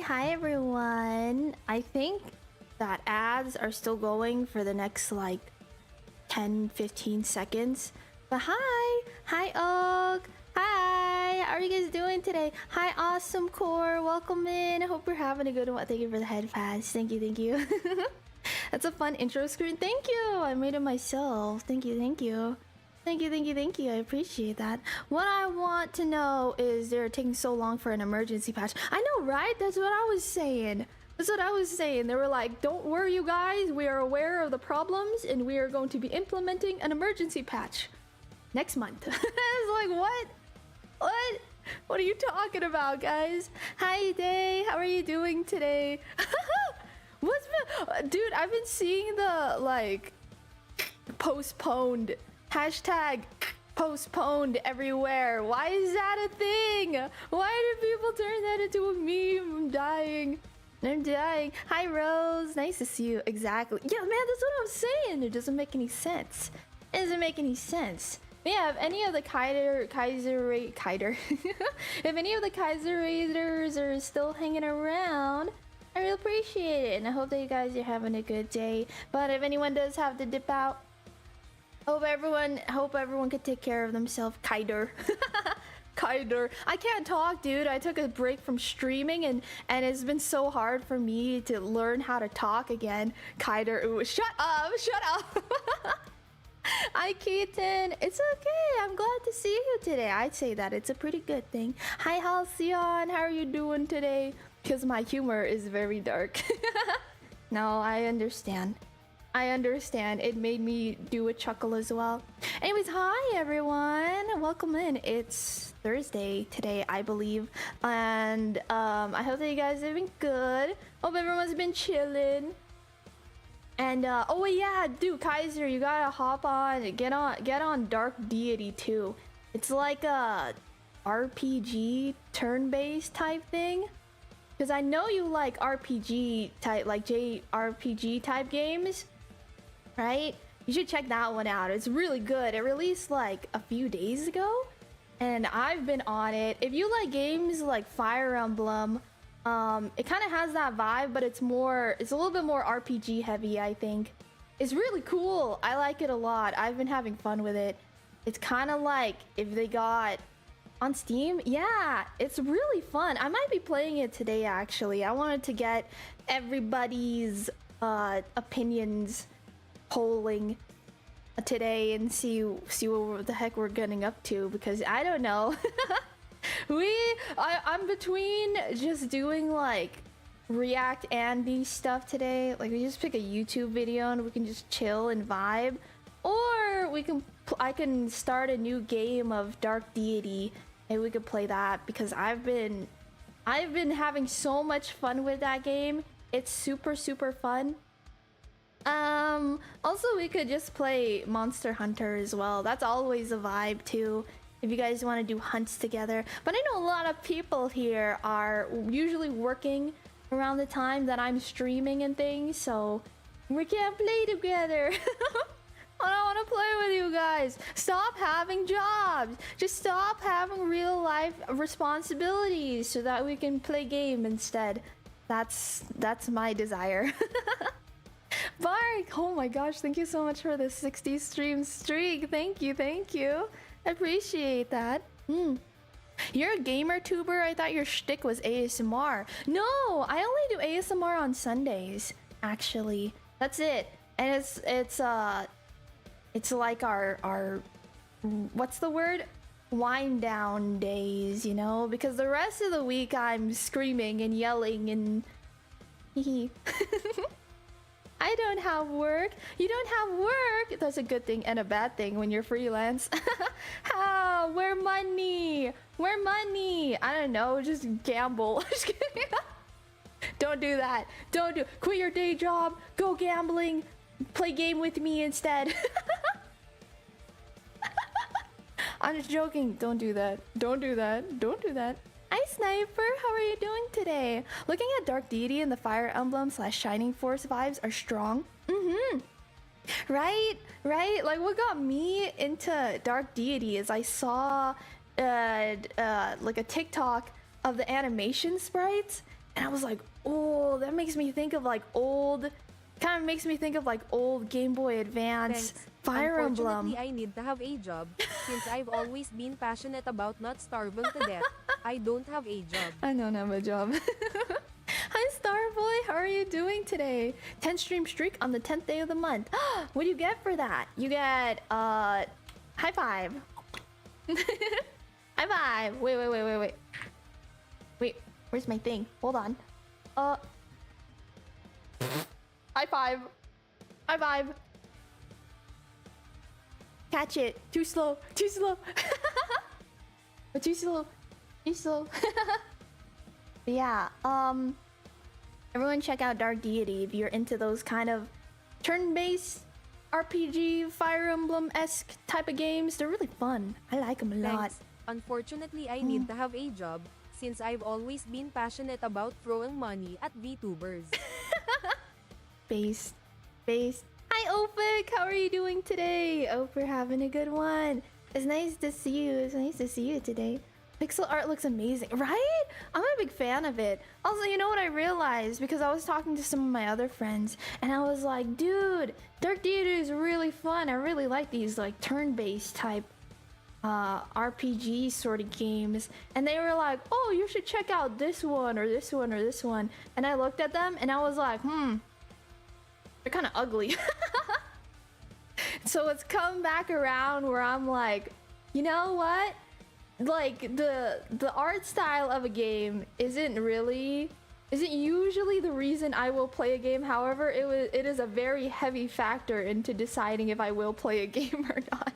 hi everyone. I think that ads are still going for the next like 10-15 seconds. But hi Og, hi, how are you guys doing today? Hi Awesome Core, welcome in. I hope you're having a good one. Thank you for the head pass. Thank you. That's a fun intro screen. Thank you. I made it myself. Thank you. I appreciate that. What I want to know is they're taking so long for an emergency patch. I know, right? That's what I was saying. They were like, don't worry, you guys. We are aware of the problems and we are going to be implementing an emergency patch next month. It's like, what? What are you talking about, guys? Hi, Day. How are you doing today? Dude, I've been seeing the, like, postponed. Hashtag postponed everywhere. Why is that a thing? Why do people turn that into a meme? I'm dying. Hi, Rose. Nice to see you. Exactly. Yeah, man, that's what I'm saying. It doesn't make any sense. But yeah, if any of the if any of the Kaiser Raiders are still hanging around, I really appreciate it. And I hope that you guys are having a good day. But if anyone does have to dip out, hope everyone could take care of themselves. Kaider. I can't talk, dude. I took a break from streaming and it's been so hard for me to learn how to talk again. Kaider. Ooh, shut up. Hi, Keaton. It's okay. I'm glad to see you today. I'd say that it's a pretty good thing. Hi, Halcyon. How are you doing today? Because my humor is very dark. No, I understand. It made me do a chuckle as well. Anyways, hi everyone. Welcome in. It's Thursday today, I believe. And I hope that you guys have been good. Hope everyone's been chilling. And oh yeah, dude, Kaiser, you gotta hop on, get on Dark Deity too. It's like a RPG turn-based type thing. Because I know you like RPG type, like JRPG type games, right? You should check that one out. It's really good. It released like a few days ago, and I've been on it. If you like games like Fire Emblem, it kind of has that vibe, but it's a little bit more RPG heavy, I think. It's really cool. I like it a lot. I've been having fun with it. It's kind of like if they got on Steam. Yeah, it's really fun. I might be playing it today, actually. I wanted to get everybody's opinions polling today and see what the heck we're getting up to, because I don't know. I'm between just doing like React Andy stuff today. Like we just pick a YouTube video and we can just chill and vibe, or I can start a new game of Dark Deity and we could play that, because I've been having so much fun with that game. It's super fun. Also we could just play Monster Hunter as well. That's always a vibe too, if you guys want to do hunts together. But I know a lot of people here are usually working around the time that I'm streaming and things, so we can't play together. I don't want to play with you guys. Stop having jobs. Just stop having real life responsibilities so that we can play game instead. That's my desire. Bark, oh my gosh, thank you so much for the 60 stream streak. Thank you. I appreciate that. You're a gamer tuber? I thought your shtick was ASMR. No, I only do ASMR on Sundays, actually. That's it. And it's like our what's the word? Wind down days, you know? Because the rest of the week I'm screaming and yelling and I don't have work. You don't have work? That's a good thing and a bad thing when you're freelance. How? Where money? I don't know, just gamble. Just kidding. Don't do that. Quit your day job, go gambling, play game with me instead. I'm just joking. Don't do that. Hi Sniper, how are you doing today? Looking at Dark Deity and the Fire Emblem / Shining Force vibes are strong. Right? Like what got me into Dark Deity is I saw like a TikTok of the animation sprites, and I was like, oh, that makes me think of like old. Kind of makes me think of like old Game Boy Advance. Thanks. Fire Emblem. Unfortunately, I need to have a job since I've always been passionate about not starving to death. I don't have a job. I don't have a job. Hi Starboy, how are you doing today? 10 stream streak on the 10th day of the month. What do you get for that? You get high five. High five. Wait. Wait, where's my thing? Hold on. High five. High five. Catch it. Too slow. Too slow. Too slow. Too slow. But yeah, everyone check out Dark Deity if you're into those kind of turn-based RPG, Fire Emblem-esque type of games. They're really fun. I like them a lot. Thanks. Unfortunately, I need to have a job since I've always been passionate about throwing money at VTubers. Based. Hi Ophic, how are you doing today? Hope you're having a good one. It's nice to see you. It's nice to see you today. Pixel art looks amazing, right? I'm a big fan of it. Also, you know what I realized? Because I was talking to some of my other friends, and I was like, dude, Dark Deity is really fun. I really like these like turn-based type RPG sort of games. And they were like, oh, you should check out this one or this one or this one. And I looked at them, and I was like, they're kind of ugly. So it's come back around where I'm like, you know what? Like the art style of a game isn't usually the reason I will play a game. However, it is a very heavy factor into deciding if I will play a game or not.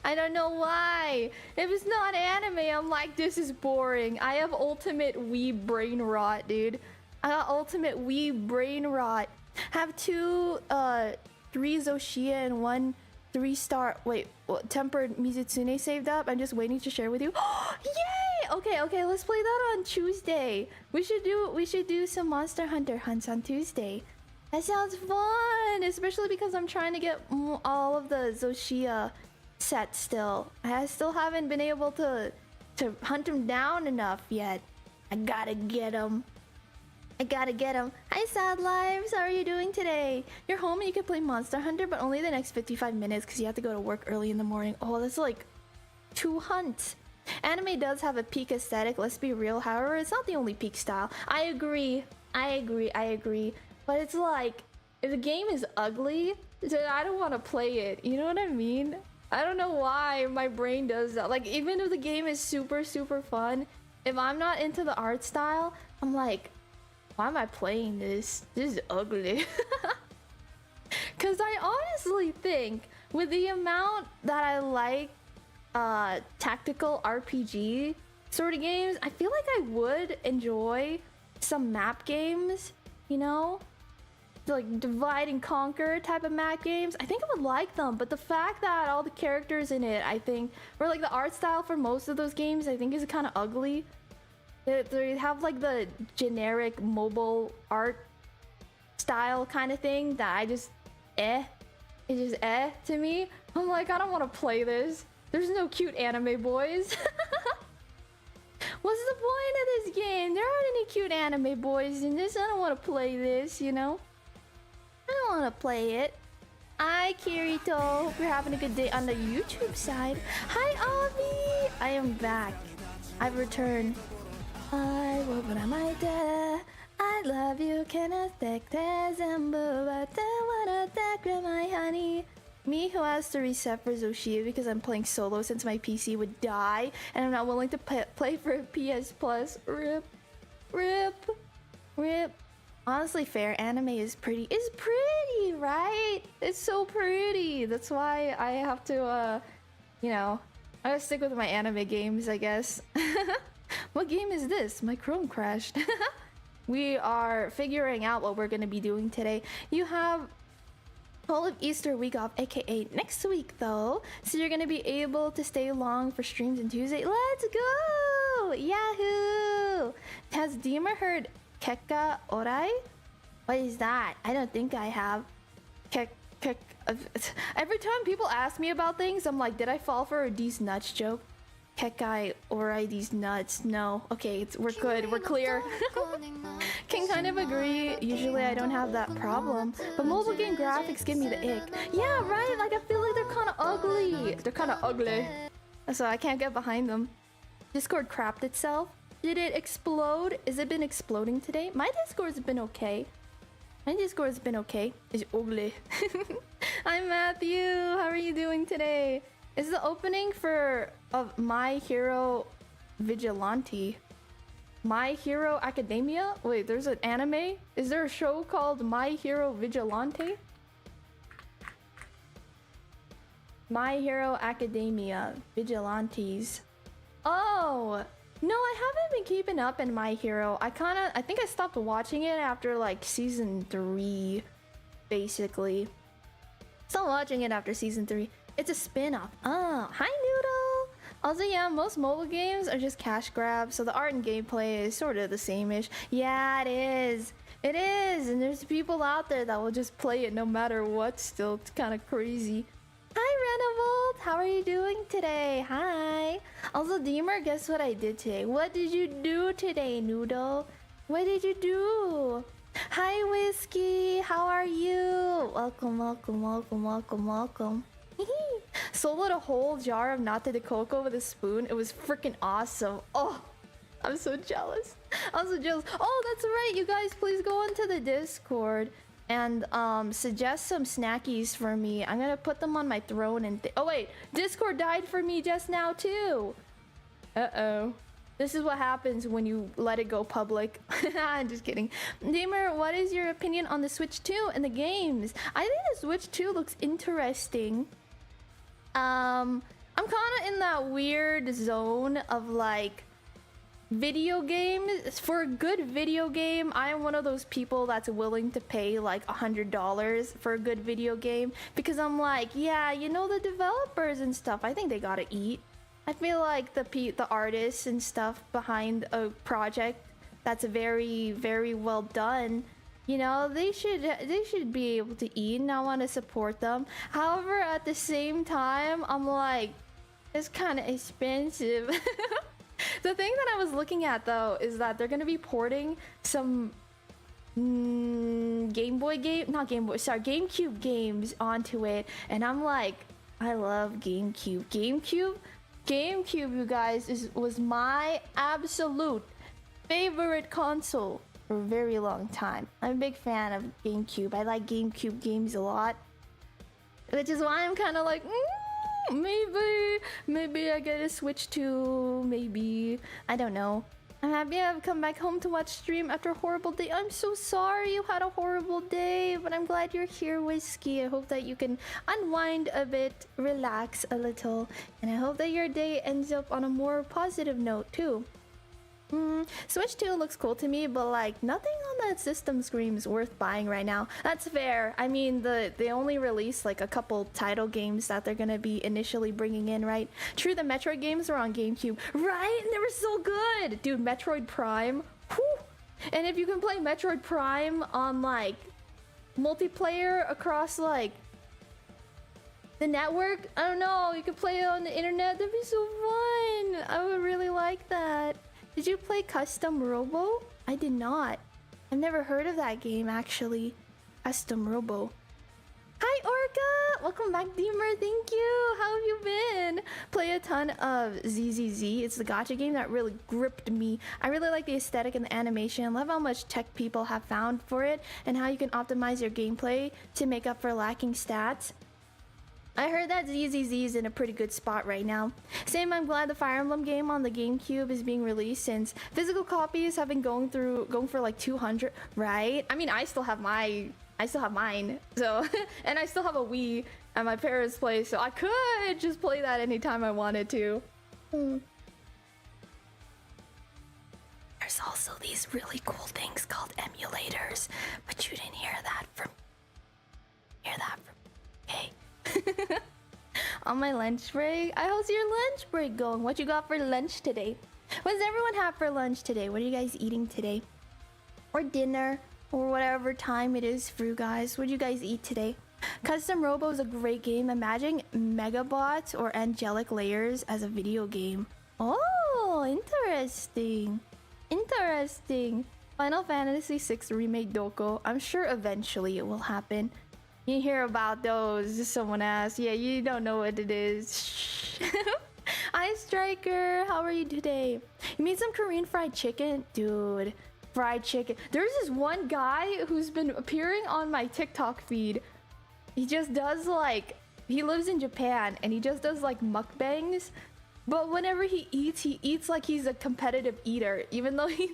I don't know why. If it's not anime, I'm like, this is boring. I have ultimate weeb brain rot, dude. I got ultimate weeb brain rot. Have 3 Zoshia and 1 3-star tempered Mizutsune saved up. I'm just waiting to share with you. Yay! Okay, let's play that on Tuesday. We should do some Monster Hunter hunts on Tuesday. That sounds fun, especially because I'm trying to get all of the Zoshia sets still. I still haven't been able to hunt them down enough yet. I gotta get them. Hi Sad Lives, how are you doing today? You're home and you can play Monster Hunter, but only the next 55 minutes because you have to go to work early in the morning. Oh, that's like 2 hunts. Anime does have a peak aesthetic, let's be real. However, it's not the only peak style. I agree. But it's like, if the game is ugly, then I don't want to play it. You know what I mean? I don't know why my brain does that. Like, even if the game is super fun, if I'm not into the art style, I'm like, why am I playing this? This is ugly. Because I honestly think with the amount that I like tactical RPG sort of games, I feel like I would enjoy some map games, you know? Like divide and conquer type of map games. I think I would like them, but the fact that all the characters in it, I think, or like the art style for most of those games, I think is kind of ugly. They have like the generic mobile art style kind of thing that I just it's just to me. I'm like, I don't want to play this. There's no cute anime boys. What's the point of this game? There aren't any cute anime boys in this. I don't want to play this, you know? I don't want to play it. Hi Kirito, hope you're having a good day on the YouTube side. Hi Avi, I am back. I've returned. I love you, can I take this and but I wanna take my honey. Me who has to reset for Zoshia because I'm playing solo since my PC would die and I'm not willing to play for PS Plus. Rip. Honestly, fair. Anime is pretty. It's pretty, right? It's so pretty. That's why I have to, you know, I gotta stick with my anime games, I guess. What game is this? My Chrome crashed. We are figuring out what we're gonna be doing today. You have all of Easter week off, aka next week though, so you're gonna be able to stay long for streams on Tuesday. Let's go! Yahoo! Has Dima heard Keka Orai? What is that? I don't think I have. Every time people ask me about things, I'm like, did I fall for a D's nuts joke? Kekai or these nuts. No. Okay, we're good. We're clear. Can kind of agree. Usually I don't have that problem, but mobile game graphics give me the ick. Yeah, right? Like I feel like they're kind of ugly. They're kind of ugly. So I can't get behind them. Discord crapped itself. Did it explode? Has it been exploding today? My Discord's been okay. My Discord's been okay. It's ugly. Hi Matthew. How are you doing today? Is the opening for of My Hero Vigilante? My Hero Academia? Wait, there's an anime? Is there a show called My Hero Vigilante? My Hero Academia Vigilantes. Oh! No, I haven't been keeping up in My Hero. I think I stopped watching it after like season 3, basically. Stopped watching it after season 3. It's a spin-off. Oh, hi Noodle! Also, yeah, most mobile games are just cash grabs, so the art and gameplay is sort of the same-ish. Yeah, it is. It is, and there's people out there that will just play it no matter what still. It's kind of crazy. Hi Renovolt! How are you doing today? Hi! Also, Deemer, guess what I did today? What did you do today, Noodle? What did you do? Hi Whiskey! How are you? Welcome, welcome, welcome, welcome, welcome. Soloed a whole jar of Nata de Coco with a spoon. It was freaking awesome. Oh, I'm so jealous. I'm so jealous. Oh, that's right. You guys, please go into the Discord and suggest some snackies for me. I'm gonna put them on my throne and oh wait, Discord died for me just now too. Uh-oh. This is what happens when you let it go public. I'm just kidding. Damer, what is your opinion on the Switch 2 and the games? I think the Switch 2 looks interesting. I'm kind of in that weird zone of like video games. For a good video game, I am one of those people that's willing to pay like $100 for a good video game because I'm like, yeah, you know, the developers and stuff, I think they gotta eat. I feel like the artists and stuff behind a project that's very, very well done, you know, they should be able to eat, and I want to support them. However, at the same time, I'm like, it's kind of expensive. The thing that I was looking at though is that they're gonna be porting some GameCube games onto it, and I'm like, I love GameCube, you guys, was my absolute favorite console for a very long time. I'm a big fan of GameCube. I like GameCube games a lot, which is why I'm kind of like, maybe I get a Switch 2, maybe. I don't know. I'm happy I've come back home to watch stream after a horrible day. I'm so sorry you had a horrible day, but I'm glad you're here, Whiskey. I hope that you can unwind a bit, relax a little, and I hope that your day ends up on a more positive note too. Switch 2 looks cool to me, but like nothing on that system screams worth buying right now. That's fair. I mean, they only released like a couple title games that they're gonna be initially bringing in, right? True, the Metroid games are on GameCube, right? And they were so good, dude. Metroid Prime, whew. And if you can play Metroid Prime on like multiplayer across like the network, I don't know, you could play it on the internet. That'd be so fun. I would really like that. Did you play Custom Robo? I did not. I've never heard of that game, actually. Custom Robo. Hi, Orca! Welcome back, Deemer. Thank you. How have you been? Play a ton of ZZZ. It's the gacha game that really gripped me. I really like the aesthetic and the animation. Love how much tech people have found for it and how you can optimize your gameplay to make up for lacking stats. I heard that ZZZ is in a pretty good spot right now. Same, I'm glad the Fire Emblem game on the GameCube is being released since physical copies have been going for like 200, right? I mean, I still have mine, so and I still have a Wii at my parents' place, so I could just play that anytime I wanted to. There's also these really cool things called emulators, but you didn't hear that from okay. On my lunch break. How's your lunch break going? What you got for lunch today? What does everyone have for lunch today? What are you guys eating today? Or dinner? Or whatever time it is for you guys. What do you guys eat today? Custom Robo is a great game. Imagine Megabots or Angelic Layers as a video game. Oh, interesting. Interesting. Final Fantasy VI Remake Doko. I'm sure eventually it will happen. You hear about those, someone asked. Yeah, you don't know what it is. Shh. Hi, Striker. How are you today? You made some Korean fried chicken? Dude, fried chicken. There's this one guy who's been appearing on my TikTok feed. He just does like... He lives in Japan and he just does like mukbangs. But whenever he eats like he's a competitive eater. Even though he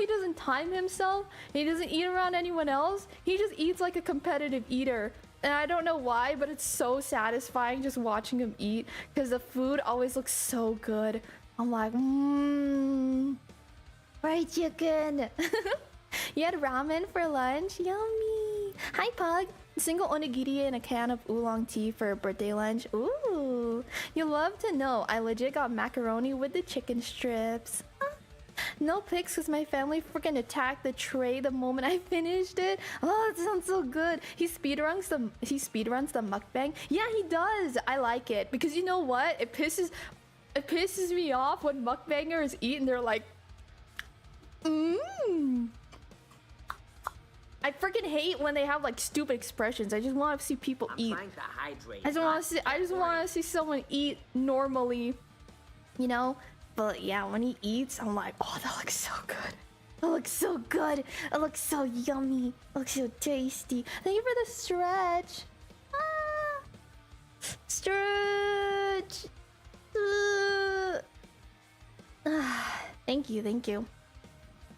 doesn't time himself, he doesn't eat around anyone else, he just eats like a competitive eater. And I don't know why, but it's so satisfying just watching him eat because the food always looks so good. I'm like, fried chicken. You had ramen for lunch? Yummy. Hi, Pug. Single onigiri and a can of oolong tea for a birthday lunch. Ooh, you love to know. I legit got macaroni with the chicken strips. No pics because my family freaking attacked the tray the moment I finished it. Oh, it sounds so good. He speedruns the mukbang. Yeah, he does. I like it because you know what? It pisses me off when mukbangers eat and they're like, I freaking hate when they have like stupid expressions. I just want to see people eat. I just want to see someone eat normally, you know? But yeah, when he eats, I'm like, oh, that looks so good. That looks so good. It looks so yummy. It looks so tasty. Thank you for the stretch. Ah, stretch. Thank you.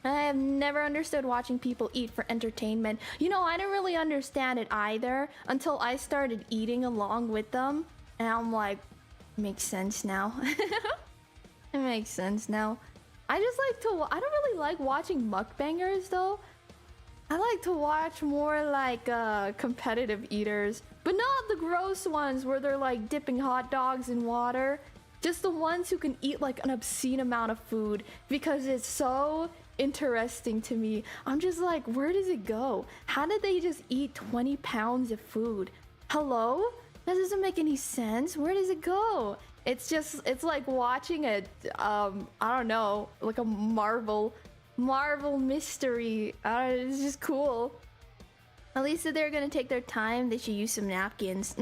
I have never understood watching people eat for entertainment. You know, I didn't really understand it either until I started eating along with them. And I'm like, makes sense now. It makes sense now. I don't really like watching mukbangers though. I like to watch more like competitive eaters. But not the gross ones where they're like dipping hot dogs in water. Just the ones who can eat like an obscene amount of food because it's so interesting to me. I'm just like, where does it go? How did they just eat 20 pounds of food? Hello? That doesn't make any sense. Where does it go? It's like watching a, I don't know, like a Marvel mystery. It's just cool. At least if they're gonna take their time, they should use some napkins.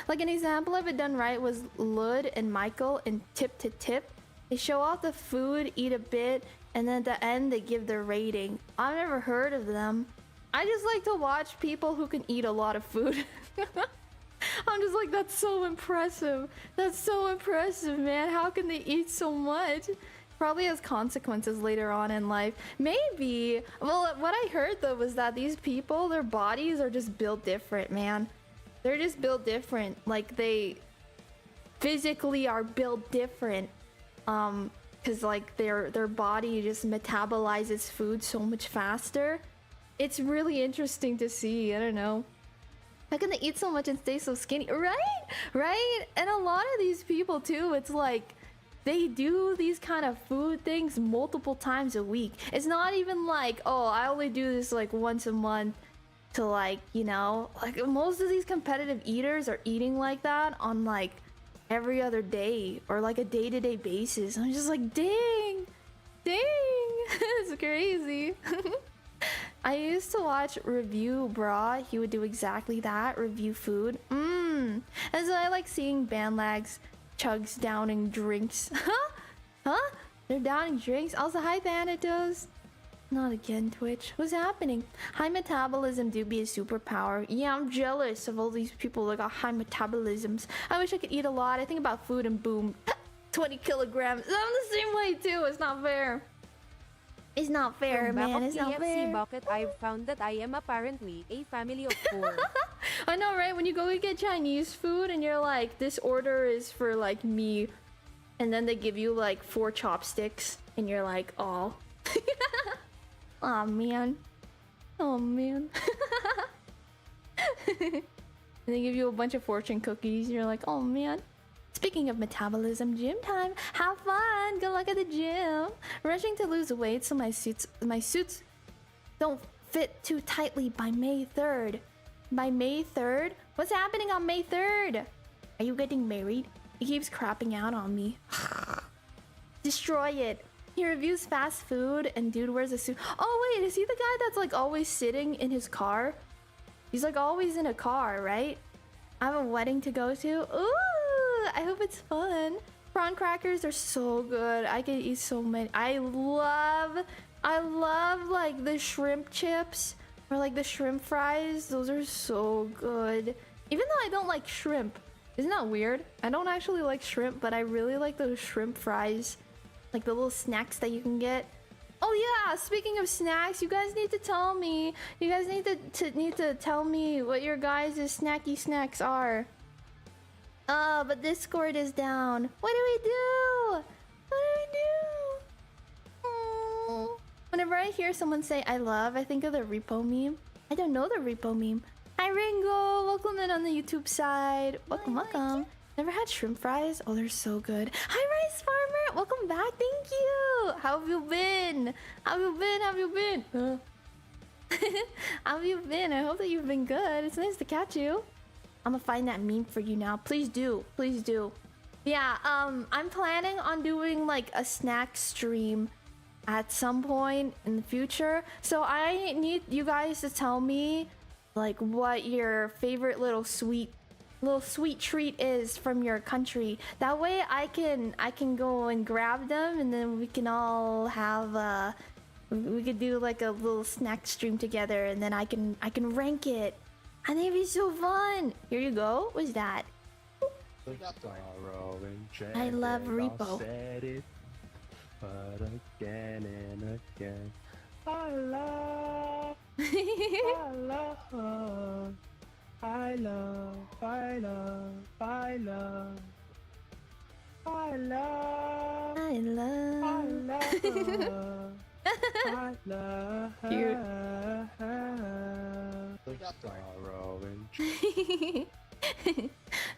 Like an example of it done right was Lud and Michael in Tip to Tip. They show off the food, eat a bit, and then at the end they give their rating. I've never heard of them. I just like to watch people who can eat a lot of food. I'm just like, that's so impressive. That's so impressive, man. How can they eat so much? Probably has consequences later on in life. Maybe. Well, what I heard though was that these people, their bodies are just built different, man. They're just built different. Like they physically are built different. Cause like their body just metabolizes food so much faster. It's really interesting to see. I don't know. How can they eat so much and stay so skinny? Right? And a lot of these people too, it's like they do these kind of food things multiple times a week. It's not even like, oh, I only do this like once a month to like, you know, like most of these competitive eaters are eating like that on like every other day or like a day-to-day basis. I'm just like, dang, it's crazy. I used to watch Review Bra. He would do exactly that, review food. And so I like seeing bandlags chugs downing drinks. Huh? They're downing drinks? Also, hi Thanatos. Not again, Twitch. What's happening? High metabolism do be a superpower. Yeah, I'm jealous of all these people that got high metabolisms. I wish I could eat a lot. I think about food and boom, 20 kilograms. I'm the same way too. It's not fair. It's not fair, man. It's not fair. Bucket, I've found that I am apparently a family of 4. I know, right? When you go get Chinese food and you're like, this order is for like me, and then they give you like 4 chopsticks, and you're like, oh. Oh man. And they give you a bunch of fortune cookies, and you're like, oh man. Speaking of metabolism, gym time. Have fun. Good luck at the gym. Rushing to lose weight so my suits don't fit too tightly by May 3rd. By May 3rd? What's happening on May 3rd? Are you getting married? He keeps crapping out on me. Destroy it. He reviews fast food and dude wears a suit. Oh wait, is he the guy that's like always sitting in his car? He's like always in a car, right? I have a wedding to go to. Ooh, I hope it's fun. Prawn crackers are so good. I can eat so many. I love like the shrimp chips or like the shrimp fries. Those are so good. Even though I don't like shrimp. Isn't that weird? I don't actually like shrimp, but I really like those shrimp fries. Like the little snacks that you can get. Oh yeah, speaking of snacks, you guys need to tell me. You guys need to tell me what your guys' snacky snacks are. But Discord is down. What do we do? What do we do? Whenever I hear someone say I love, I think of the repo meme. I don't know the repo meme. Hi Ringo, welcome in on the YouTube side. Welcome, welcome. Never had shrimp fries? Oh, they're so good. Hi Rice Farmer, welcome back. Thank you. How have you been? How have you been? How have you been? How have you been? I hope that you've been good. It's nice to catch you. I'm gonna find that meme for you now. Please do. Please do. Yeah, I'm planning on doing like a snack stream at some point in the future. So I need you guys to tell me like what your favorite little sweet treat is from your country. That way I can go and grab them and then we can all have we could do like a little snack stream together and then I can rank it. I think it'd be so fun. Here you go. What's that? I love repo. But again and again, I love, I love, I love, I love, I love, I love, I love, I love, cute.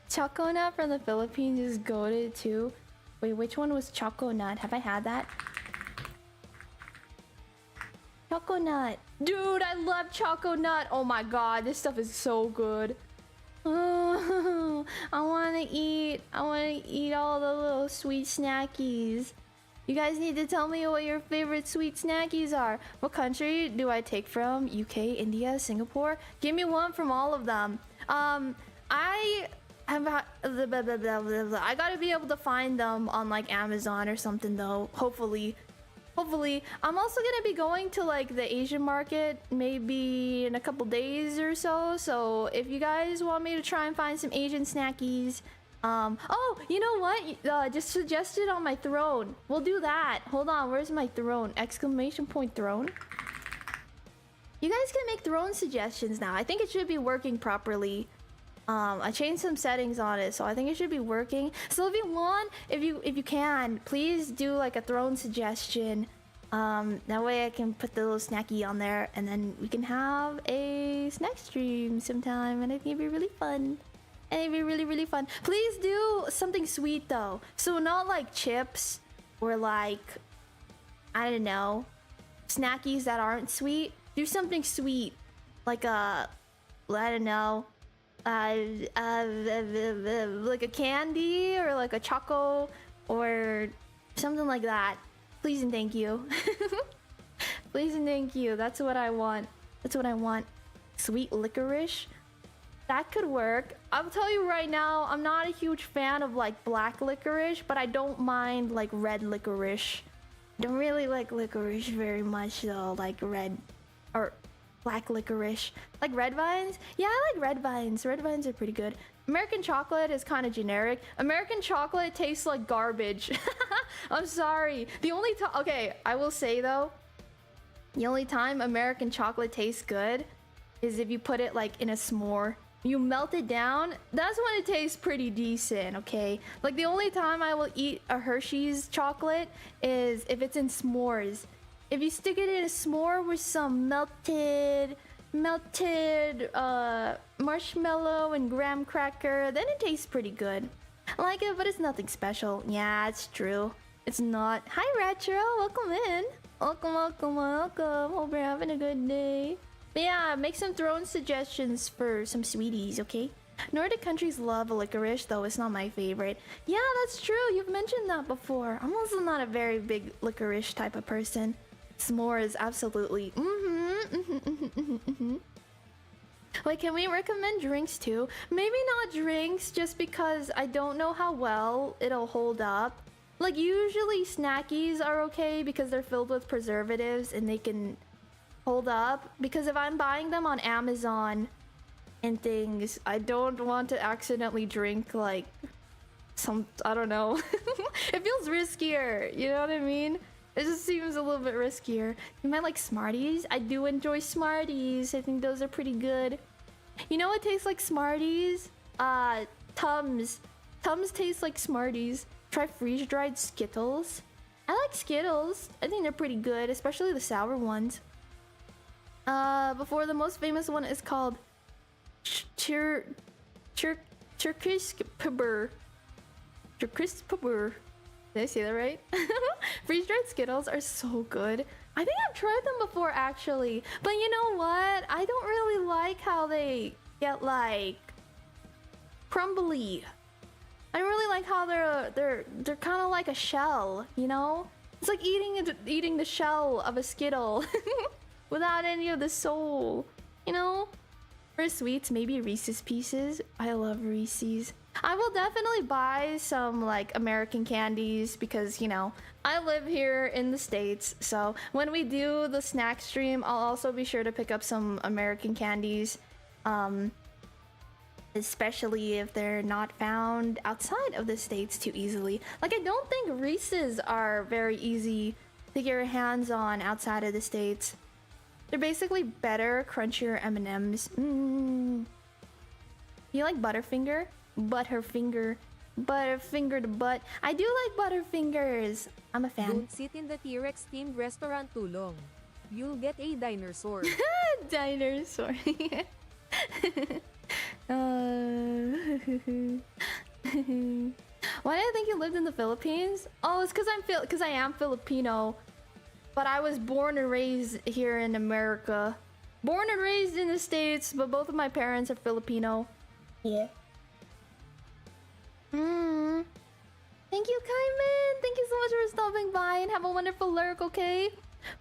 Choco nut from the Philippines is goated too. Wait, which one was choco nut? Have I had that? Choco nut. Dude, I love choco nut. Oh my god, this stuff is so good. Oh, I wanna eat all the little sweet snackies. You guys need to tell me what your favorite sweet snackies are. What country do I take from? UK, India, Singapore? Give me one from all of them. I gotta be able to find them on like Amazon or something though. Hopefully. I'm also gonna be going to like the Asian market maybe in a couple days or so. So if you guys want me to try and find some Asian snackies, oh, you know what? Just suggest it on my throne. We'll do that. Hold on, where's my throne? Exclamation point throne. You guys can make throne suggestions now. I think it should be working properly. I changed some settings on it, so I think it should be working. So if you want, if you can, please do like a throne suggestion. That way I can put the little snacky on there, and then we can have a snack stream sometime, and I think it'd be really fun. And it'd be really, really fun. Please do something sweet though. So not like chips or like, I don't know, snackies that aren't sweet. Do something sweet, like I don't know. Like a candy or like a choco or something like that. Please and thank you. Please and thank you. That's what I want. That's what I want. Sweet licorice. That could work. I'll tell you right now, I'm not a huge fan of like black licorice, but I don't mind like red licorice. Don't really like licorice very much though, like red or black licorice. Like red vines? Yeah, I like red vines. Red vines are pretty good. American chocolate is kind of generic. American chocolate tastes like garbage. I'm sorry. The only time, okay, I will say though, the only time American chocolate tastes good is if you put it like in a s'more. You melt it down, that's when it tastes pretty decent, okay? Like the only time I will eat a Hershey's chocolate is if it's in s'mores. If you stick it in a s'more with some melted marshmallow and graham cracker, then it tastes pretty good. I like it, but it's nothing special. Yeah, it's true. It's not. Hi Retro, welcome in. Welcome. Hope you're having a good day. But yeah, make some throne suggestions for some sweeties, okay? Nordic countries love licorice, though it's not my favorite. Yeah, that's true. You've mentioned that before. I'm also not a very big licorice type of person. S'mores, absolutely. Like, can we recommend drinks too? Maybe not drinks, just because I don't know how well it'll hold up. Like, usually snackies are okay because they're filled with preservatives and they can hold up. Because if I'm buying them on Amazon and things, I don't want to accidentally drink like I don't know. It feels riskier, you know what I mean? It just seems a little bit riskier. You might like Smarties? I do enjoy Smarties. I think those are pretty good. You know what tastes like Smarties? Tums. Tums taste like Smarties. Try freeze-dried Skittles. I like Skittles. I think they're pretty good, especially the sour ones. Before the most famous one is called Turkish Pubber. Did I say that right? Freeze-dried Skittles are so good. I think I've tried them before actually, but you know what? I don't really like how they get like crumbly. I don't really like how they're kind of like a shell, you know? It's like eating the shell of a Skittle without any of the soul, you know? For sweets, maybe Reese's Pieces. I love Reese's. I will definitely buy some like American candies because, you know, I live here in the States. So when we do the snack stream, I'll also be sure to pick up some American candies. Especially if they're not found outside of the States too easily. Like, I don't think Reese's are very easy to get your hands on outside of the States. They're basically better, crunchier M&Ms. You like Butterfinger? Butterfinger to butt. I do like Butterfingers. I'm a fan. Don't sit in the T-Rex themed restaurant too long. You'll get a dinosaur. Dinosaur. Why did I think you lived in the Philippines? Oh, it's because I am Filipino, but I was born and raised here in America. Born and raised in the States, but both of my parents are Filipino. Yeah. Thank you, Kaiman. Thank you so much for stopping by and have a wonderful lurk, okay?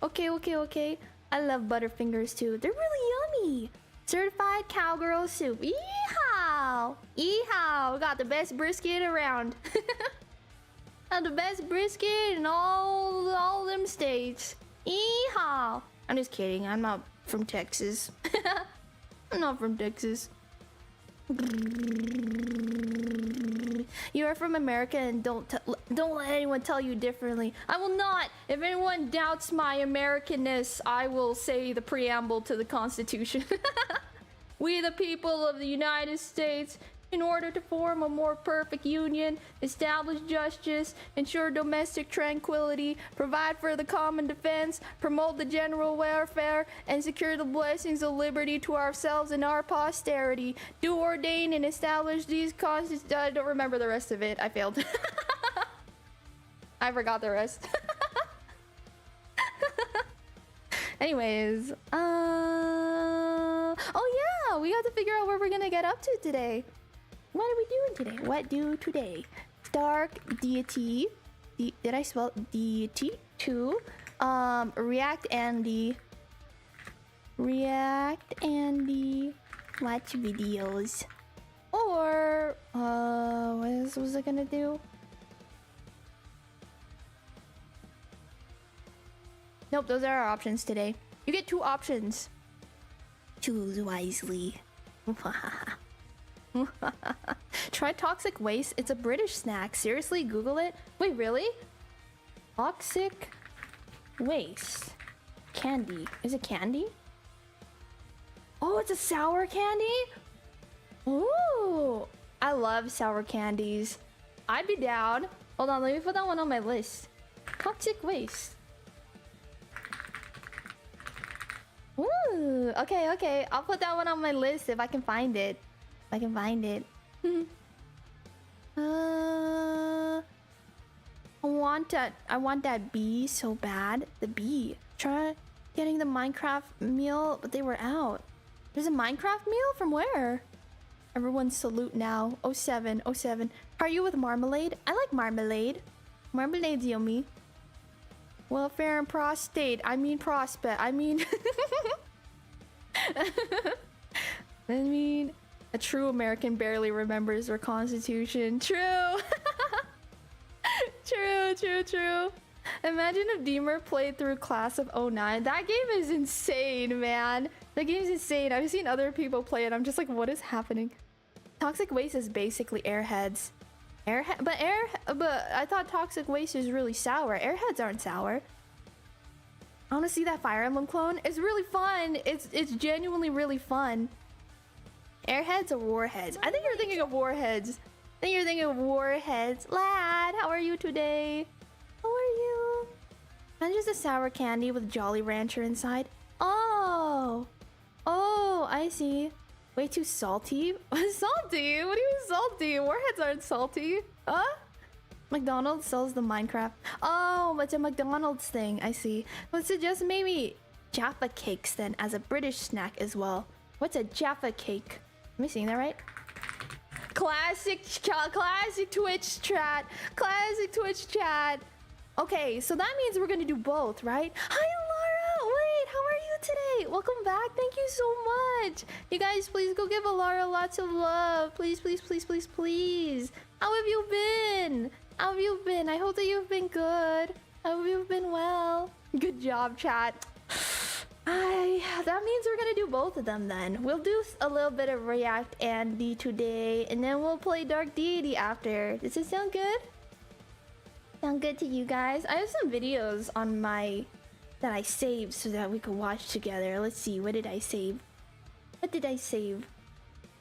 Okay. I love Butterfingers too. They're really yummy. Certified cowgirl soup. Yeehaw! Yeehaw! Got the best brisket around. Got the best brisket in all them states. Yeehaw! I'm just kidding. I'm not from Texas. I'm not from Texas. You are from America and don't let anyone tell you differently. I will not. If anyone doubts my Americanness, I will say the preamble to the Constitution. We the people of the United States, in order to form a more perfect union, establish justice, ensure domestic tranquility, provide for the common defense, promote the general welfare, and secure the blessings of liberty to ourselves and our posterity, do ordain and establish these constitutions. I don't remember the rest of it. I failed. I forgot the rest. Anyways, oh yeah, we got to figure out what we're gonna get up to today. What are we doing today? What do today? Dark deity. Did I spell deity? 2. React Andy. Watch videos. Or what else was I gonna do? Nope, those are our options today. You get 2 options. Choose wisely. Try toxic waste. It's a British snack. Seriously, Google it. Wait, really? Toxic waste. Candy. Is it candy? Oh, it's a sour candy? Ooh. I love sour candies. I'd be down. Hold on, let me put that one on my list. Toxic waste. Ooh. Okay. I'll put that one on my list if I can find it. I want that bee so bad. The bee. Try getting the Minecraft meal, but they were out. There's a Minecraft meal? From where? Everyone salute now. Oh 07, oh 07. How are you with marmalade? I like marmalade. Marmalade's yummy. Welfare and prostate. I mean prospect. I mean... I mean... A true American barely remembers their constitution. True! True. Imagine if Dima played through Class of '09. That game is insane, man. That game is insane. I've seen other people play it. I'm just like, what is happening? Toxic waste is basically airheads. But I thought toxic waste is really sour. Airheads aren't sour. I want to see that Fire Emblem clone. It's really fun. It's genuinely really fun. Airheads or warheads? I think you're thinking of warheads. Lad, how are you today? How are you? And just a sour candy with Jolly Rancher inside. Oh, I see. Way too salty. Salty? What do you mean salty? Warheads aren't salty. Huh? McDonald's sells the Minecraft. Oh, it's a McDonald's thing. I see. Would suggest maybe Jaffa cakes then as a British snack as well. What's a Jaffa cake? Am I saying that right? Classic Twitch chat. Classic Twitch chat. Okay, so that means we're gonna do both, right? Hi, Alara! Wait, how are you today? Welcome back. Thank you so much. You guys, please go give Alara lots of love. Please. How have you been? I hope that you've been good. I hope you've been well. Good job, chat. That means we're gonna do both of them then. We'll do a little bit of React Andy today, and then we'll play Dark Deity after. Does it sound good? Sound good to you guys? I have some videos on that I saved so that we could watch together. Let's see, what did I save?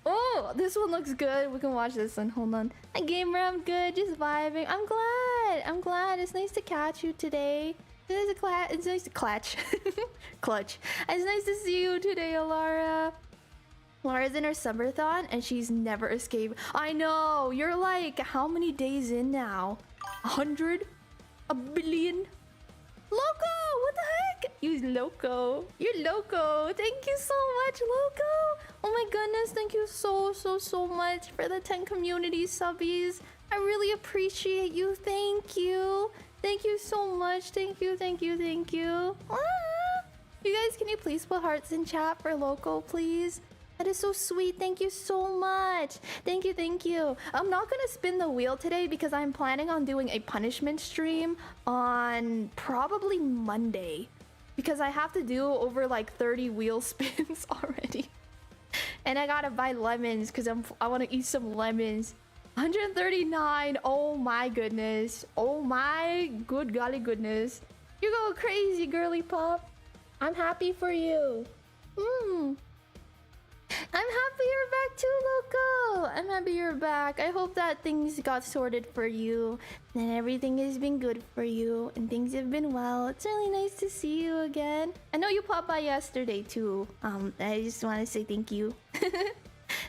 Oh, this one looks good. We can watch this one. Hold on. Hi, gamer. I'm good. Just vibing. I'm glad. It's nice to catch you today. It's nice to clutch. It's nice to see you today, Alara. Lara's in her summerthon and she's never escaped. I know. You're like, how many days in now? 100? A billion? Loco! What the heck? You're loco. Thank you so much, Loco. Oh my goodness. Thank you so much for the 10 community subbies. I really appreciate you. Thank you. Thank you so much. Thank you. Ah! You guys, can you please put hearts in chat for Loco, please? That is so sweet. Thank you so much. Thank you. I'm not gonna spin the wheel today because I'm planning on doing a punishment stream on probably Monday. Because I have to do over like 30 wheel spins already. And I gotta buy lemons because I want to eat some lemons. 139. Oh my goodness. Oh my good golly goodness. You go crazy, girly pop. I'm happy for you. I'm happy you're back too, Loco. I'm happy you're back. I hope that things got sorted for you and everything has been good for you and things have been well. It's really nice to see you again. I know you popped by yesterday too. I just want to say thank you.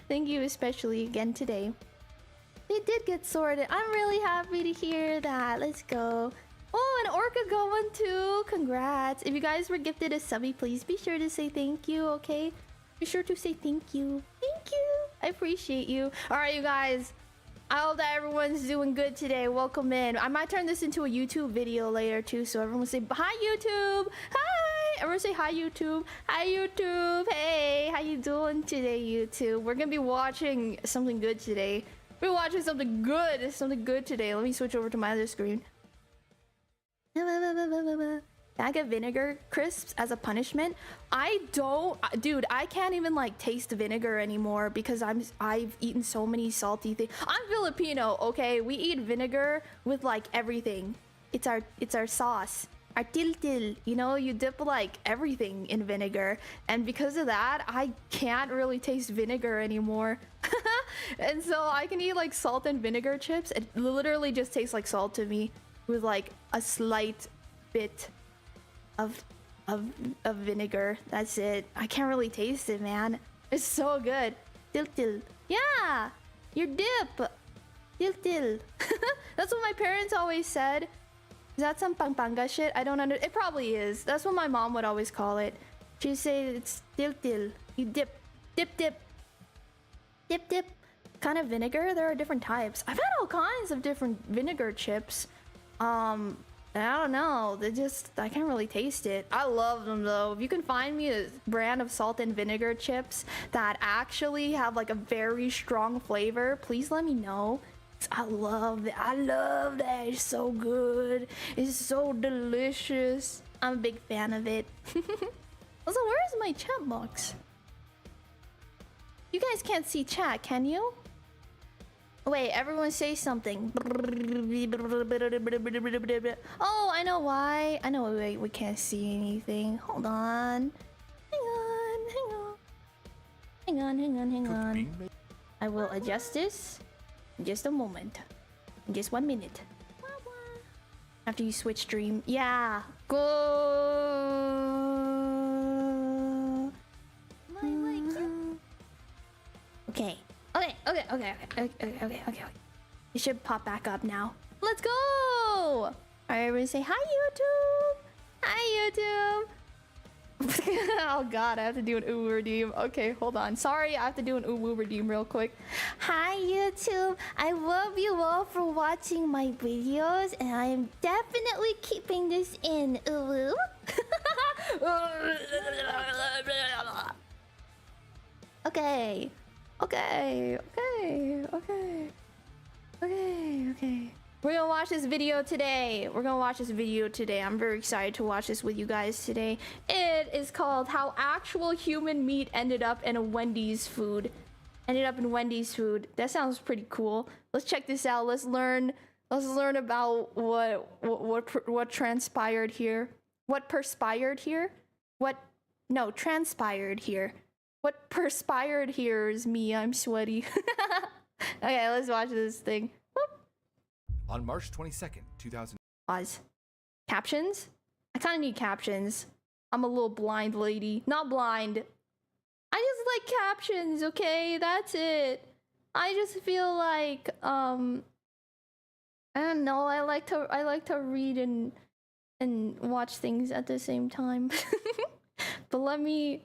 Thank you especially again today. They did get sorted. I'm really happy to hear that. Let's go. Oh, and Orca going too. Congrats. If you guys were gifted a subby, please be sure to say thank you, okay? Be sure to say thank you. Thank you. I appreciate you. All right, you guys. I hope that everyone's doing good today. Welcome in. I might turn this into a YouTube video later too, so everyone say hi YouTube. Hi. Everyone say hi YouTube. Hi YouTube. Hey, how you doing today, YouTube? We're gonna be watching something good today. We're watching something good today. Let me switch over to my other screen. Bag of vinegar crisps as a punishment. Dude, I can't even like taste vinegar anymore because I've eaten so many salty things. I'm Filipino, okay? We eat vinegar with like everything. It's our sauce. Our til. You know, you dip like everything in vinegar. And because of that, I can't really taste vinegar anymore. And so I can eat like salt and vinegar chips. It literally just tastes like salt to me with like a slight bit of vinegar. That's it. I can't really taste it, man. It's so good. Til. Yeah, your dip. Til. That's what my parents always said. Is that some Pampanga shit? I don't It probably is. That's what my mom would always call it. She'd say it's til. You dip. dip kind of vinegar. There are different types. I've had all kinds of different vinegar chips. And I don't know, I can't really taste it. I love them though. If you can find me a brand of salt and vinegar chips that actually have like a very strong flavor, please let me know. I love it. I love that. It's so good. It's so delicious. I'm a big fan of it. Also, where's my chat box? You guys can't see chat, can you? Wait, everyone say something. Oh, I know why. I know why we can't see anything. Hold on. Hang on. I will adjust this in just a moment. In just 1 minute. After you switch stream. Yeah. Go. Okay. Okay. It should pop back up now. Let's go! Alright, everyone say hi, YouTube! Hi, YouTube! Oh god, I have to do an ooh redeem. Okay, hold on. Sorry, I have to do an ooh redeem real quick. Hi, YouTube! I love you all for watching my videos, and I am definitely keeping this in. Ooh. Okay. We're gonna watch this video today. I'm very excited to watch this with you guys today. It is called How Actual Human Meat Ended Up in Wendy's Food. That sounds pretty cool. Let's check this out. Let's learn about what transpired here. Transpired here. What perspired here is me. I'm sweaty. Okay, let's watch this thing. Whoop. On March 22nd, 2000. Pause. Captions? I kind of need captions. I'm a little blind lady. Not blind. I just like captions, okay? That's it. I just feel like, I don't know. I like to read and watch things at the same time. But let me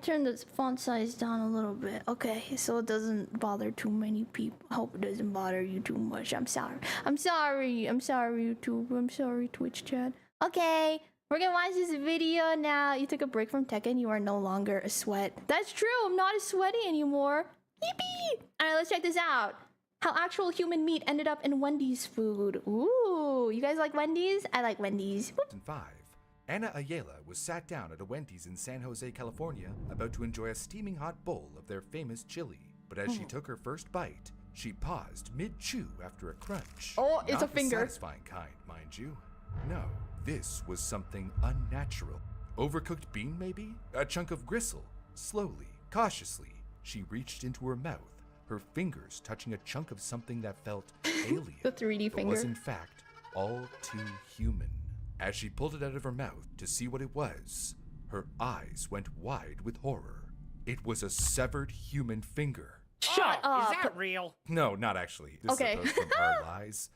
turn the font size down a little bit. Okay, so it doesn't bother too many people. I hope it doesn't bother you too much. I'm sorry, YouTube. I'm sorry, Twitch chat. Okay, we're gonna watch this video now. You took a break from Tekken. You are no longer a sweat. That's true. I'm not as sweaty anymore. Yippee! Alright, let's check this out. How actual human meat ended up in Wendy's food. Ooh, you guys like Wendy's? I like Wendy's. Whoop. 2005, Anna Ayala was sat down at a Wendy's in San Jose, California, about to enjoy a steaming hot bowl of their famous chili. But as she took her first bite, she paused mid-chew after a crunch. Oh, it's Not a finger. the satisfying kind, mind you. No, this was something unnatural. Overcooked bean, maybe? A chunk of gristle. Slowly, cautiously, she reached into her mouth, her fingers touching a chunk of something that felt alien. The 3D but finger. was in fact all too human. As she pulled it out of her mouth to see what it was, her eyes went wide with horror. It was a severed human finger. Shut up. Is that real? No, not actually. This Okay. is a post from Our Lies.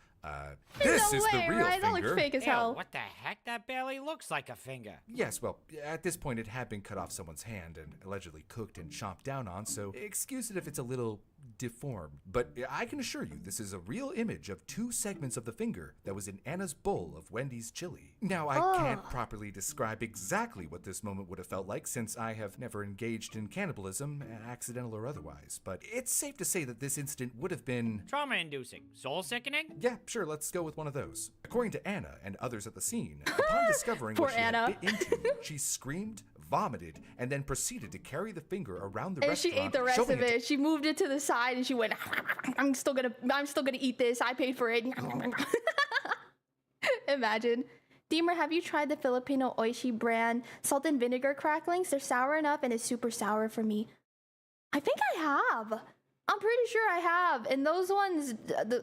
This no is way, the real right? That finger. looks fake as Ew, hell. what the heck? That barely looks like a finger. Yes, well, at this point it had been cut off someone's hand and allegedly cooked and chomped down on, so excuse it if it's a little deformed. But I can assure you this is a real image of 2 segments of the finger that was in Anna's bowl of Wendy's chili. Now, I can't properly describe exactly what this moment would have felt like since I have never engaged in cannibalism, accidental or otherwise, but it's safe to say that this incident would have been... Trauma-inducing. Soul-sickening? Yeah, sure, let's go with one of those. According to Anna and others at the scene, upon discovering Poor what she Anna. had bit into, she screamed, vomited, and then proceeded to carry the finger around the And restaurant. she ate the rest showing of it. She moved it to the side and she went, I'm still gonna eat this. I paid for it. Imagine. Deemer, have you tried the Filipino Oishi brand salt and vinegar cracklings? They're sour enough and it's super sour for me. I think I have. I'm pretty sure I have. And those ones,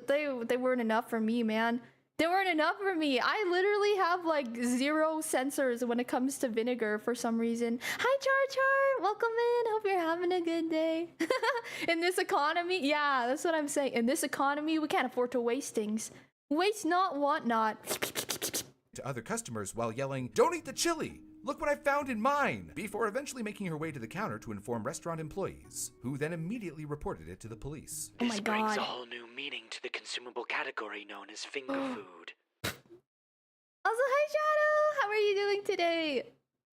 they weren't enough for me, man. They weren't enough for me. I literally have like 0 sensors when it comes to vinegar for some reason. Hi, Char Char. Welcome in. Hope you're having a good day. In this economy, yeah, that's what I'm saying. In this economy, we can't afford to waste things. Waste not, want not. to other customers while yelling, "Don't eat the chili!" Look what I found in mine! Before eventually making her way to the counter to inform restaurant employees, who then immediately reported it to the police. Oh my This brings God. a whole new meaning to the consumable category known as finger food. Also, hi Shadow! How are you doing today?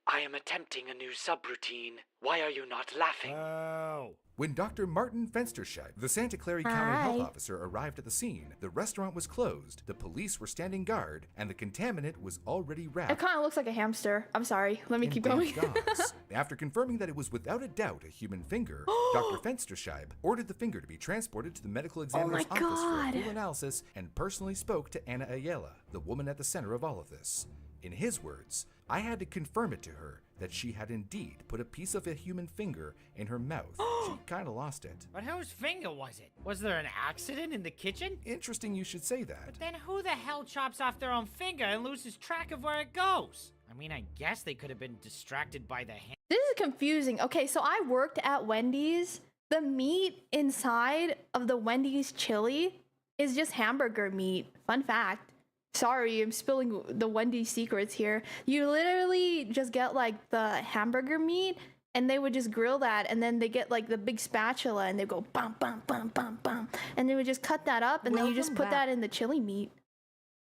I am attempting a new subroutine. Why are you not laughing? Oh. When Dr. Martin Fensterscheid, the Santa Clara County health Hi. officer, arrived at the scene, the restaurant was closed, the police were standing guard, and the contaminant was already It wrapped kind of looks like a hamster. I'm sorry. Let me in keep damp going. gauze. After confirming that it was without a doubt a human finger, Dr. Fensterscheid ordered the finger to be transported to the medical examiner's my office for a God. full analysis and personally spoke to Anna Ayala, the woman at the center of all of this. In his words, I had to confirm it to her that she had indeed put a piece of a human finger in her mouth. She kind of lost it. But whose finger was it? Was there an accident in the kitchen? Interesting you should say that. But then who the hell chops off their own finger and loses track of where it goes? I mean, I guess they could have been distracted by the hand. This is confusing. Okay, so I worked at Wendy's. The meat inside of the Wendy's chili is just hamburger meat. Fun fact. Sorry, I'm spilling the Wendy's secrets here. You literally just get like the hamburger meat and they would just grill that, and then they get like the big spatula and they go bum bum bum bum bum, and they would just cut that up and then you just Welcome put back. that in the chili meat.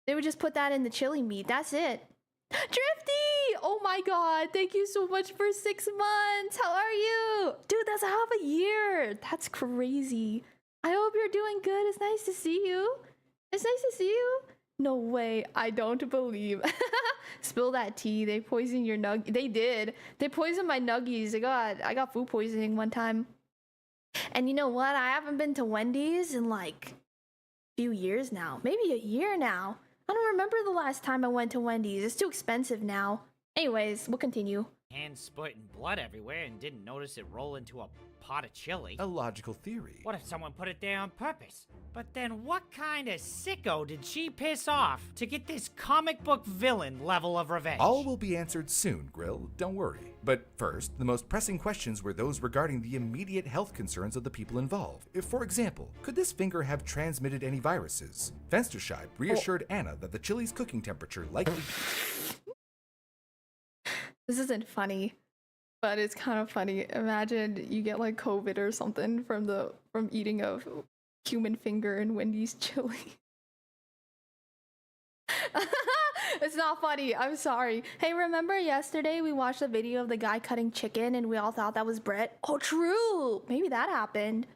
They would just put that in the chili meat. That's it. Drifty! Oh my god, thank you so much for 6 months. How are you? Dude, that's half a year. That's crazy. I hope you're doing good. It's nice to see you. It's nice to see you. No way. I don't believe. Spill that tea. They poisoned your nug. They did. They poisoned my nuggies. I got food poisoning one time. And you know what? I haven't been to Wendy's in like a few years now. Maybe a year now. I don't remember the last time I went to Wendy's. It's too expensive now. Anyways, we'll continue. Hand spurting blood everywhere and didn't notice it roll into a pot of chili. A logical theory. What if someone put it there on purpose? But then what kind of sicko did she piss off to get this comic book villain level of revenge? All will be answered soon, Grill, don't worry. But first, the most pressing questions were those regarding the immediate health concerns of the people involved. If, for example, could this finger have transmitted any viruses? Fensterscheid reassured Anna that the chili's cooking temperature likely... This isn't funny, but it's kind of funny. Imagine you get like COVID or something from eating a human finger in Wendy's chili. It's not funny. I'm sorry. Hey, remember yesterday we watched a video of the guy cutting chicken and we all thought that was Brett? Oh, true. Maybe that happened.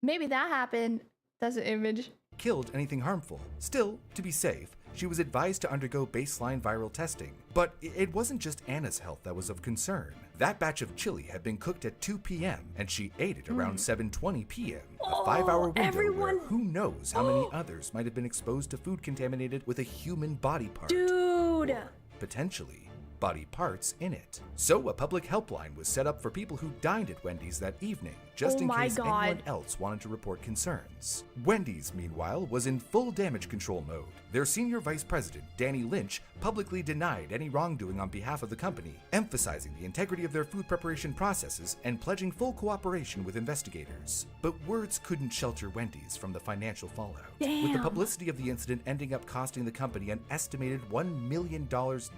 Maybe that happened. That's an image. killed anything harmful. Still, to be safe, she was advised to undergo baseline viral testing. But it wasn't just Anna's health that was of concern. That batch of chili had been cooked at 2 p.m. and she ate it around 7:20 p.m. A 5-hour window everyone- where who knows how many others might have been exposed to food contaminated with a human body part. Dude. Potentially body parts in it. So a public helpline was set up for people who dined at Wendy's that evening, just Oh in my case God. anyone else wanted to report concerns. Wendy's, meanwhile, was in full damage control mode. Their senior vice president, Danny Lynch, publicly denied any wrongdoing on behalf of the company, emphasizing the integrity of their food preparation processes and pledging full cooperation with investigators. But words couldn't shelter Wendy's from the financial fallout, with the Damn. publicity of the incident ending up costing the company an estimated $1 million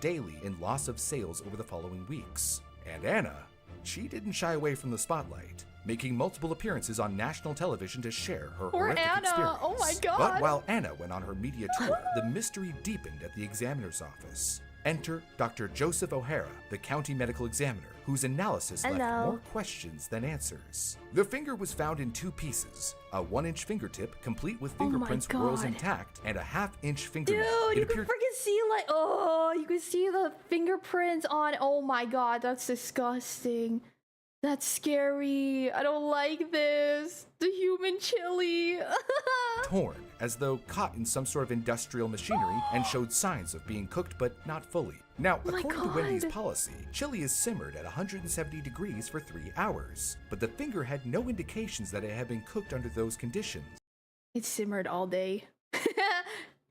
daily in loss of sales over the following weeks. And Anna, she didn't shy away from the spotlight, making multiple appearances on national television to share her Poor horrific Anna. experience. Oh my God. But while Anna went on her media tour, the mystery deepened at the examiner's office. Enter Dr. Joseph O'Hara, the county medical examiner, whose analysis left Hello. more questions than answers. The finger was found in two pieces, a 1-inch fingertip complete with Oh my fingerprints whorls God. intact, and a 1/2-inch fingernail. Dude, It you can appeared freaking see like, oh, you can see the fingerprints on, oh my God, that's disgusting. That's scary. I don't like this. The human chili. torn, as though caught in some sort of industrial machinery, and showed signs of being cooked but not fully. Now, Oh my according to Wendy's God. policy, chili is simmered at 170 degrees for 3 hours, but the finger had no indications that it had been cooked under those conditions. It simmered all day.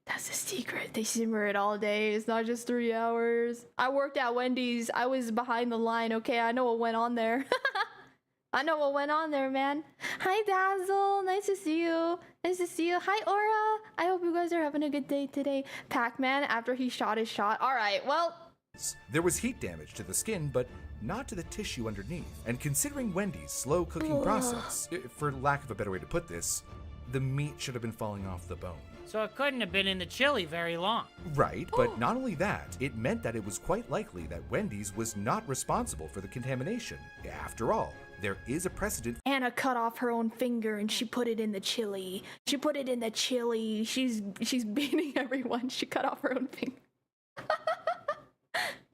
That's the secret. They simmer it all day. It's not just 3 hours. I worked at Wendy's. I was behind the line. Okay, I know what went on there. I know what went on there, man. Hi, Dazzle. Nice to see you. Nice to see you. Hi, Aura. I hope you guys are having a good day today. Pac-Man, after he shot his shot. All right, well, There was heat damage to the skin, but not to the tissue underneath. And considering Wendy's slow cooking process, for lack of a better way to put this, the meat should have been falling off the bone. So it couldn't have been in the chili very long. Right, but not only that, it meant that it was quite likely that Wendy's was not responsible for the contamination. After all, there is a precedent. Anna cut off her own finger and she put it in the chili. She put it in the chili. She's beating everyone. She cut off her own finger.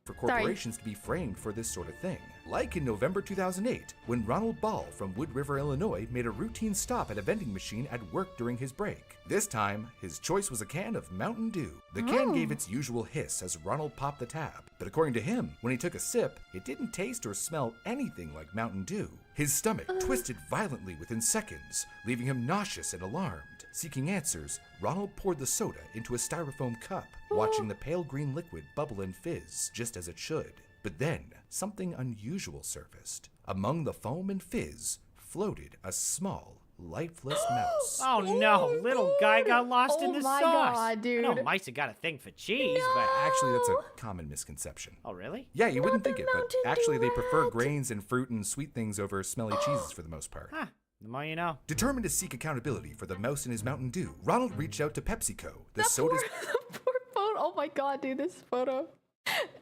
For corporations to be framed for this sort of thing. Like in November 2008, when Ronald Ball from Wood River, Illinois made a routine stop at a vending machine at work during his break. This time, his choice was a can of Mountain Dew. The can gave its usual hiss as Ronald popped the tab, but according to him, when he took a sip, it didn't taste or smell anything like Mountain Dew. His stomach twisted violently within seconds, leaving him nauseous and alarmed. Seeking answers, Ronald poured the soda into a styrofoam cup, watching the pale green liquid bubble and fizz, just as it should. But then, something unusual surfaced. Among the foam and fizz floated a small, lifeless mouse. Oh no, little guy got lost in the sauce. Oh my god, dude. I know mice have got a thing for cheese, but... Actually, that's a common misconception. Oh, really? Yeah, you wouldn't the think it, but Mountain Dew actually they prefer rat. grains and fruit and sweet things over smelly cheeses for the most part. Huh, the more you know. Determined to seek accountability for the mouse in his Mountain Dew, Ronald reached out to PepsiCo, the soda's The poor photo. Oh my god, dude, this photo.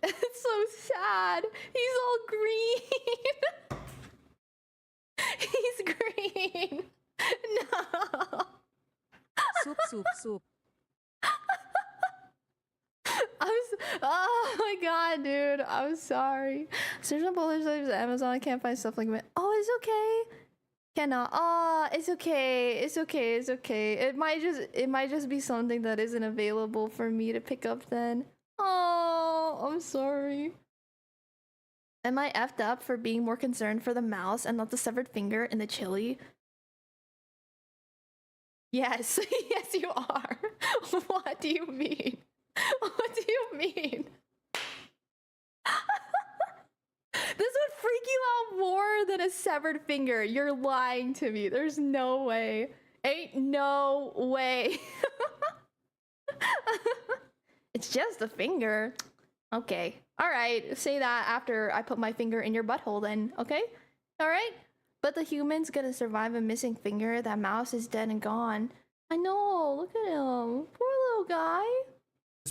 It's so sad. He's all green. He's green. No. Soup, soup, soup. Oh my god, dude. I'm sorry. Search on Polish sites, Amazon. I can't find stuff like that. Oh, it's okay. Cannot. Oh, it's okay. It's okay. It's okay. It might just be something that isn't available for me to pick up then. Oh, I'm sorry. Am I effed up for being more concerned for the mouse and not the severed finger in the chili? Yes. Yes, you are. What do you mean? What do you mean? This would freak you out more than a severed finger. You're lying to me. There's no way. Ain't no way. It's just a finger. Okay. All right. Say that after I put my finger in your butthole then. Okay? All right? But the human's gonna survive a missing finger. That mouse is dead and gone. I know. Look at him. Poor little guy.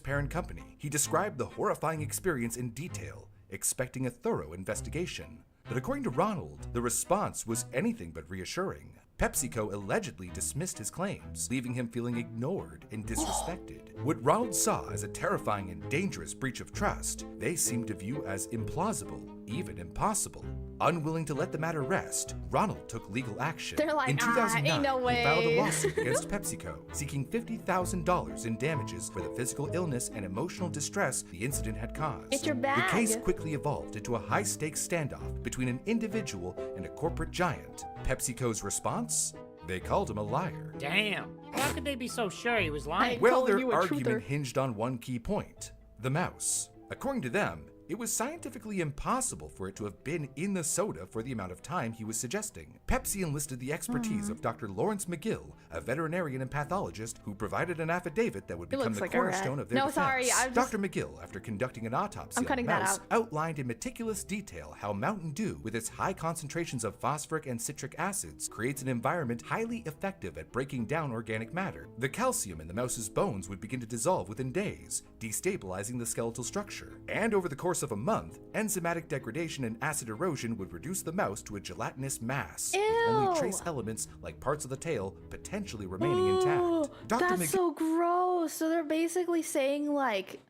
parent company. He described the horrifying experience in detail, expecting a thorough investigation. But according to Ronald, the response was anything but reassuring. PepsiCo allegedly dismissed his claims, leaving him feeling ignored and disrespected. What Ronald saw as a terrifying and dangerous breach of trust, they seemed to view as implausible, even impossible. Unwilling to let the matter rest, Ronald took legal action. They're like, in 2009, ain't no way. he filed a lawsuit against PepsiCo, seeking $50,000 in damages for the physical illness and emotional distress the incident had caused. Get your bag. The case quickly evolved into a high-stakes standoff between an individual and a corporate giant. PepsiCo's response? They called him a liar. Damn. How could they be so sure he was lying? Well, calling their you a argument truther. hinged on one key point: the mouse. According to them, it was scientifically impossible for it to have been in the soda for the amount of time he was suggesting. Pepsi enlisted the expertise of Dr. Lawrence McGill, a veterinarian and pathologist who provided an affidavit that would become looks the like a rat. cornerstone of their No, defense. sorry, I'm Dr. McGill, after conducting an autopsy I'm on the cutting that mouse, out. outlined in meticulous detail how Mountain Dew, with its high concentrations of phosphoric and citric acids, creates an environment highly effective at breaking down organic matter. The calcium in the mouse's bones would begin to dissolve within days, destabilizing the skeletal structure. And over the course of a month, enzymatic degradation and acid erosion would reduce the mouse to a gelatinous mass, with only Ew. trace elements like parts of the tail potentially remaining Ooh, intact. that's so gross. So they're basically saying like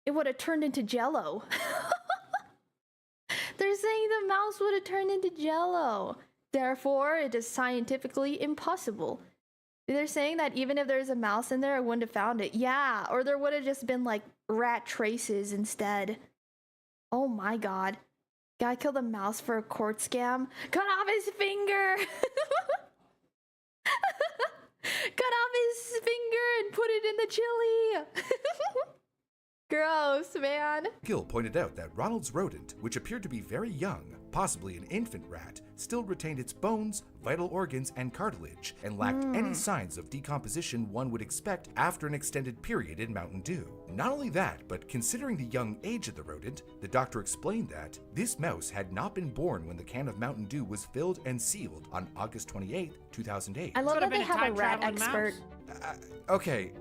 it would have turned into jello. They're saying the mouse would have turned into jello. Therefore, it is scientifically impossible. They're saying that even if there's a mouse in there, I wouldn't have found it. Yeah, or there would have just been like rat traces instead. Oh my god. Guy killed a mouse for a court scam. Cut off his finger! Cut off his finger and put it in the chili! Gross, man. Gill pointed out that Ronald's rodent, which appeared to be very young, possibly an infant rat, still retained its bones, vital organs, and cartilage, and lacked any signs of decomposition one would expect after an extended period in Mountain Dew. Not only that, but considering the young age of the rodent, the doctor explained that this mouse had not been born when the can of Mountain Dew was filled and sealed on August 28, 2008. I love Could that have they been a have a time rat traveling expert. mouse. Okay,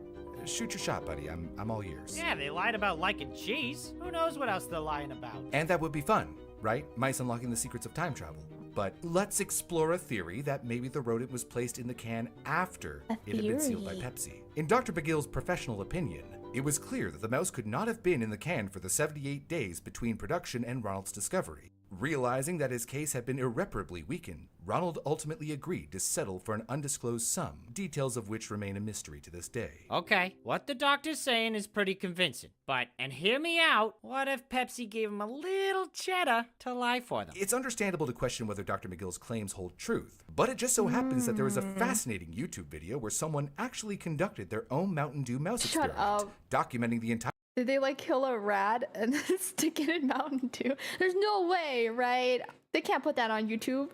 shoot your shot, buddy. I'm all ears. Yeah, they lied about liking cheese. Who knows what else they're lying about? And that would be fun, right? Mice unlocking the secrets of time travel. But let's explore a theory that maybe the rodent was placed in the can after it had been sealed by theory. Pepsi. In Dr. McGill's professional opinion, it was clear that the mouse could not have been in the can for the 78 days between production and Ronald's discovery. Realizing that his case had been irreparably weakened, Ronald ultimately agreed to settle for an undisclosed sum, details of which remain a mystery to this day. Okay, what the doctor's saying is pretty convincing. But, and hear me out, what if Pepsi gave him a little cheddar to lie for them? It's understandable to question whether Dr. McGill's claims hold truth, but it just so happens that there is a fascinating YouTube video where someone actually conducted their own Mountain Dew mouse Shut experiment, up. documenting the entire Did they like kill a rat and then stick it in Mountain Dew? There's no way, right? They can't put that on YouTube.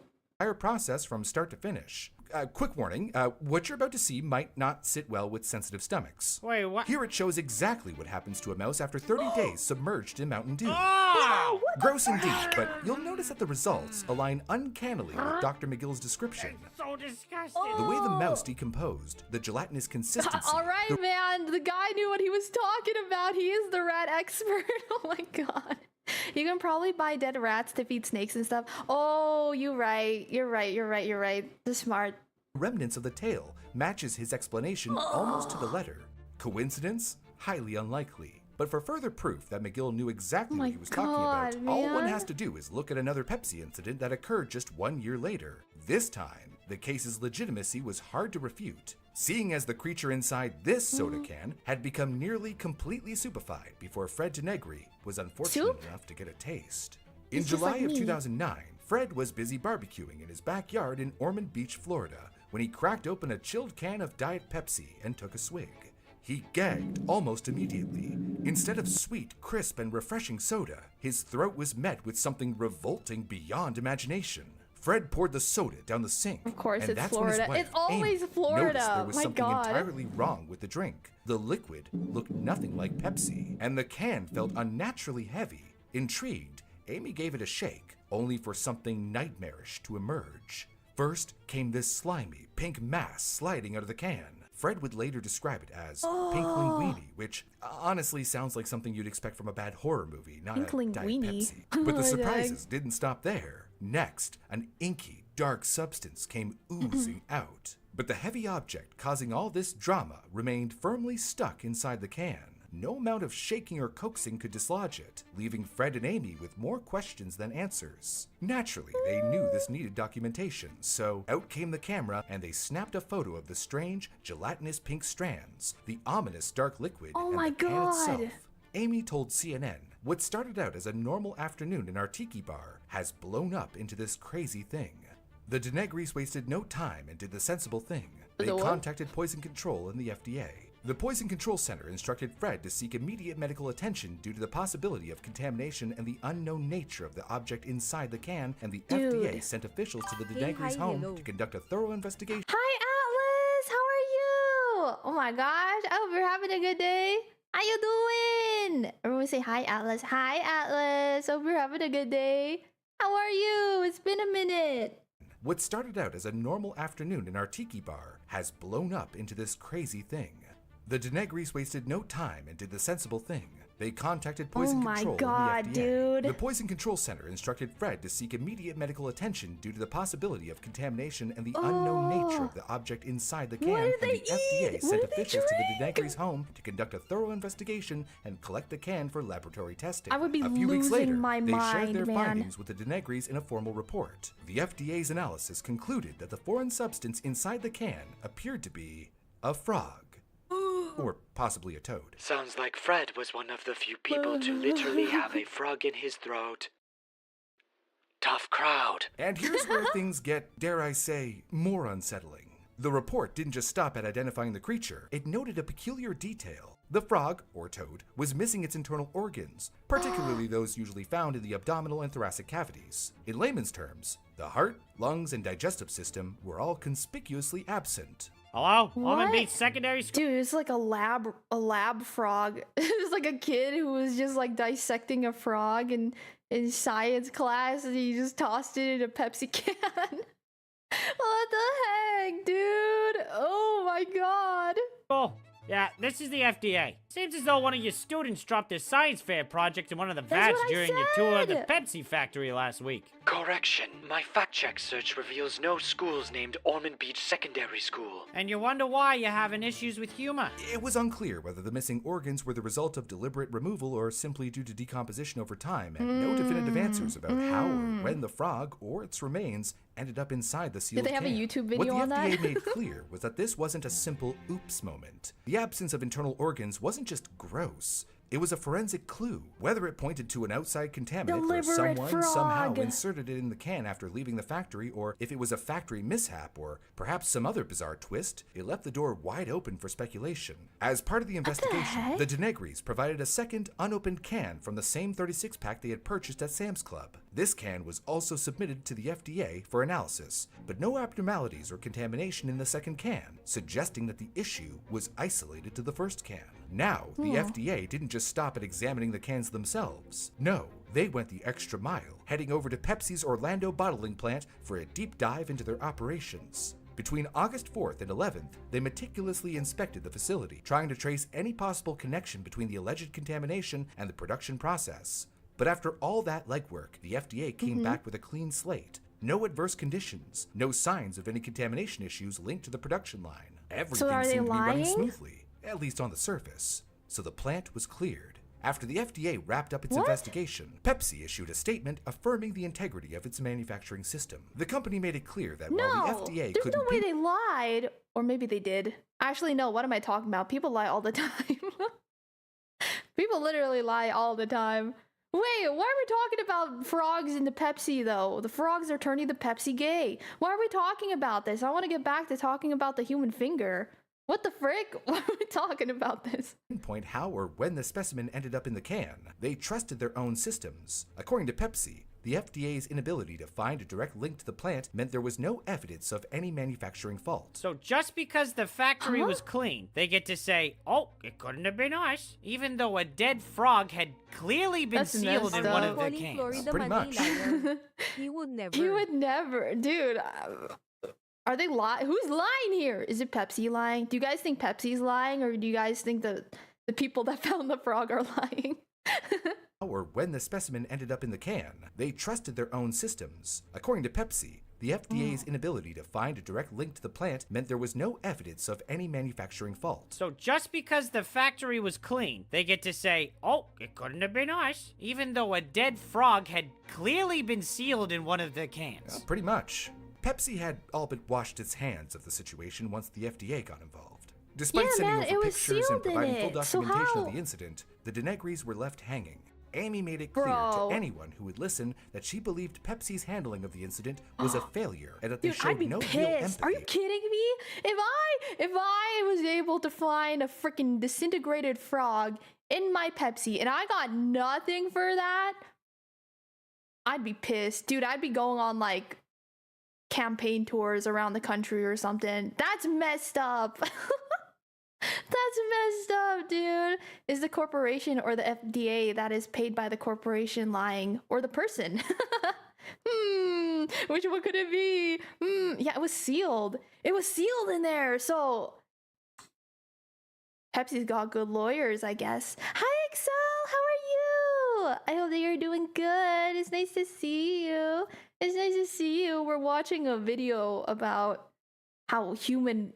process from start to finish. Quick warning, what you're about to see might not sit well with sensitive stomachs. Wait, what? Here it shows exactly what happens to a mouse after 30 days submerged in Mountain Dew. Oh! Gross indeed, but you'll notice that the results align uncannily with Dr. McGill's description. So disgusting. The way the mouse decomposed, the gelatinous consistency, All right, man. The guy knew what he was talking about. He is the rat expert. Oh my god. You can probably buy dead rats to feed snakes and stuff. Oh, you're right. You're right. The smart. remnants of the tail matches his explanation almost to the letter. Coincidence? Highly unlikely. But for further proof that McGill knew exactly Oh my what he was talking God, about, all one man. has to do is look at another Pepsi incident that occurred just 1 year later. This time, the case's legitimacy was hard to refute, seeing as the creature inside this soda can had become nearly completely soupified before Fred Denegri was unfortunate Soup? enough to get a taste. In He's just July like of me. 2009, Fred was busy barbecuing in his backyard in Ormond Beach, Florida, when he cracked open a chilled can of Diet Pepsi and took a swig. He gagged almost immediately. Instead of sweet, crisp, and refreshing soda, his throat was met with something revolting beyond imagination. Fred poured the soda down the sink. Of course, and it's that's when his Florida. wife, It's always Amy, Florida. noticed there was My something God. entirely wrong with the drink. The liquid looked nothing like Pepsi, and the can felt unnaturally heavy. Intrigued, Amy gave it a shake, only for something nightmarish to emerge. First came this slimy, pink mass sliding out of the can. Fred would later describe it as pink linguine, which honestly sounds like something you'd expect from a bad horror movie, not Pink a Diet linguine. Pepsi. But the Oh, dang. surprises didn't stop there. Next, an inky, dark substance came oozing out. But the heavy object causing all this drama remained firmly stuck inside the can. No amount of shaking or coaxing could dislodge it, leaving Fred and Amy with more questions than answers. Naturally, they knew this needed documentation, so out came the camera and they snapped a photo of the strange, gelatinous pink strands, the ominous dark liquid, Oh and my the can God. itself. Amy told CNN, what started out as a normal afternoon in our tiki bar has blown up into this crazy thing. The Denegris wasted no time and did the sensible thing. They The what? contacted Poison Control and the FDA. The Poison Control Center instructed Fred to seek immediate medical attention due to the possibility of contamination and the unknown nature of the object inside the can, and the FDA Dude. sent officials to the Hey, Denegris' hi, home hello. to conduct a thorough investigation. Hi, Atlas. How are you? Oh my gosh. I hope you're having a good day. How you doing? Everyone say hi, Atlas. Hi, Atlas. Hope you're having a good day. How are you? It's been a minute. What started out as a normal afternoon in our tiki bar has blown up into this crazy thing. The Denegris wasted no time and did the sensible thing. They contacted Poison Oh my Control God, and the FDA. dude. The Poison Control Center instructed Fred to seek immediate medical attention due to the possibility of contamination and the unknown nature of the object inside the can, What did and they the FDA eat? sent What did they officials to the drink? Denegris' home to conduct a thorough investigation and collect the can for laboratory testing. I would be a few weeks losing later, my they shared mind, their man. findings with the Denegris in a formal report. The FDA's analysis concluded that the foreign substance inside the can appeared to be a frog. Or possibly a toad. Sounds like Fred was one of the few people to literally have a frog in his throat. Tough crowd. And here's where things get, dare I say, more unsettling. The report didn't just stop at identifying the creature, it noted a peculiar detail. The frog, or toad, was missing its internal organs, particularly those usually found in the abdominal and thoracic cavities. In layman's terms, the heart, lungs, and digestive system were all conspicuously absent. Hello? What? Almond Beach Secondary School? Dude, it's like a lab frog. It's like a kid who was just like dissecting a frog in science class, and he just tossed it in a Pepsi can. What the heck, dude? Oh my god. Oh, yeah, this is the FDA. Seems as though one of your students dropped their science fair project in one of the That's vats what I during your tour of the said. Pepsi factory last week. Correction. My fact check search reveals no schools named Almond Beach Secondary School. And you wonder why you're having issues with humor. It was unclear whether the missing organs were the result of deliberate removal or simply due to decomposition over time, and no definitive answers about how or when the frog or its remains ended up inside the sealed Did they have a can. YouTube video on What the that? FDA made clear was that this wasn't a simple oops moment. The absence of internal organs wasn't just gross. It was a forensic clue, whether it pointed to an outside contaminant or Deliberate someone somehow frog. inserted it in the can after leaving the factory, or if it was a factory mishap, or perhaps some other bizarre twist, it left the door wide open for speculation. As part of the investigation, heck? the Denegris provided a second unopened can from the same 36-pack they had purchased at Sam's Club. This can was also submitted to the FDA for analysis, but no abnormalities or contamination in the second can, suggesting that the issue was isolated to the first can. Now, the FDA didn't just stop at examining the cans themselves. No, they went the extra mile, heading over to Pepsi's Orlando bottling plant for a deep dive into their operations. Between August 4th and 11th, they meticulously inspected the facility, trying to trace any possible connection between the alleged contamination and the production process. But after all that legwork, the FDA came back with a clean slate. No adverse conditions, no signs of any contamination issues linked to the production line. Everything are they seemed to be running lying? smoothly, at least on the surface. So the plant was cleared. After the FDA wrapped up its What? investigation, Pepsi issued a statement affirming the integrity of its manufacturing system. The company made it clear that while No, the FDA there's couldn't no way they lied. Or maybe they did. Actually, no, what am I talking about? People lie all the time. People literally lie all the time. Wait, why are we talking about frogs in the Pepsi, though? The frogs are turning the Pepsi gay. Why are we talking about this? I want to get back to talking about the human finger. What the frick? Why are we talking about this? pinpoint how or when the specimen ended up in the can. They trusted their own systems. According to Pepsi, the FDA's inability to find a direct link to the plant meant there was no evidence of any manufacturing fault. So just because the factory was clean, they get to say, oh, it couldn't have been us, even though a dead frog had clearly been That's sealed in messed one up. of the Calling cans. Florida Pretty much. Manila. He would never. You would never, dude. Are they lying? Who's lying here? Is it Pepsi lying? Do you guys think Pepsi's lying, or do you guys think the people that found the frog are lying? Or when the specimen ended up in the can. They trusted their own systems. According to Pepsi, the FDA's inability to find a direct link to the plant meant there was no evidence of any manufacturing fault. So just because the factory was clean, they get to say, oh, it couldn't have been us, even though a dead frog had clearly been sealed in one of the cans. Pretty much. Pepsi had all but washed its hands of the situation once the FDA got involved. Despite Yeah, sending man, over it was pictures and sealed in providing full it. So documentation how? of the incident, the Denegris were left hanging. Amy made it clear Bro. to anyone who would listen that she believed Pepsi's handling of the incident was a failure and that they Dude, showed I'd be no real pissed. Are you empathy. kidding me? If I was able to find a freaking disintegrated frog in my Pepsi and I got nothing for that, I'd be pissed. Dude, I'd be going on like campaign tours around the country or something. That's messed up. That's messed up, dude. Is the corporation or the FDA that is paid by the corporation lying, or the person? Which one could it be? Yeah, it was sealed. It was sealed in there. So Pepsi's got good lawyers, I guess. Hi, Excel. How are you? I hope that you're doing good. It's nice to see you. It's nice to see you. We're watching a video about how human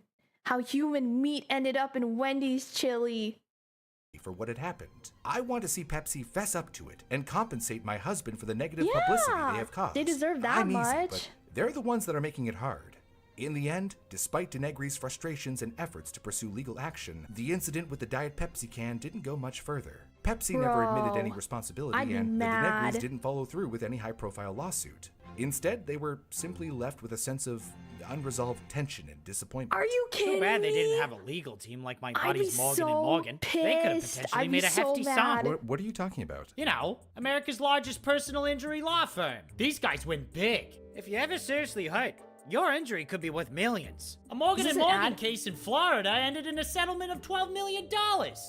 meat ended up in Wendy's chili. For what had happened. I want to see Pepsi fess up to it and compensate my husband for the negative Yeah, publicity they have caused. they deserve that I'm easy, much. but they're the ones that are making it hard. In the end, despite Denegri's frustrations and efforts to pursue legal action, the incident with the Diet Pepsi can didn't go much further. Pepsi never admitted any Bro, responsibility, I'd be and the mad. Denegris didn't follow through with any high-profile lawsuit. Instead, they were simply left with a sense of unresolved tension and disappointment. Are you kidding Too bad they me? didn't have a legal team like my I'd buddies be Morgan and so Morgan. They could have pissed. potentially I'd be made a so hefty mad. sum. What are you talking about? You know, America's largest personal injury law firm. These guys win big. If you ever seriously hurt, your injury could be worth millions. A Morgan Is and this an Morgan ad? case in Florida ended in a settlement of $12 million,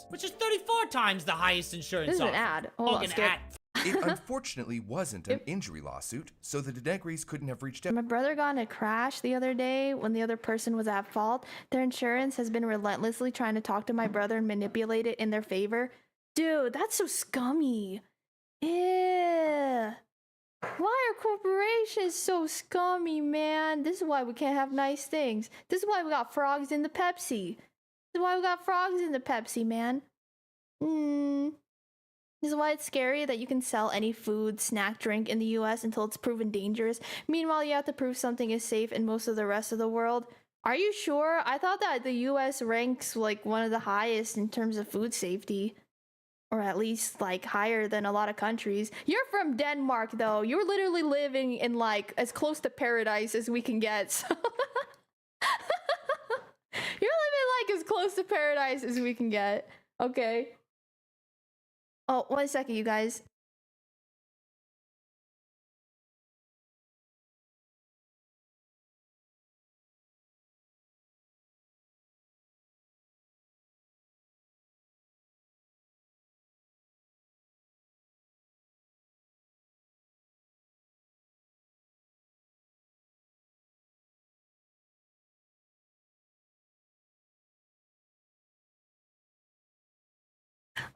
which is 34 times the highest insurance This is an offer. ad. Hold on, Morgan skip. ad. It unfortunately wasn't an injury lawsuit, so the Denegris couldn't have reached out. My brother got in a crash the other day when the other person was at fault. Their insurance has been relentlessly trying to talk to my brother and manipulate it in their favor. Dude, that's so scummy. Yeah. Why are corporations so scummy, man? This is why we can't have nice things. This is why we got frogs in the Pepsi. This is why we got frogs in the Pepsi, man. This is why it's scary that you can sell any food, snack, drink in the US until it's proven dangerous. Meanwhile, you have to prove something is safe in most of the rest of the world. Are you sure? I thought that the US ranks like one of the highest in terms of food safety. Or at least like higher than a lot of countries. You're from Denmark though. You're literally living in like as close to paradise as we can get. So you're living like as close to paradise as we can get. Okay. Oh, 1 second, you guys.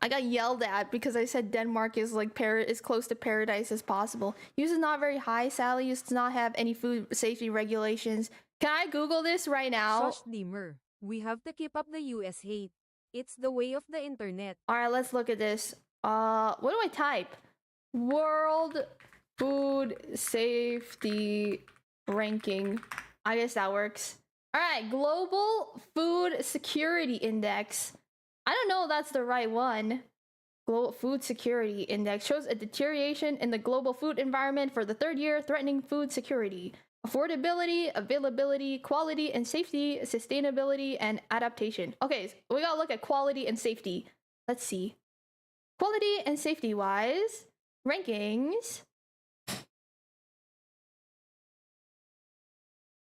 I got yelled at because I said Denmark is like as close to paradise as possible. Use is not very high, Sally. Use does not have any food safety regulations. Can I Google this right now? Shush, Dimmer. We have to keep up the US hate. It's the way of the internet. All right, let's look at this. What do I type? World food safety ranking. I guess that works. All right, global food security index. I don't know if that's the right one. Global Food Security Index shows a deterioration in the global food environment for the third year, threatening food security, affordability, availability, quality and safety, sustainability, and adaptation. Okay, so we gotta look at quality and safety. Let's see. Quality and safety wise, rankings.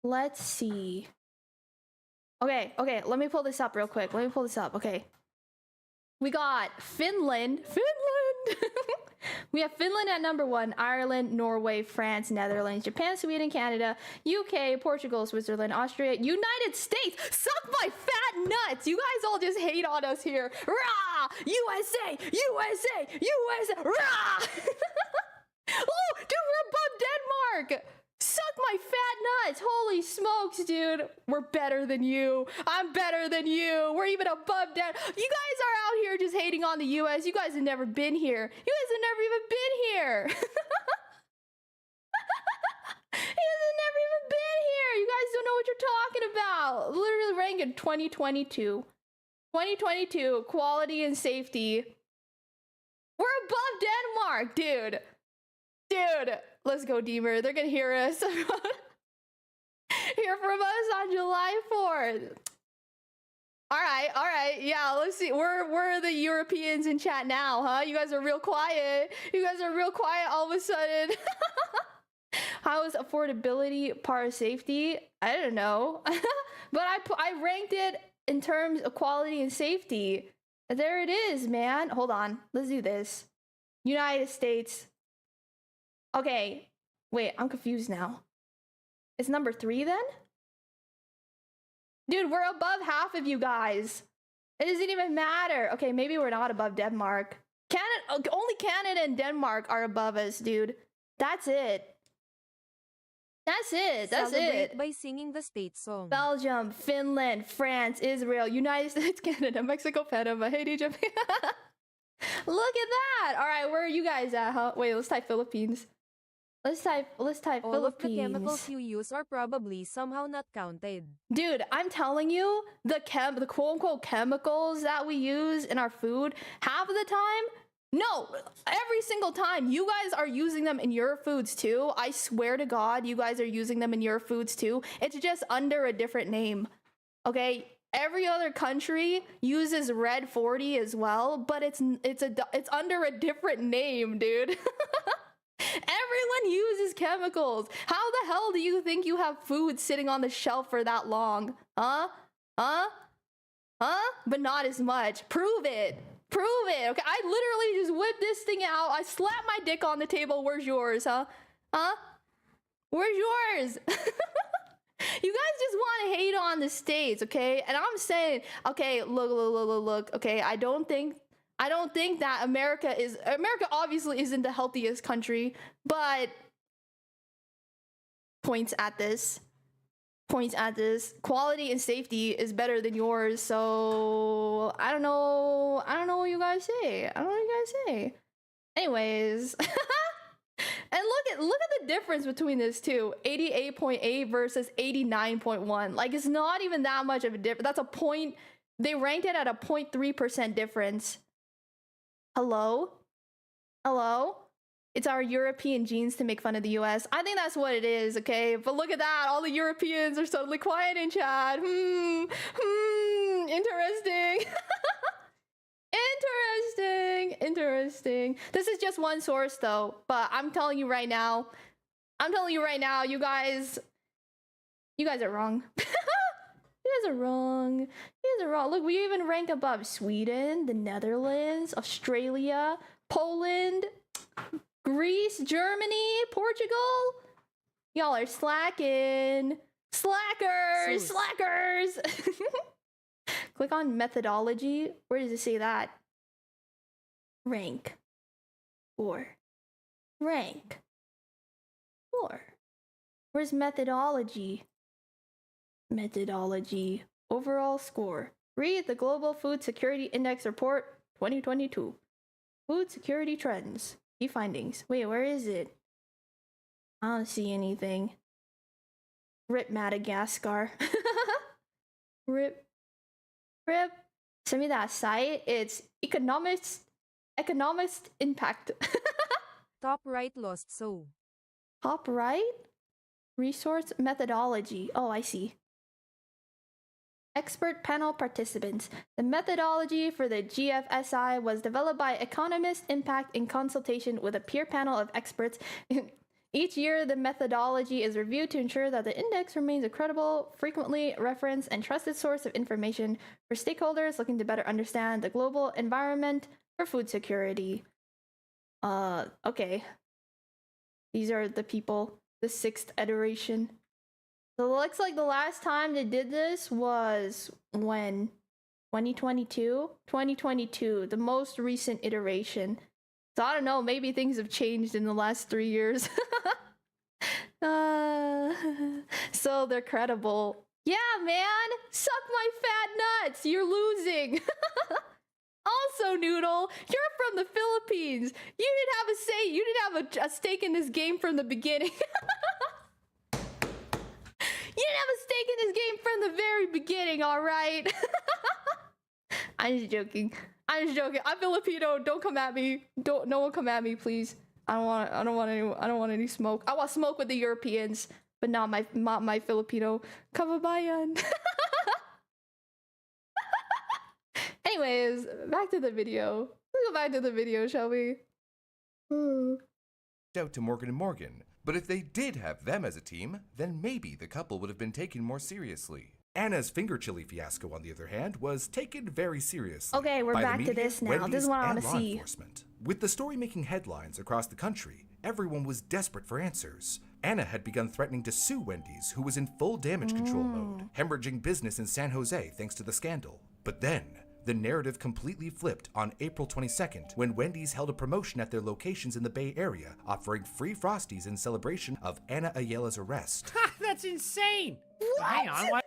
Let's see. Okay, let me pull this up real quick. Okay. We got Finland. We have Finland at number 1, Ireland, Norway, France, Netherlands, Japan, Sweden, Canada, UK, Portugal, Switzerland, Austria, United States. Suck my fat nuts. You guys all just hate on us here. Rah! USA! Rah! Oh, dude, we're above Denmark. Suck my fat nuts. Holy smokes, dude. We're better than you. I'm better than you. We're even above that. You guys are out here just hating on the US. You guys have never been here. You guys have never even been here. You guys have never even been here. You guys don't know what you're talking about. Literally ranked in 2022. 2022, quality and safety. We're above Denmark, dude. Dude, let's go, Deemer. They're gonna hear us. Hear from us on July 4th. All right. Yeah, let's see. We're the Europeans in chat now, huh? You guys are real quiet. All of a sudden. How is affordability part of safety? I don't know. But I ranked it in terms of quality and safety. There it is, man. Hold on. Let's do this. United States. Okay. Wait, I'm confused now. It's number 3 then? Dude, we're above half of you guys. It doesn't even matter. Okay, maybe we're not above Denmark. Only Canada and Denmark are above us, dude. That's it. Celebrate by singing the state song. Belgium, Finland, France, Israel, United States, Canada, Mexico, Panama, Haiti, Japan. Look at that. All right, where are you guys at, huh? Wait, let's type Philippines. Let's type All of the Philippines. chemicals you use are probably somehow not counted. Dude, I'm telling you, the quote unquote chemicals that we use in our food, half of the time, no, every single time, you guys are using them in your foods too. I swear to God, you guys are using them in your foods too. It's just under a different name. Okay? Every other country uses red 40 as well, but it's under a different name, dude. Everyone uses chemicals. How the hell do you think you have food sitting on the shelf for that long? Huh? But not as much. Prove it. Okay, I literally just whipped this thing out. I slapped my dick on the table. Where's yours, huh? Where's yours? You guys just want to hate on the States, okay? And I'm saying, okay, look. Okay, I don't think that America obviously isn't the healthiest country, but points at this. Quality and safety is better than yours, so I don't know what you guys say. Anyways. And look at the difference between this two. 88.8 versus 89.1. Like, it's not even that much of a difference. That's a point. They ranked it at a 0.3% difference. Hello? It's our European genes to make fun of the US. I think that's what it is, okay? But look at that. All the Europeans are suddenly quiet in chat. Interesting. Interesting. This is just one source though, but I'm telling you right now, you guys are wrong. You guys are wrong. Look, we even rank above Sweden, the Netherlands, Australia, Poland, Greece, Germany, Portugal. Y'all are slacking. Slackers. Click on methodology. Where does it say that? Rank 4. Where's methodology? Overall score. Read the Global Food Security Index Report 2022. Food security trends. Key findings. Wait, where is it? I don't see anything. Rip Madagascar. Rip. Send me that site. It's economist impact. Top right lost so. Top right? Resource methodology. Oh, I see. Expert panel participants. The methodology for the GFSI was developed by Economist Impact in consultation with a peer panel of experts. Each year, the methodology is reviewed to ensure that the index remains a credible, frequently referenced, and trusted source of information for stakeholders looking to better understand the global environment for food security. Okay. These are the people. The 6th iteration. So it looks like the last time they did this was when? 2022? 2022, the most recent iteration. So I don't know, maybe things have changed in the last 3 years. So they're credible. Yeah, man! Suck my fat nuts! You're losing! Also, Noodle, you're from the Philippines. You didn't have a say. You didn't have a stake in this game from the beginning. You didn't have a stake in this game from the very beginning, all right? I'm just joking. I'm Filipino. Don't come at me. No one come at me, please. I don't want any smoke. I want smoke with the Europeans, but not my Filipino kababayan. Anyways, back to the video. Let's go back to the video, shall we? Out to Morgan & Morgan, but if they did have them as a team, then maybe the couple would have been taken more seriously. Anna's finger chili fiasco, on the other hand, was taken very seriously. Okay, we're by the back to media, this now. Wendy's, This is what I and want to law see. enforcement. With the story making headlines across the country, everyone was desperate for answers. Anna had begun threatening to sue Wendy's, who was in full damage control mode, hemorrhaging business in San Jose thanks to the scandal. But then, the narrative completely flipped on April 22nd when Wendy's held a promotion at their locations in the Bay Area, offering free Frosties in celebration of Anna Ayala's arrest. Ha! That's insane! What? Hang on, what?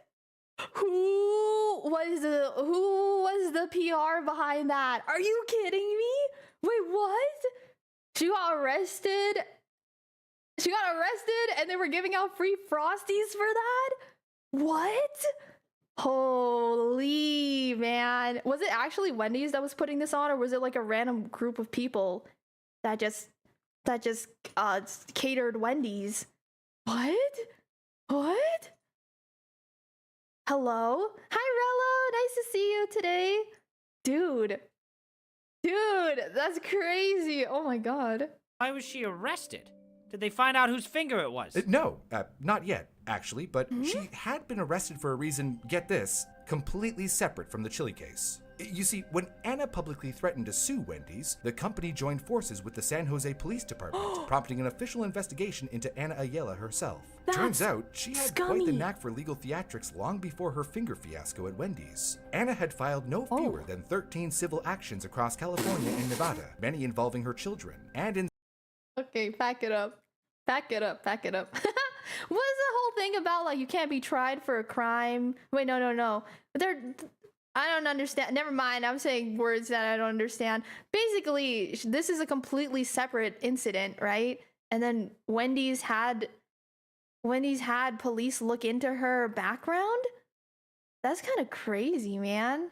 Who was the PR behind that? Are you kidding me? Wait, what? She got arrested She got arrested and they were giving out free Frosties for that? What? Holy man. Was it actually Wendy's that was putting this on, or was it like a random group of people that just catered Wendy's? What? What? Hello? Hi, Rello. Nice to see you today. Dude, that's crazy. Oh my god. Why was she arrested? Did they find out whose finger it was? No, not yet, actually, but she had been arrested for a reason, get this, completely separate from the chili case. You see, when Anna publicly threatened to sue Wendy's, the company joined forces with the San Jose Police Department, prompting an official investigation into Anna Ayala herself. Turns out, she had quite the knack for legal theatrics long before her finger fiasco at Wendy's. Anna had filed no fewer than 13 civil actions across California and Nevada, many involving her children, and in Okay, back it up. Back it up. What is the whole thing about, like, you can't be tried for a crime? Wait, no. I don't understand. Never mind. I'm saying words that I don't understand. Basically, this is a completely separate incident, right? And then Wendy's had police look into her background? That's kind of crazy, man.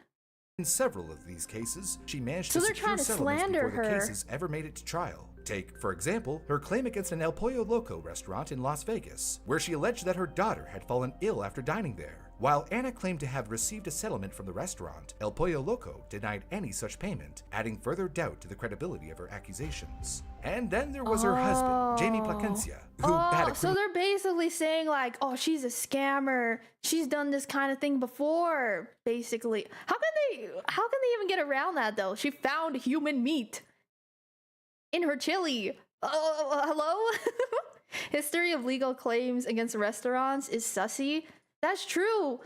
In several of these cases, she managed So to they're secure trying to settlements slander before the her. cases ever made it to trial. Take, for example, her claim against an El Pollo Loco restaurant in Las Vegas, where she alleged that her daughter had fallen ill after dining there. While Anna claimed to have received a settlement from the restaurant, El Pollo Loco denied any such payment, adding further doubt to the credibility of her accusations. And then there was her husband, Jamie Placencia, who had a So they're basically saying, like, oh, she's a scammer. She's done this kind of thing before, basically. How can they even get around that, though? She found human meat in her chili. Hello? History of legal claims against restaurants is sussy. That's true.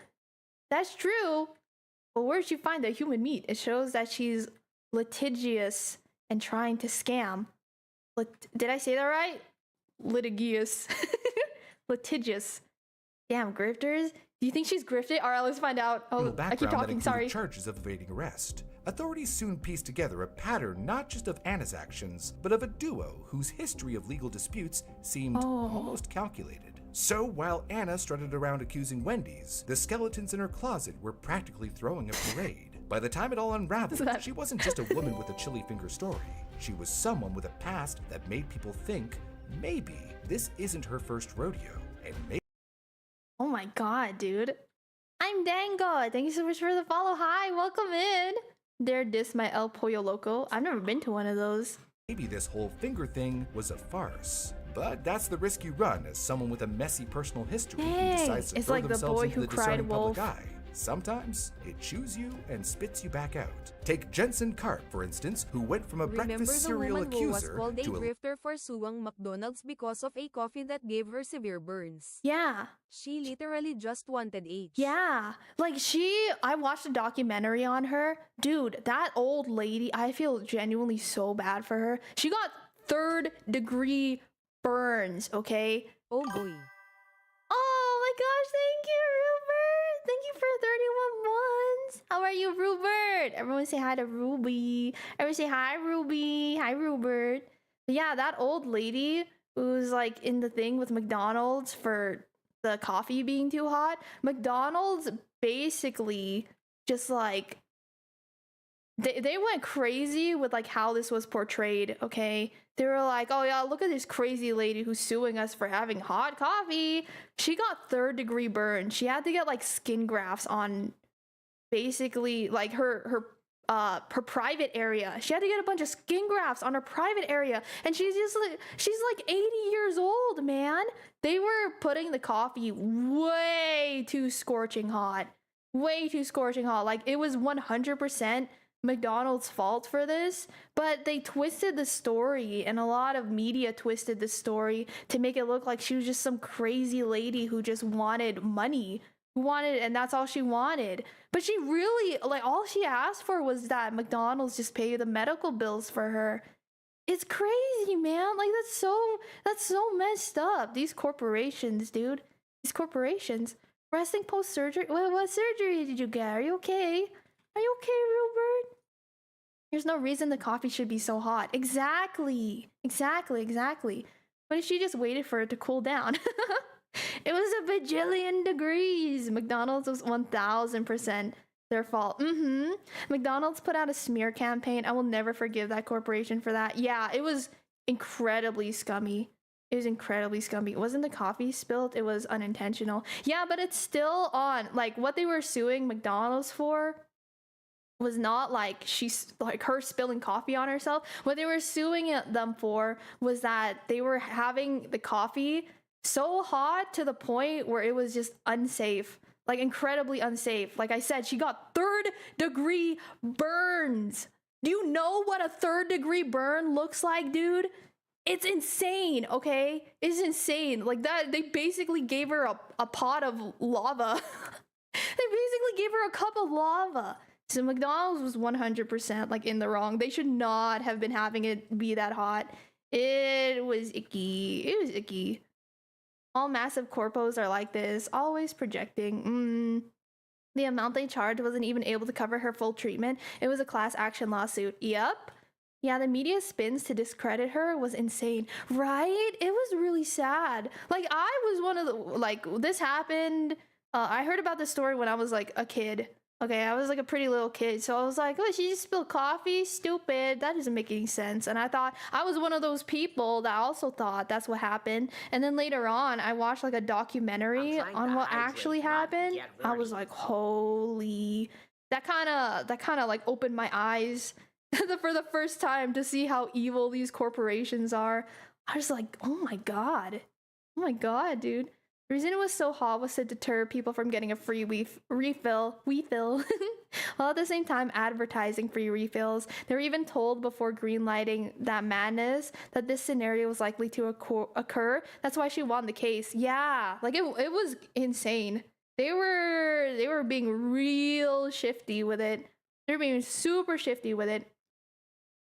But where'd she find the human meat? It shows that she's litigious and trying to scam. Did I say that right? Litigious. Litigious. Damn, grifters. Do you think she's grifted? All right, let's find out. Oh, I keep talking, sorry. Charges of evading arrest. Authorities soon pieced together a pattern not just of Anna's actions, but of a duo whose history of legal disputes seemed almost calculated. So while Anna strutted around accusing Wendy's, the skeletons in her closet were practically throwing a parade. By the time it all unraveled, she wasn't just a woman with a chili finger story. She was someone with a past that made people think maybe this isn't her first rodeo, and maybe. Oh my god, dude. I'm Dango. Thank you so much for the follow. Hi, welcome in. Dare diss my El Pollo Loco. I've never been to one of those. Maybe this whole finger thing was a farce. But that's the risk you run as someone with a messy personal history who decides to it's throw like the themselves boy into who the cried discerning wolf. public eye. Sometimes it chews you and spits you back out. Take Jensen Karp, for instance, who went from a breakfast cereal Remember the woman who was accuser called a to a grifter for suing McDonald's because of a coffee that gave her severe burns? Yeah. She literally just wanted H. Yeah. Like I watched a documentary on her. Dude, that old lady, I feel genuinely so bad for her. She got 3rd-degree burns, okay? Oh boy. Oh my gosh, thank you, Rupert. Thank you for 31 months. How are you, Rupert? Everyone say hi to Ruby. Everyone say hi, Ruby. Hi, Rupert. But yeah, that old lady who's like in the thing with McDonald's for the coffee being too hot. McDonald's basically just like they went crazy with like how this was portrayed, okay? They were like, oh yeah, look at this crazy lady who's suing us for having hot coffee. She got 3rd-degree burn. She had to get like skin grafts on basically like her private area. She had to get a bunch of skin grafts on her private area. And she's like 80 years old, man. They were putting the coffee way too scorching hot. Way too scorching hot. Like it was 100% McDonald's fault for this, but they twisted the story, and a lot of media twisted the story to make it look like she was just some crazy lady who just wanted money, and that's all she wanted. But she really, like, all she asked for was that McDonald's just pay the medical bills for her. It's crazy, man. Like that's so messed up. These corporations, dude. These corporations. Resting post surgery. What surgery did you get? Are you okay? Are you okay, Rupert? There's no reason the coffee should be so hot. Exactly. What if she just waited for it to cool down? It was a bajillion degrees. McDonald's was 1000% their fault. McDonald's put out a smear campaign. I will never forgive that corporation for that. Yeah, it was incredibly scummy. It was incredibly scummy. It wasn't the coffee spilled, it was unintentional. Yeah, but it's still on. Like, what they were suing McDonald's for was not like she's like her spilling coffee on herself. What they were suing them for was that they were having the coffee so hot to the point where it was just unsafe, like incredibly unsafe. Like I said, she got 3rd degree burns. Do you know what a 3rd degree burn looks like, dude? It's insane, okay? It's insane. Like that, they basically gave her a pot of lava. They basically gave her a cup of lava. So McDonald's was 100% like in the wrong. They should not have been having it be that hot. It was icky. It was icky. All massive corpos are like this, always projecting. The amount they charged wasn't even able to cover her full treatment. It was a class action lawsuit. Yep. Yeah, the media spins to discredit her was insane, right? It was really sad. Like, I was one of the, like, this happened. I heard about this story when I was like a kid. Okay, I was like a pretty little kid, so I was like, oh, she just spilled coffee? Stupid. That doesn't make any sense. And I thought, I was one of those people that also thought that's what happened. And then later on, I watched like a documentary on what actually happened. I was like, holy. That kind of like opened my eyes for the first time to see how evil these corporations are. I was like, oh my god. Oh my god, dude. The reason it was so hot was to deter people from getting a free refill, while at the same time advertising free refills. They were even told before greenlighting that madness that this scenario was likely to occur. That's why she won the case. Yeah, like it was insane. They were being real shifty with it. They were being super shifty with it.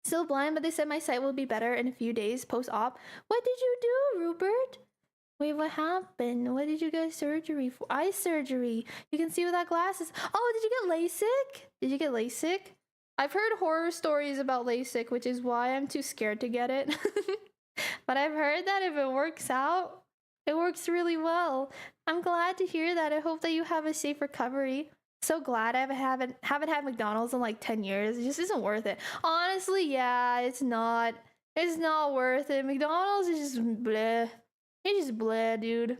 Still blind, but they said my sight will be better in a few days post-op. What did you do, Rupert? Wait, what happened? What did you get surgery for? Eye surgery. You can see without glasses. Oh, did you get LASIK? Did you get LASIK? I've heard horror stories about LASIK, which is why I'm too scared to get it. But I've heard that if it works out, it works really well. I'm glad to hear that. I hope that you have a safe recovery. So glad I haven't had McDonald's in like 10 years. It just isn't worth it. Honestly, yeah, it's not. It's not worth it. McDonald's is just bleh. It's just bleh, dude.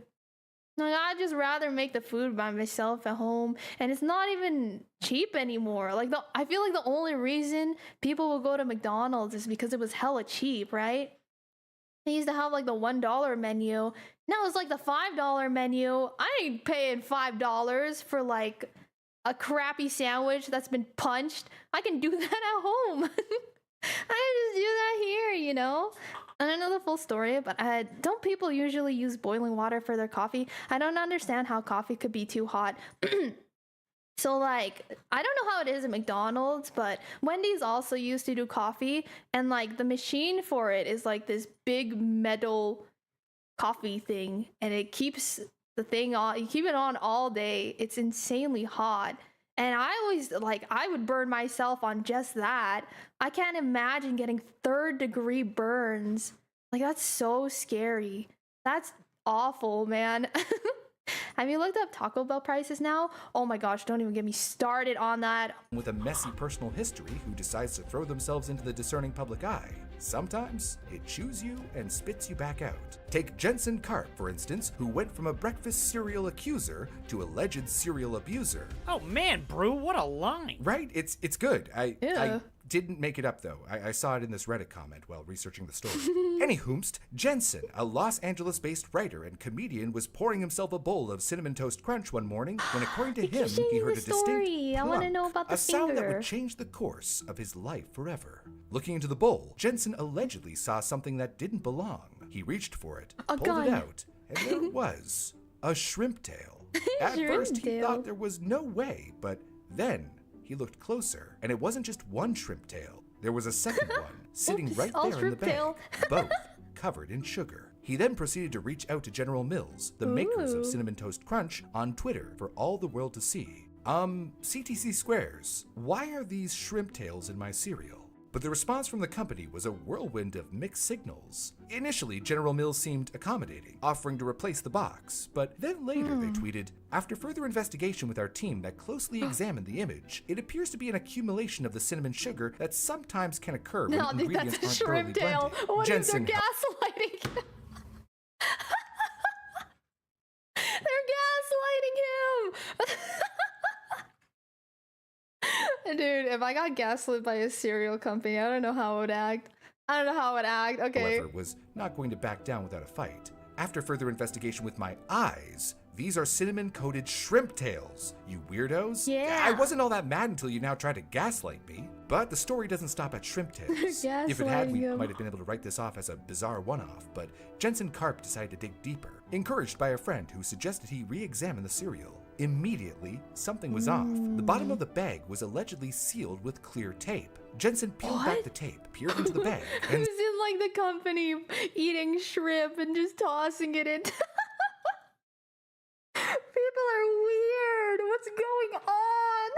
Like, I'd just rather make the food by myself at home, and it's not even cheap anymore. Like, I feel like the only reason people will go to McDonald's is because it was hella cheap, right? They used to have like the $1 menu. Now it's like the $5 menu. I ain't paying $5 for like a crappy sandwich that's been punched. I can do that at home. I can just do that here, you know? I don't know the full story, but don't people usually use boiling water for their coffee? I don't understand how coffee could be too hot. So, like, I don't know how it is at McDonald's, but Wendy's also used to do coffee, and, like, the machine for it is, like, this big metal coffee thing, and it keeps the thing on. You keep it on all day. It's insanely hot. And I always, like, I would burn myself on just that. I can't imagine getting 3rd degree burns. Like, that's so scary. That's awful, man. Have you looked up Taco Bell prices now? Oh my gosh, don't even get me started on that. With a messy personal history who decides to throw themselves into the discerning public eye. Sometimes it chews you and spits you back out. Take Jensen Karp, for instance, who went from a breakfast cereal accuser to alleged serial abuser. Oh man, Brew, what a line. Right? It's good. I didn't make it up, though. I saw it in this Reddit comment while researching the story. Anyhoomst, Jensen, a Los Angeles-based writer and comedian, was pouring himself a bowl of Cinnamon Toast Crunch one morning when, according to him, he heard a distinct I want to know about the a sound that finger. would change the course of his life forever. Looking into the bowl, Jensen allegedly saw something that didn't belong. He reached for it, pulled gun. it out, and there it was, a shrimp tail. At first, he tail. thought there was no way, but then he looked closer, and it wasn't just one shrimp tail. There was a second one, sitting Oops, right all there in the shrimp bag, tail. both covered in sugar. He then proceeded to reach out to General Mills, the makers of Ooh. Cinnamon Toast Crunch, on Twitter for all the world to see. CTC Squares, why are these shrimp tails in my cereal? but the response from the company was a whirlwind of mixed signals. Initially, General Mills seemed accommodating, offering to replace the box, but then later they tweeted, "After further investigation with our team that closely examined the image, it appears to be an accumulation of the cinnamon sugar that sometimes can occur when No, dude, ingredients that's a aren't shrimp thoroughly tail. blended." What if they're Jensen gaslighting him? They're gaslighting him! Dude, if I got gaslit by a cereal company, I don't know how I would act. Okay. however, was not going to back down without a fight. After further investigation with my eyes, these are cinnamon-coated shrimp tails, you weirdos. Yeah. I wasn't all that mad until you now try to gaslight me. But the story doesn't stop at shrimp tails. If it had, we Gaslighting him. might have been able to write this off as a bizarre one-off, but Jensen Karp decided to dig deeper, encouraged by a friend who suggested he re-examine the cereal. Immediately, something was off. The bottom of the bag was allegedly sealed with clear tape. Jensen peeled back What? the tape, peered into the bag, and Who's in like the company eating shrimp and just tossing it in? People are weird. What's going on?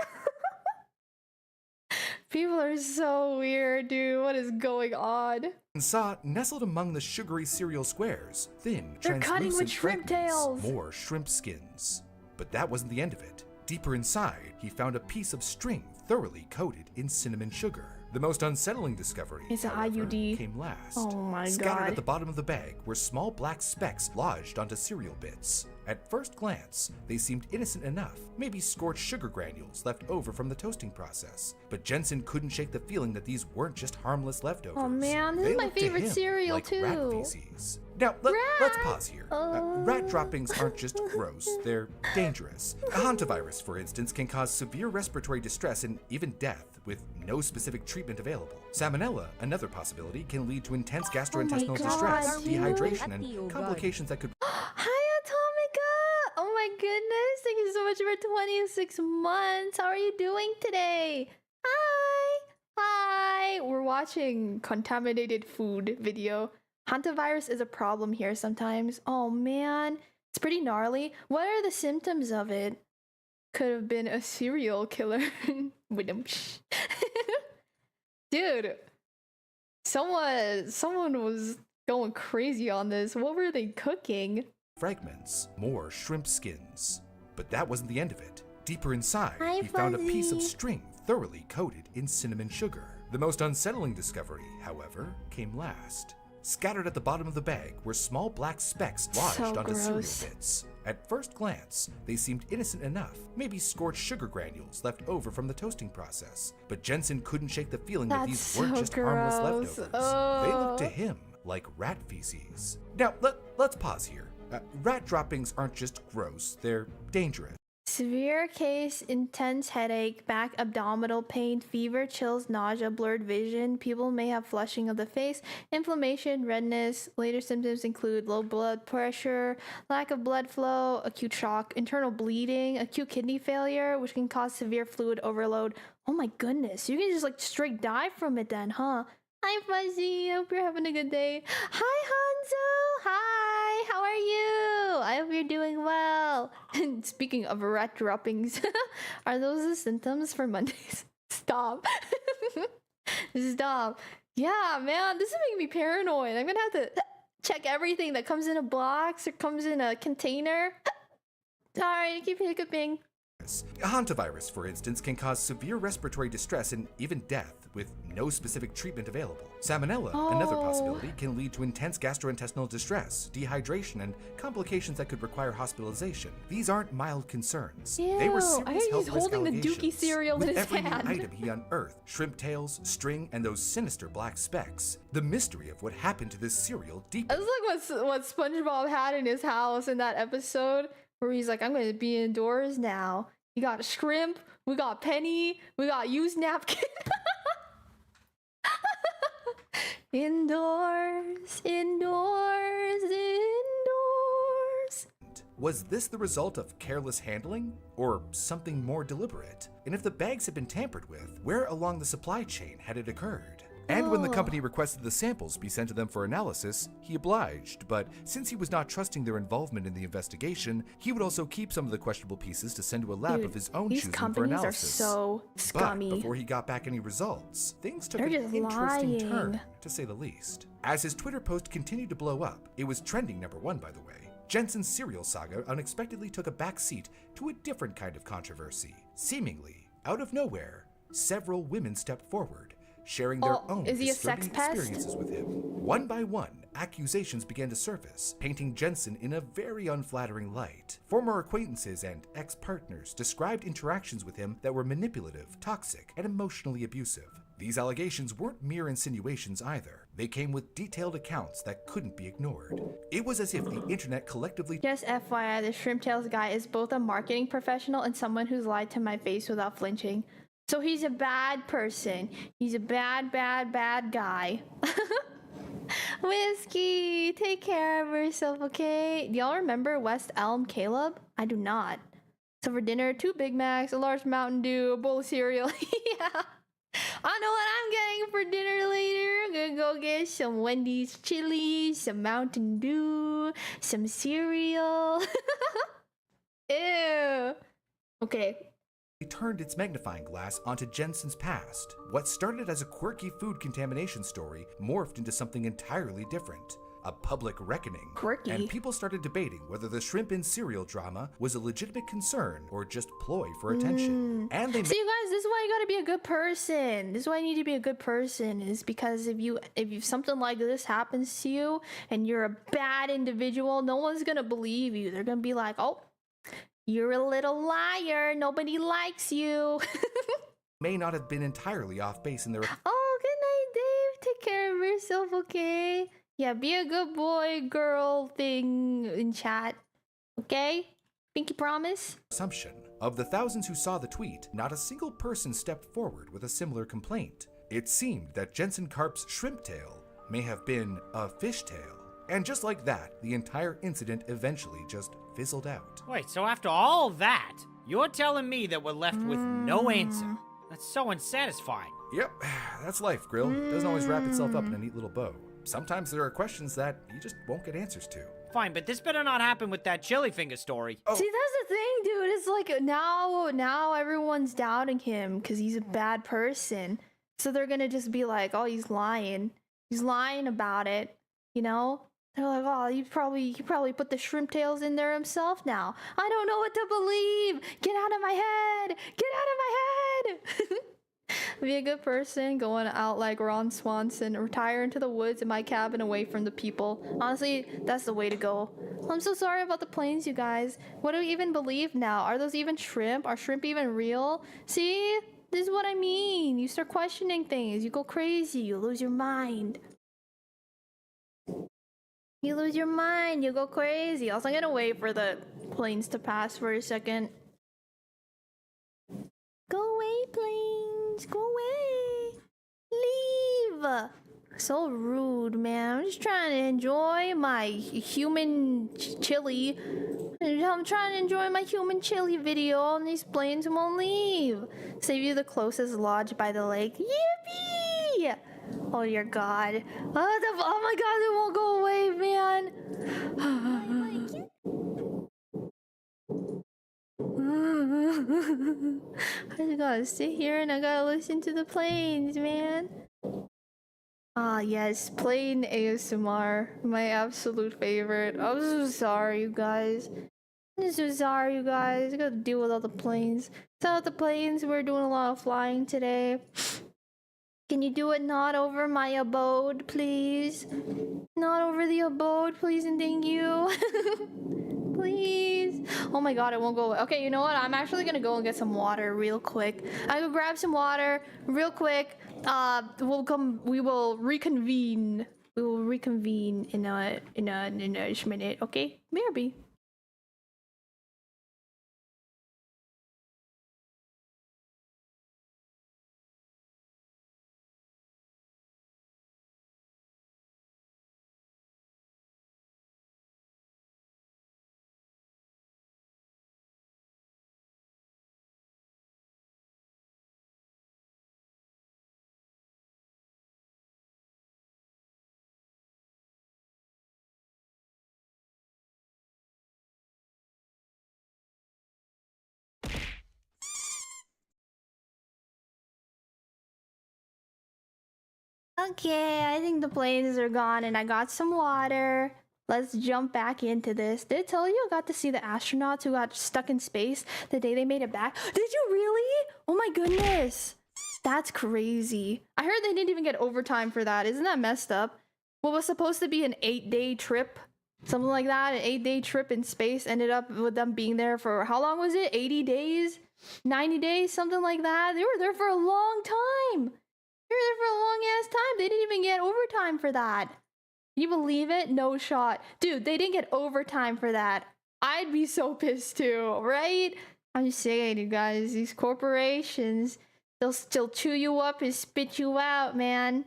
People are so weird, dude. What is going on? saw nestled among the sugary cereal squares, thin, They're cutting with translucent shrimp fragments, tails. more shrimp skins. But that wasn't the end of it. Deeper inside, he found a piece of string thoroughly coated in cinnamon sugar. The most unsettling discovery, It's a however, IUD. came last. Oh my Scattered God. at the bottom of the bag were small black specks lodged onto cereal bits. At first glance, they seemed innocent enough, maybe scorched sugar granules left over from the toasting process. But Jensen couldn't shake the feeling that these weren't just harmless leftovers. Oh man, this They is my looked to favorite him cereal like rat too. feces. Now, let's pause here. Rat droppings aren't just gross, they're dangerous. A hantavirus, for instance, can cause severe respiratory distress and even death, with no specific treatment available. Salmonella, another possibility, can lead to intense gastrointestinal God, distress, dude. dehydration, Oh and God. complications that could Hi, Atomica! Oh my goodness, thank you so much for 26 months. How are you doing today? Hi! We're watching contaminated food video. Hantavirus is a problem here sometimes. Oh man, it's pretty gnarly. What are the symptoms of it? Could have been a serial killer. Dude, someone was going crazy on this. What were they cooking? fragments, more shrimp skins. But that wasn't the end of it. Deeper inside, Hi, he found a piece of Fuzzy. string thoroughly coated in cinnamon sugar. The most unsettling discovery, however, came last. Scattered at the bottom of the bag were small black specks lodged So onto cereal gross. bits. At first glance, they seemed innocent enough, maybe scorched sugar granules left over from the toasting process. But Jensen couldn't shake the feeling that That's these weren't so just harmless gross. leftovers. They looked to Oh. him like rat feces. Now, let's pause here. Rat droppings aren't just gross, they're dangerous. Severe case, intense headache, back abdominal pain, fever, chills, nausea, blurred vision. People may have flushing of the face, inflammation, redness. Later symptoms include low blood pressure, lack of blood flow, acute shock, internal bleeding, acute kidney failure, which can cause severe fluid overload. Oh my goodness, you can just like straight die from it then, huh? Hi Fuzzy, hope you're having a good day. Hi Hanzo, hi, how are you? I hope you're doing well. And speaking of rat droppings, are those the symptoms for Mondays? Stop. Stop. Yeah, man, this is making me paranoid. I'm gonna have to check everything that comes in a box or comes in a container. Sorry, I keep hiccuping. A hantavirus, for instance, can cause severe respiratory distress and even death, with no specific treatment available. Salmonella, another Oh. possibility, can lead to intense gastrointestinal distress, dehydration, and complications that could require hospitalization. These aren't mild concerns. They were Ew, serious I heard he's health risk holding the Dookie allegations. cereal in With his every new hand. item he unearthed, shrimp tails, string, and those sinister black specks, the mystery of what happened to this cereal deepened. It's like what SpongeBob had in his house in that episode where he's like, I'm going to be indoors now. You got a shrimp, we got Penny, we got used napkin. Indoors, indoors, indoors. Was this the result of careless handling, or something more deliberate? And if the bags had been tampered with, where along the supply chain had it occurred? And when the Oh. company requested the samples be sent to them for analysis, he obliged, but since he was not trusting their involvement in the investigation, he would also keep some of the questionable pieces to send to a lab Dude, of his own these choosing for companies are analysis. so But scummy. before he got back any results, things took They're an just interesting lying. turn, to say the least. As his Twitter post continued to blow up, it was trending #1, by the way. Jensen's cereal saga unexpectedly took a back seat to a different kind of controversy. Seemingly, out of nowhere, several women stepped forward, sharing their own is he a sex disturbing pest? experiences with him. One by one, accusations began to surface, painting Jensen in a very unflattering light. Former acquaintances and ex-partners described interactions with him that were manipulative, toxic, and emotionally abusive. These allegations weren't mere insinuations either. They came with detailed accounts that couldn't be ignored. It was as if the internet collectively Just FYI, the Shrimp Tails guy is both a marketing professional and someone who's lied to my face without flinching. So he's a bad person. He's a bad guy. Whiskey, take care of yourself, okay? Do y'all remember West Elm Caleb? I do not. So for dinner, 2 Big Macs, a large Mountain Dew, a bowl of cereal. Yeah. I know what I'm getting for dinner later. I'm gonna go get some Wendy's chili, some Mountain Dew, some cereal. Ew. Okay. turned its magnifying glass onto Jensen's past. What started as a quirky food contamination story morphed into something entirely different. A public reckoning. Quirky. And people started debating whether the shrimp in cereal drama was a legitimate concern or just ploy for attention. And they So you guys, this is why you gotta be a good person. This is why you need to be a good person, is because if something like this happens to you and you're a bad individual, no one's gonna believe you. They're gonna be like, oh, you're a little liar. Nobody likes you. may not have been entirely off base in their Oh, good night, Dave. Take care of yourself, okay? Yeah, be a good boy, girl thing in chat. Okay? Pinky promise? assumption. Of the thousands who saw the tweet, not a single person stepped forward with a similar complaint. It seemed that Jensen Karp's shrimp tail may have been a fish tail. And just like that, the entire incident eventually just fizzled out. Wait, so after all that, you're telling me that we're left with no answer? That's so unsatisfying. Yep, that's life, Grill. Doesn't always wrap itself up in a neat little bow. Sometimes there are questions that you just won't get answers to. Fine, but this better not happen with that chili finger story. Oh. See, that's the thing, dude. It's like now everyone's doubting him because he's a bad person. So they're gonna just be like, oh, he's lying. He's lying about it. You know? They're like, oh, he probably put the shrimp tails in there himself now. I don't know what to believe. Get out of my head. Get out of my head. Be a good person, going out like Ron Swanson, retire into the woods in my cabin away from the people. Honestly, that's the way to go. I'm so sorry about the planes, you guys. What do we even believe now? Are those even shrimp? Are shrimp even real? See? This is what I mean. You start questioning things. You go crazy. You lose your mind. You lose your mind. You go crazy. Also, I'm gonna wait for the planes to pass for a second. Go away, planes. Go away. Leave. So rude, man. I'm just trying to enjoy my human chili. I'm trying to enjoy my human chili video, and these planes won't leave. Save you the closest lodge by the lake. Yippee! Oh, dear God. Oh my God, it won't go away, man. I just gotta sit here and I gotta listen to the planes, man. Ah, yes, plane ASMR. My absolute favorite. I'm so sorry, you guys. I'm so sorry, you guys. I gotta deal with all the planes. So, the planes, we're doing a lot of flying today. Can you do it not over my abode, please? Not over the abode, please and thank you. Please. Oh my God, it won't go away. Okay, you know what? I'm actually gonna go and get some water real quick. I go grab some water real quick. We will reconvene. We will reconvene in a minute, okay? Maybe. Okay, I think the planes are gone and I got some water. Let's jump back into this. Did I tell you I got to see the astronauts who got stuck in space the day they made it back? Did you really? Oh my goodness. That's crazy. I heard they didn't even get overtime for that. Isn't that messed up? What was supposed to be an 8-day trip, something like that, an 8-day trip in space ended up with them being there for, how long was it? 80 days? 90 days? Something like that. They were there for a long time. They were there for a long ass time. They didn't even get overtime for that. Can you believe it? No shot. Dude, they didn't get overtime for that. I'd be so pissed too, right? I'm just saying, you guys, these corporations, they'll still chew you up and spit you out, man.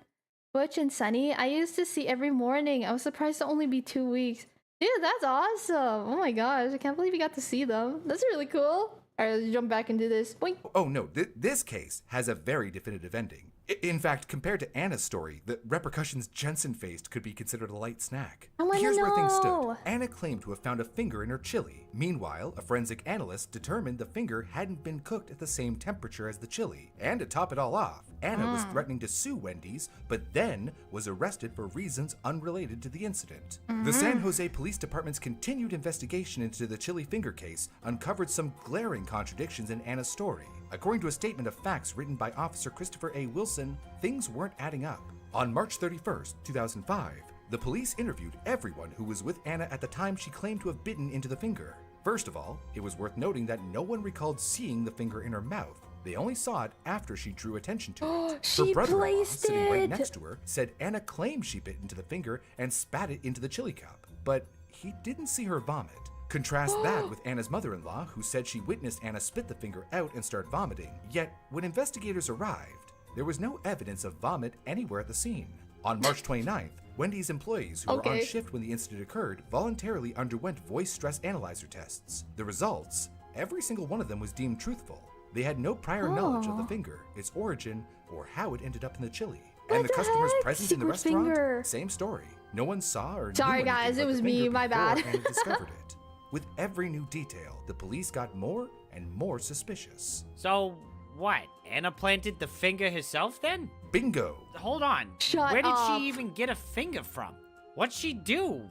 Butch and Sunny, I used to see every morning. I was surprised to only be 2 weeks. Dude, that's awesome. Oh my gosh, I can't believe you got to see them. That's really cool. Alright, let's jump back into this. Boink. Oh no, this case has a very definitive ending. In fact, compared to Anna's story, the repercussions Jensen faced could be considered a light snack. I wanna Here's where things stood. know. Anna claimed to have found a finger in her chili. Meanwhile, a forensic analyst determined the finger hadn't been cooked at the same temperature as the chili. And to top it all off, Anna was threatening to sue Wendy's, but then was arrested for reasons unrelated to the incident. The San Jose Police Department's continued investigation into the chili finger case uncovered some glaring contradictions in Anna's story. According to a statement of facts written by Officer Christopher A. Wilson, things weren't adding up. On March 31st, 2005, the police interviewed everyone who was with Anna at the time she claimed to have bitten into the finger. First of all, it was worth noting that no one recalled seeing the finger in her mouth. They only saw it after she drew attention to it. She Her brother-in-law, placed sitting right it. next to her, said Anna claimed she bit into the finger and spat it into the chili cup, but he didn't see her vomit. Contrast that with Anna's mother-in-law, who said she witnessed Anna spit the finger out and start vomiting. Yet, when investigators arrived, there was no evidence of vomit anywhere at the scene. On March 29th, Wendy's employees who were on shift when the incident occurred voluntarily underwent voice stress analyzer tests. The results, every single one of them was deemed truthful. They had no prior knowledge of the finger, its origin, or how it ended up in the chili. And the customers present in the restaurant, finger. same story. No one saw or Sorry, knew anything guys, it about was the me, finger my before bad. Anna discovered it. With every new detail, the police got more and more suspicious. So, what? Anna planted the finger herself then? Bingo! Hold on. Shut Where did up. she even get a finger from? What'd she do?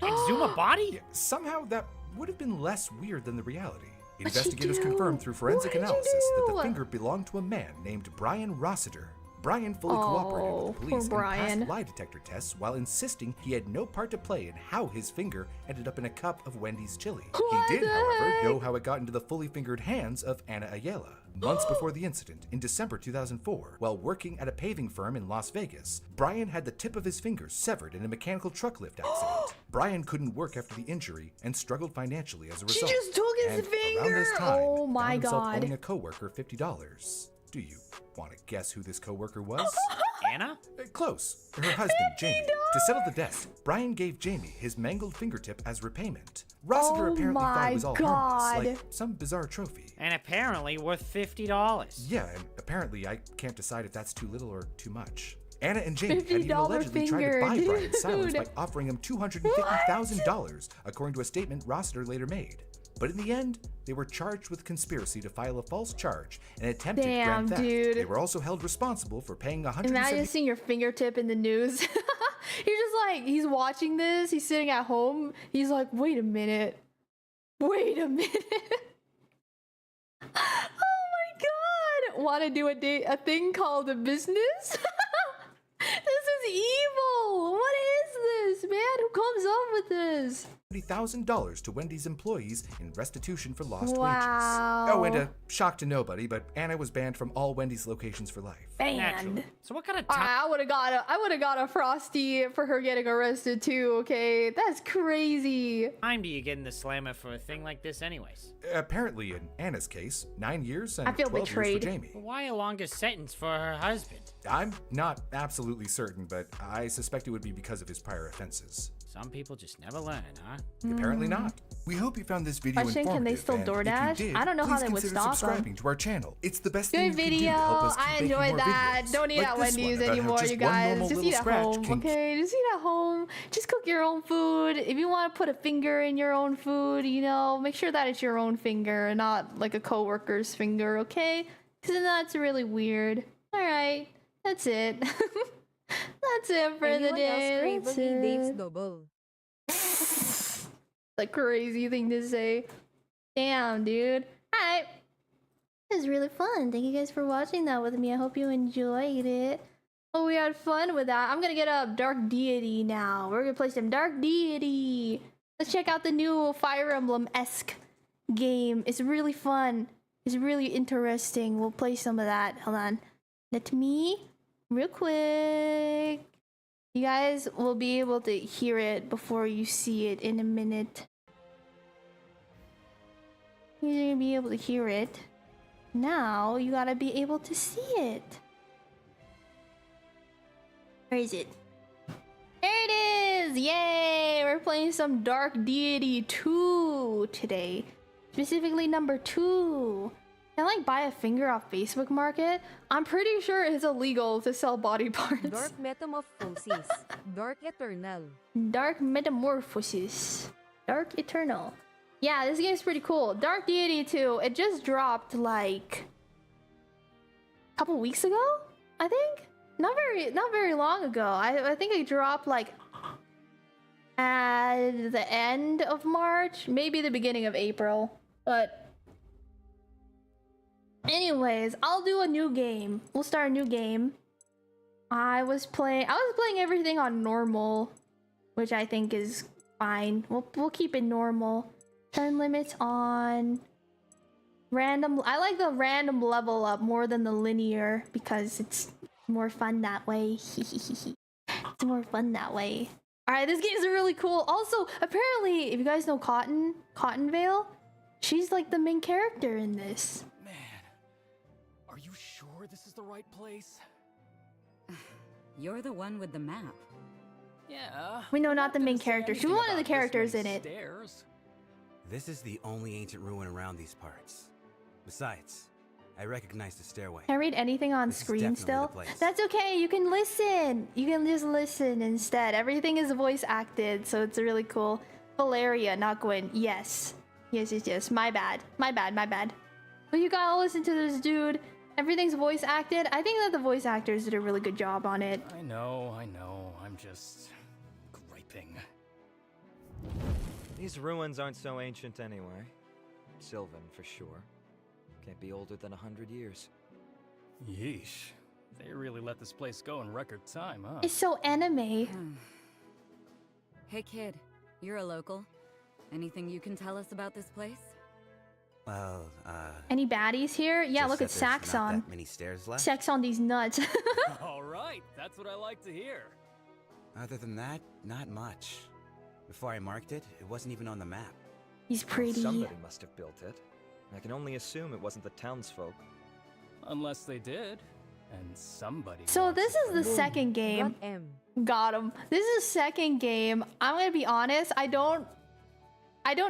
Exhume a body? Yeah, somehow that would have been less weird than the reality. What'd she Investigators do? confirmed through forensic What did she analysis that the do? finger belonged to a man named Brian Rossiter. Brian fully cooperated with the poor police and Brian. passed lie detector tests while insisting he had no part to play in how his finger ended up in a cup of Wendy's chili. What He did, the however, heck? know how it got into the fully fingered hands of Anna Ayala. Months before the incident, in December 2004, while working at a paving firm in Las Vegas, Brian had the tip of his finger severed in a mechanical truck lift accident. Brian couldn't work after the injury and struggled financially as a She result. just took his And finger! Around this time, Oh my found himself God. owing a coworker $50. Do you want to guess who this coworker was? Anna? Close. Her husband, Jamie. To settle the debt, Brian gave Jamie his mangled fingertip as repayment. Rossiter Oh apparently thought it was all my harmless, God. like some bizarre trophy. And apparently worth $50. Yeah, and apparently I can't decide if that's too little or too much. Anna and Jamie had even $50 allegedly tried to finger, buy Brian's silence by dude. offering him $250,000, according to a statement Rossiter later made. But in the end, they were charged with conspiracy to file a false charge and attempted Damn, grand theft. dude. They were also held responsible for paying Imagine $170,000. seeing your fingertip in the news. You're just like, he's watching this, he's sitting at home, he's like, wait a minute. Wait a minute. Oh my god. Want to do a thing called a business? This is evil. What is this, man? Who comes up with this? $70,000 to Wendy's employees in restitution for lost Wow. wages. Oh, and a shock to nobody, but Anna was banned from all Wendy's locations for life. Naturally. Banned. So what kind of I would have got a Frosty for her getting arrested too, okay? That's crazy. time do you get in the slammer for a thing like this anyways? Apparently, in Anna's case, 9 years and I feel 12 years betrayed. for Jamie. Why a longer sentence for her husband? I'm not absolutely certain, but I suspect it would be because of his prior offenses. Some people just never learn, huh? Apparently not. We hope you found this video Question, informative. can they still and if you DoorDash? did, I don't know how please they would consider stop 'em. subscribing to our channel. It's the best Good thing you can do video. to help us keep I making enjoyed more that. videos. Don't eat Like at this one Wendy's about how anymore, just you one guys. normal Just little eat at scratch home, can okay? Just eat at home. Just cook your own food. If you want to put a finger in your own food, you know, make sure that it's your own finger and not like a coworker's finger, okay? Because then that's really weird. All right, that's it. That's it for the Anyone else day. crave That's a Dave's it. double? The crazy thing to say. Damn, dude. Alright. This was really fun. Thank you guys for watching that with me. I hope you enjoyed it. Oh, we had fun with that. I'm gonna get up Dark Deity now. We're gonna play some Dark Deity. Let's check out the new Fire Emblem-esque game. It's really fun. It's really interesting. We'll play some of that. Hold on. Let me, real quick. You guys will be able to hear it before you see it in a minute. You're gonna be able to hear it. Now you gotta be able to see it. Where is it? There it is! Yay! We're playing some Dark Deity 2 today. Specifically number 2. Can I like buy a finger off Facebook Market? I'm pretty sure it's illegal to sell body parts. Dark Metamorphosis. Dark Eternal. Dark Metamorphosis. Dark Eternal. Yeah, this game's pretty cool. Dark Deity 2, it just dropped like a couple weeks ago, I think? Not very long ago. I think it dropped like at the end of March, maybe the beginning of April. But anyways, I'll do a new game. We'll start a new game. I was playing everything on normal, which I think is fine. We'll keep it normal. Turn limits on. Random. I like the random level up more than the linear because it's more fun that way. It's more fun that way. Alright, this game's really cool. Also, apparently, if you guys know Cottonvale, she's like the main character in this. Man, are you sure this is the right place? You're the one with the map. Yeah. We know not the I'm main gonna say character. She's anything one of the about this characters many in it. Stairs. This is the only ancient ruin around these parts. Besides, I recognize the stairway. Can't read anything on This is screen definitely still. the place. That's okay. You can listen. You can just listen instead. Everything is voice acted, so it's really cool. Valeria, not Gwen. Yes. Yes. My bad. But you gotta listen to this dude. Everything's voice acted. I think that the voice actors did a really good job on it. I know. I'm just griping. These ruins aren't so ancient anyway. Sylvan, for sure. Can't be older than 100 years. Yeesh. They really let this place go in record time, huh? It's so anime. Hey kid, you're a local. Anything you can tell us about this place? Well, Any baddies here? Yeah, just look at that there's not Saxon. that many stairs left. Sex on these nuts. All right, that's what I like to hear. Other than that, not much. Before I marked it, it wasn't even on the map. He's pretty. Somebody must have built it. I can only assume it wasn't the townsfolk. Unless they did, and somebody. So wants this it is the from second game. Rot M. Got him. This is the second game. I'm gonna be honest. I don't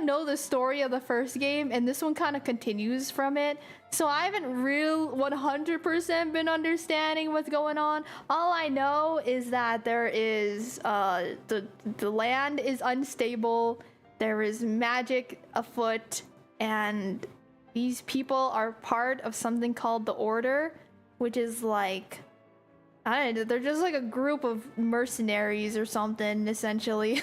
know the story of the first game, and this one kind of continues from it. So I haven't real 100% been understanding what's going on. All I know is that there is the land is unstable. There is magic afoot, and these people are part of something called the Order, which is like, I don't know, they're just like a group of mercenaries or something, essentially.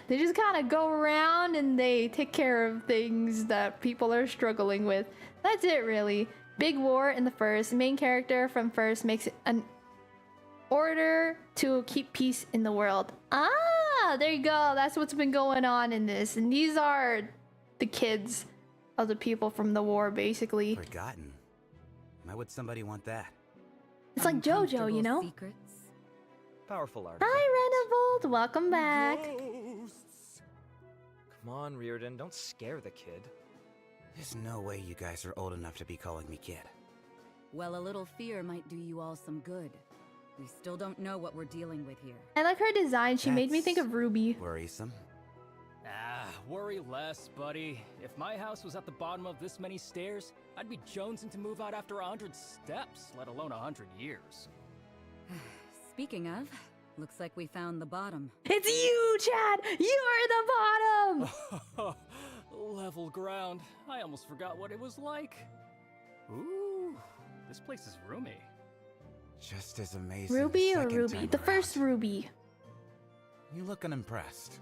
They just kind of go around and they take care of things that people are struggling with. That's it, really. Big war in the first. Main character from first makes an order to keep peace in the world. Ah, there you go. That's what's been going on in this. And these are the kids of the people from the war, basically. Forgotten. Why would somebody want that? It's like JoJo, you Uncomfortable know? Secrets? Powerful artifact. Hi, Renavold. Welcome back. Ghosts. Come on, Reardon, don't scare the kid. There's no way you guys are old enough to be calling me kid. Well, a little fear might do you all some good. We still don't know what we're dealing with here. I like her design. She made me That's think of Ruby. Worrisome. Worry less, buddy. If my house was at the bottom of this many stairs, I'd be jonesing to move out after 100 steps, let alone 100 years. Speaking of, looks like we found the bottom. It's you, Chad! You're the bottom! Level ground. I almost forgot what it was like. Ooh, this place is roomy. Just as amazing. Ruby the or second Ruby? time The first around. Ruby. You look unimpressed.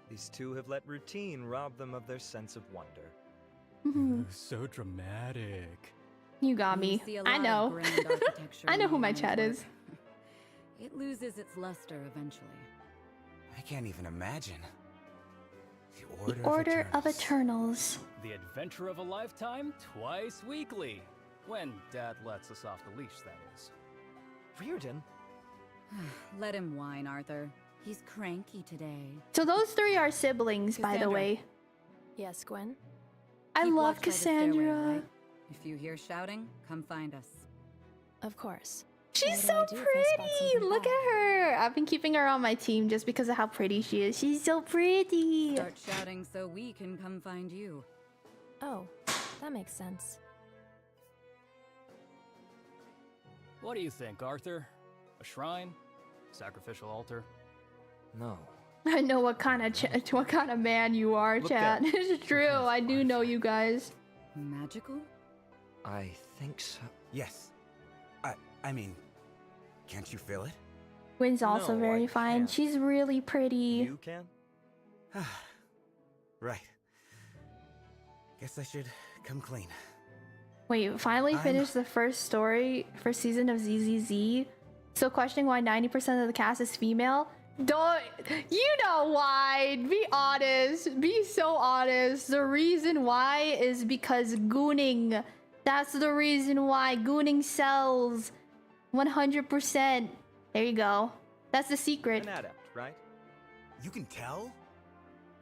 These two have let routine rob them of their sense of wonder. Mhm. So dramatic. You got You me. see a I lot of know. grand architecture I know in who my Warner's chat work. is. It loses its luster eventually. I can't even imagine. The Order of Eternals. The adventure of a lifetime, twice weekly. When Dad lets us off the leash, that is. Reardon? Let him whine, Arthur. He's cranky today. So those three are siblings, by the Cassandra. way. Yes, Gwen? I Keep love watch by the stairway, Cassandra. alright? If you hear shouting, come find us. Of course. She's What so do I do if I spot pretty. something Look bad? at her. I've been keeping her on my team just because of how pretty she is. She's so pretty. Start shouting so we can come find you. Oh, that makes sense. What do you think, Arthur? A shrine? Sacrificial altar? No. I know what kind of man you are, Look chat. there. It's true. I do know you guys. Magical? I think so. Yes. I mean, can't you feel it? Wynn's also No, very I fine. can't. She's really pretty. You can? Right. Guess I should come clean. Wait, finally I'm- finished the first season of ZZZ. Still questioning why 90% of the cast is female. Don't you know why? Be honest. Be so honest. The reason why is because gooning. That's the reason why gooning sells. 100%. There you go. That's the secret. An adept, right? You can tell?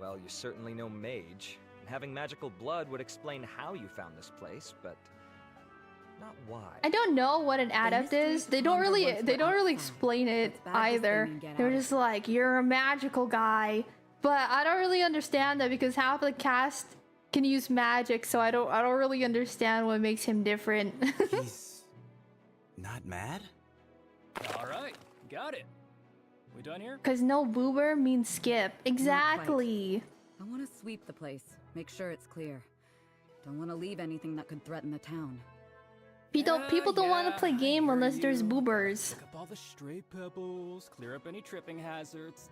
Well, you're certainly no mage. And having magical blood would explain how you found this place, but not why. I don't know what an adept is. They don't really explain it It's bad this either. thing and get They're out. just like, you're a magical guy. But I don't really understand that because half the cast can use magic, so I don't really understand what makes him different. He's not mad? Alright, got it. We done here? Cause no boober means skip. Exactly. I want to sweep the place, make sure it's clear. Don't want to leave anything that could threaten the town. People don't want to play game hear unless there's you. boobers. Pick up all the stray pebbles, clear up any tripping hazards.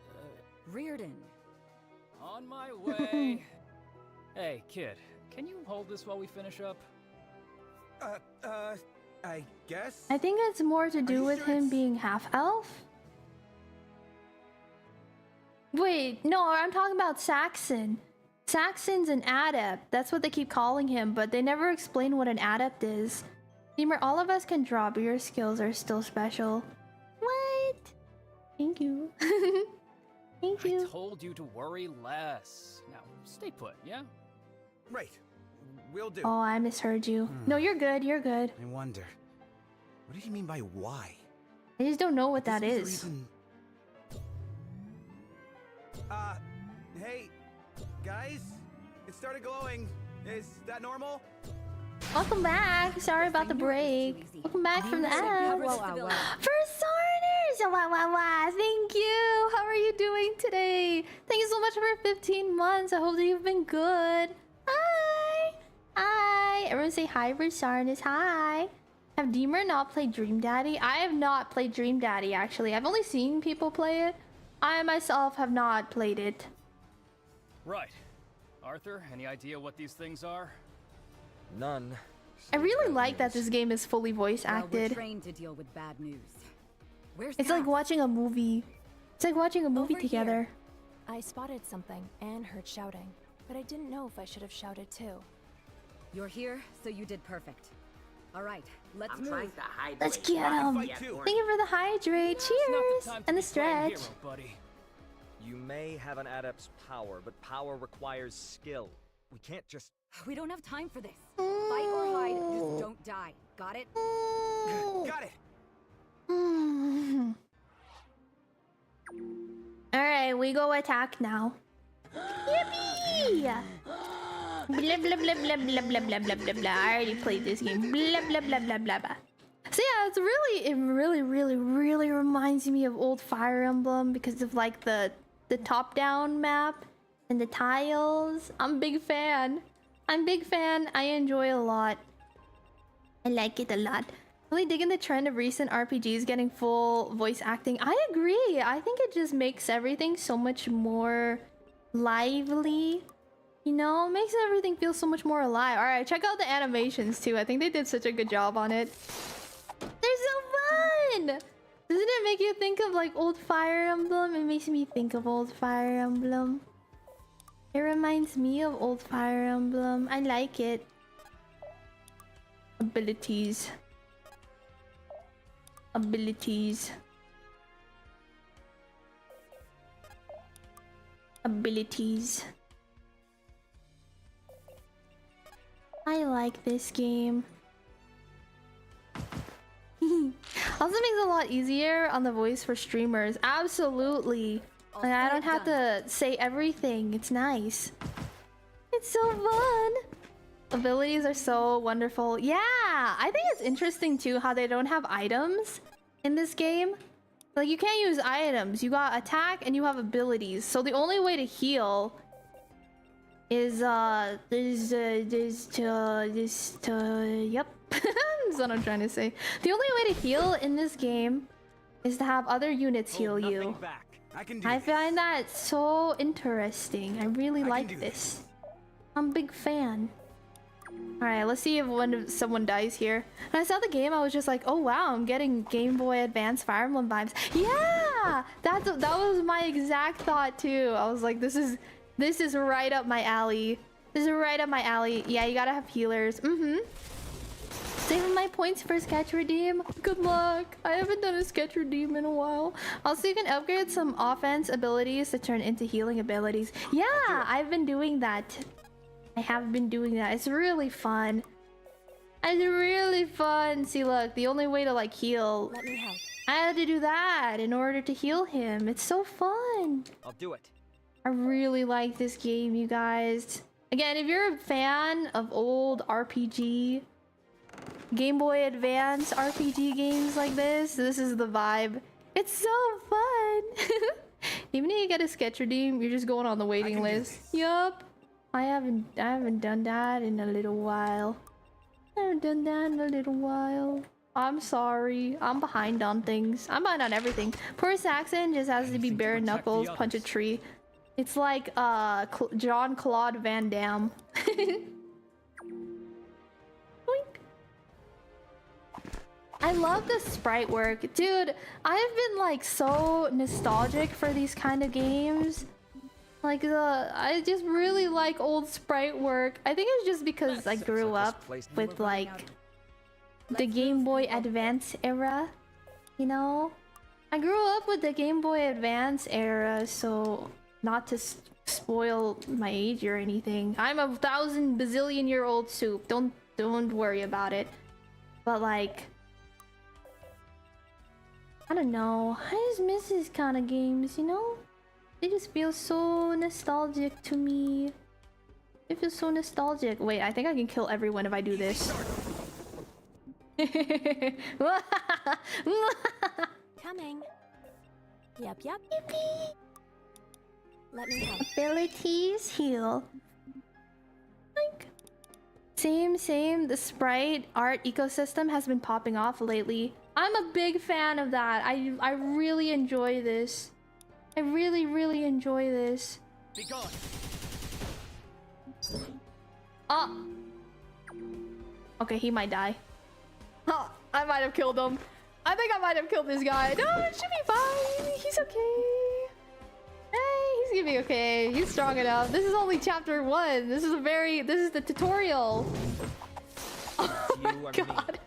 Reardon. On my way. Hey, kid, can you hold this while we finish up? I guess? I think it's more to do you with sure him it's- being half elf. Wait, no, I'm talking about Saxon. Saxon's an adept. That's what they keep calling him, but they never explain what an adept is. Beamer, all of us can draw, but your skills are still special. What? Thank you. Thank I you. told you to worry less. Now, stay put, yeah? Right. Will do. Oh, I misheard you. No, you're good. You're good. I wonder. What did he mean by why? I just don't know what This that was the is. reason- Hey, guys, it started glowing. Is that normal? Welcome back. Sorry about the break. Welcome back from the ad. Cover the village. For starters, thank you. How are you doing today? Thank you so much for 15 months. I hope that you've been good. Hi. Hi. Everyone say hi for Sarnis. Hi. Have Deemer not played Dream Daddy? I have not played Dream Daddy, actually. I've only seen people play it. I myself have not played it. Right. Arthur, any idea what these things are? None. I really Bad like that news. this game is fully voice Well, we're acted. trained to deal with bad news. Where's It's like Cass? watching a movie. It's like watching a movie Over together. I spotted something and heard shouting, but I didn't know if I should have shouted too. You're here, so you did perfect. All right, let's I'm move. trying to hide. Let's get him. fight too. Thank you for the hydrate. Now's not Cheers. time to And the be playing stretch. hero, buddy. You may have an adept's power, but power requires skill. We can't just... We don't have time for this. Fight or hide, just don't die. Got it? Got it. Alright, we go attack now. Yippee! Blah blah blah blah blah blah blah blah blah blah. I already played this game. Blah blah blah blah blah blah. So yeah, it really reminds me of old Fire Emblem because of like the top-down map and the tiles. I'm a big fan. I enjoy it a lot. I like it a lot. Really digging the trend of recent RPGs getting full voice acting. I agree. I think it just makes everything so much more lively. You know, it makes everything feel so much more alive. Alright, check out the animations too. I think they did such a good job on it. They're so fun! Doesn't it make you think of like old Fire Emblem? It makes me think of old Fire Emblem. It reminds me of old Fire Emblem. I like it. Abilities. Abilities. Abilities. I like this game. Also makes it a lot easier on the voice for streamers. Absolutely. And I don't have to say everything. It's nice. It's so fun. Abilities are so wonderful. Yeah, I think it's interesting too how they don't have items in this game. Like you can't use items. You got attack and you have abilities. So the only way to heal is yep. That's what I'm trying to say. The only way to heal in this game is to have other units heal you. I find that so interesting. I really like this. I'm a big fan. Alright, let's see if someone dies here. When I saw the game, I was just like, oh wow, I'm getting Game Boy Advance Fire Emblem vibes. Yeah! That was my exact thought too. I was like, this is right up my alley. This is right up my alley. Yeah, you gotta have healers. Saving my points for sketch redeem. Good luck. I haven't done a sketch redeem in a while. Also, you can upgrade some offense abilities to turn into healing abilities. Yeah, I've been doing that. I have been doing that. It's really fun. It's really fun. See, look, the only way to like heal, Let me help. I had to do that in order to heal him. It's so fun. I'll do it. I really like this game, you guys. Again, if you're a fan of old RPG, Game Boy Advance RPG games like this is the vibe. It's so fun. Even if you get a sketch redeem, you're just going on the waiting list. Yup. I haven't done that in a little while. I'm sorry. I'm behind on things. I'm behind on everything. Poor Saxon just has to be bare knuckles, punch a tree. It's like Jean-Claude Van Damme. I love the sprite work. Dude, I've been like so nostalgic for these kind of games. Like I just really like old sprite work. I think it's just because I grew up with like the Game Boy Advance era, you know? I grew up with the Game Boy Advance era, so not to spoil my age or anything. I'm a 1,000 bazillion year old soup. Don't worry about it. But like, I don't know. I just miss these kind of games, you know? They just feel so nostalgic to me. It feels so nostalgic. Wait, I think I can kill everyone if I do this. Coming. Yep. Yippee. Let me help. Abilities heal. Like, same. The sprite art ecosystem has been popping off lately. I'm a big fan of that. I really enjoy this. I really enjoy this. Be gone. Okay, he might die. Oh, I might have killed him. I think I might have killed this guy. No, it should be fine. He's okay. Hey, he's gonna be okay. He's strong enough. This is only chapter 1. This is the tutorial. Oh my god.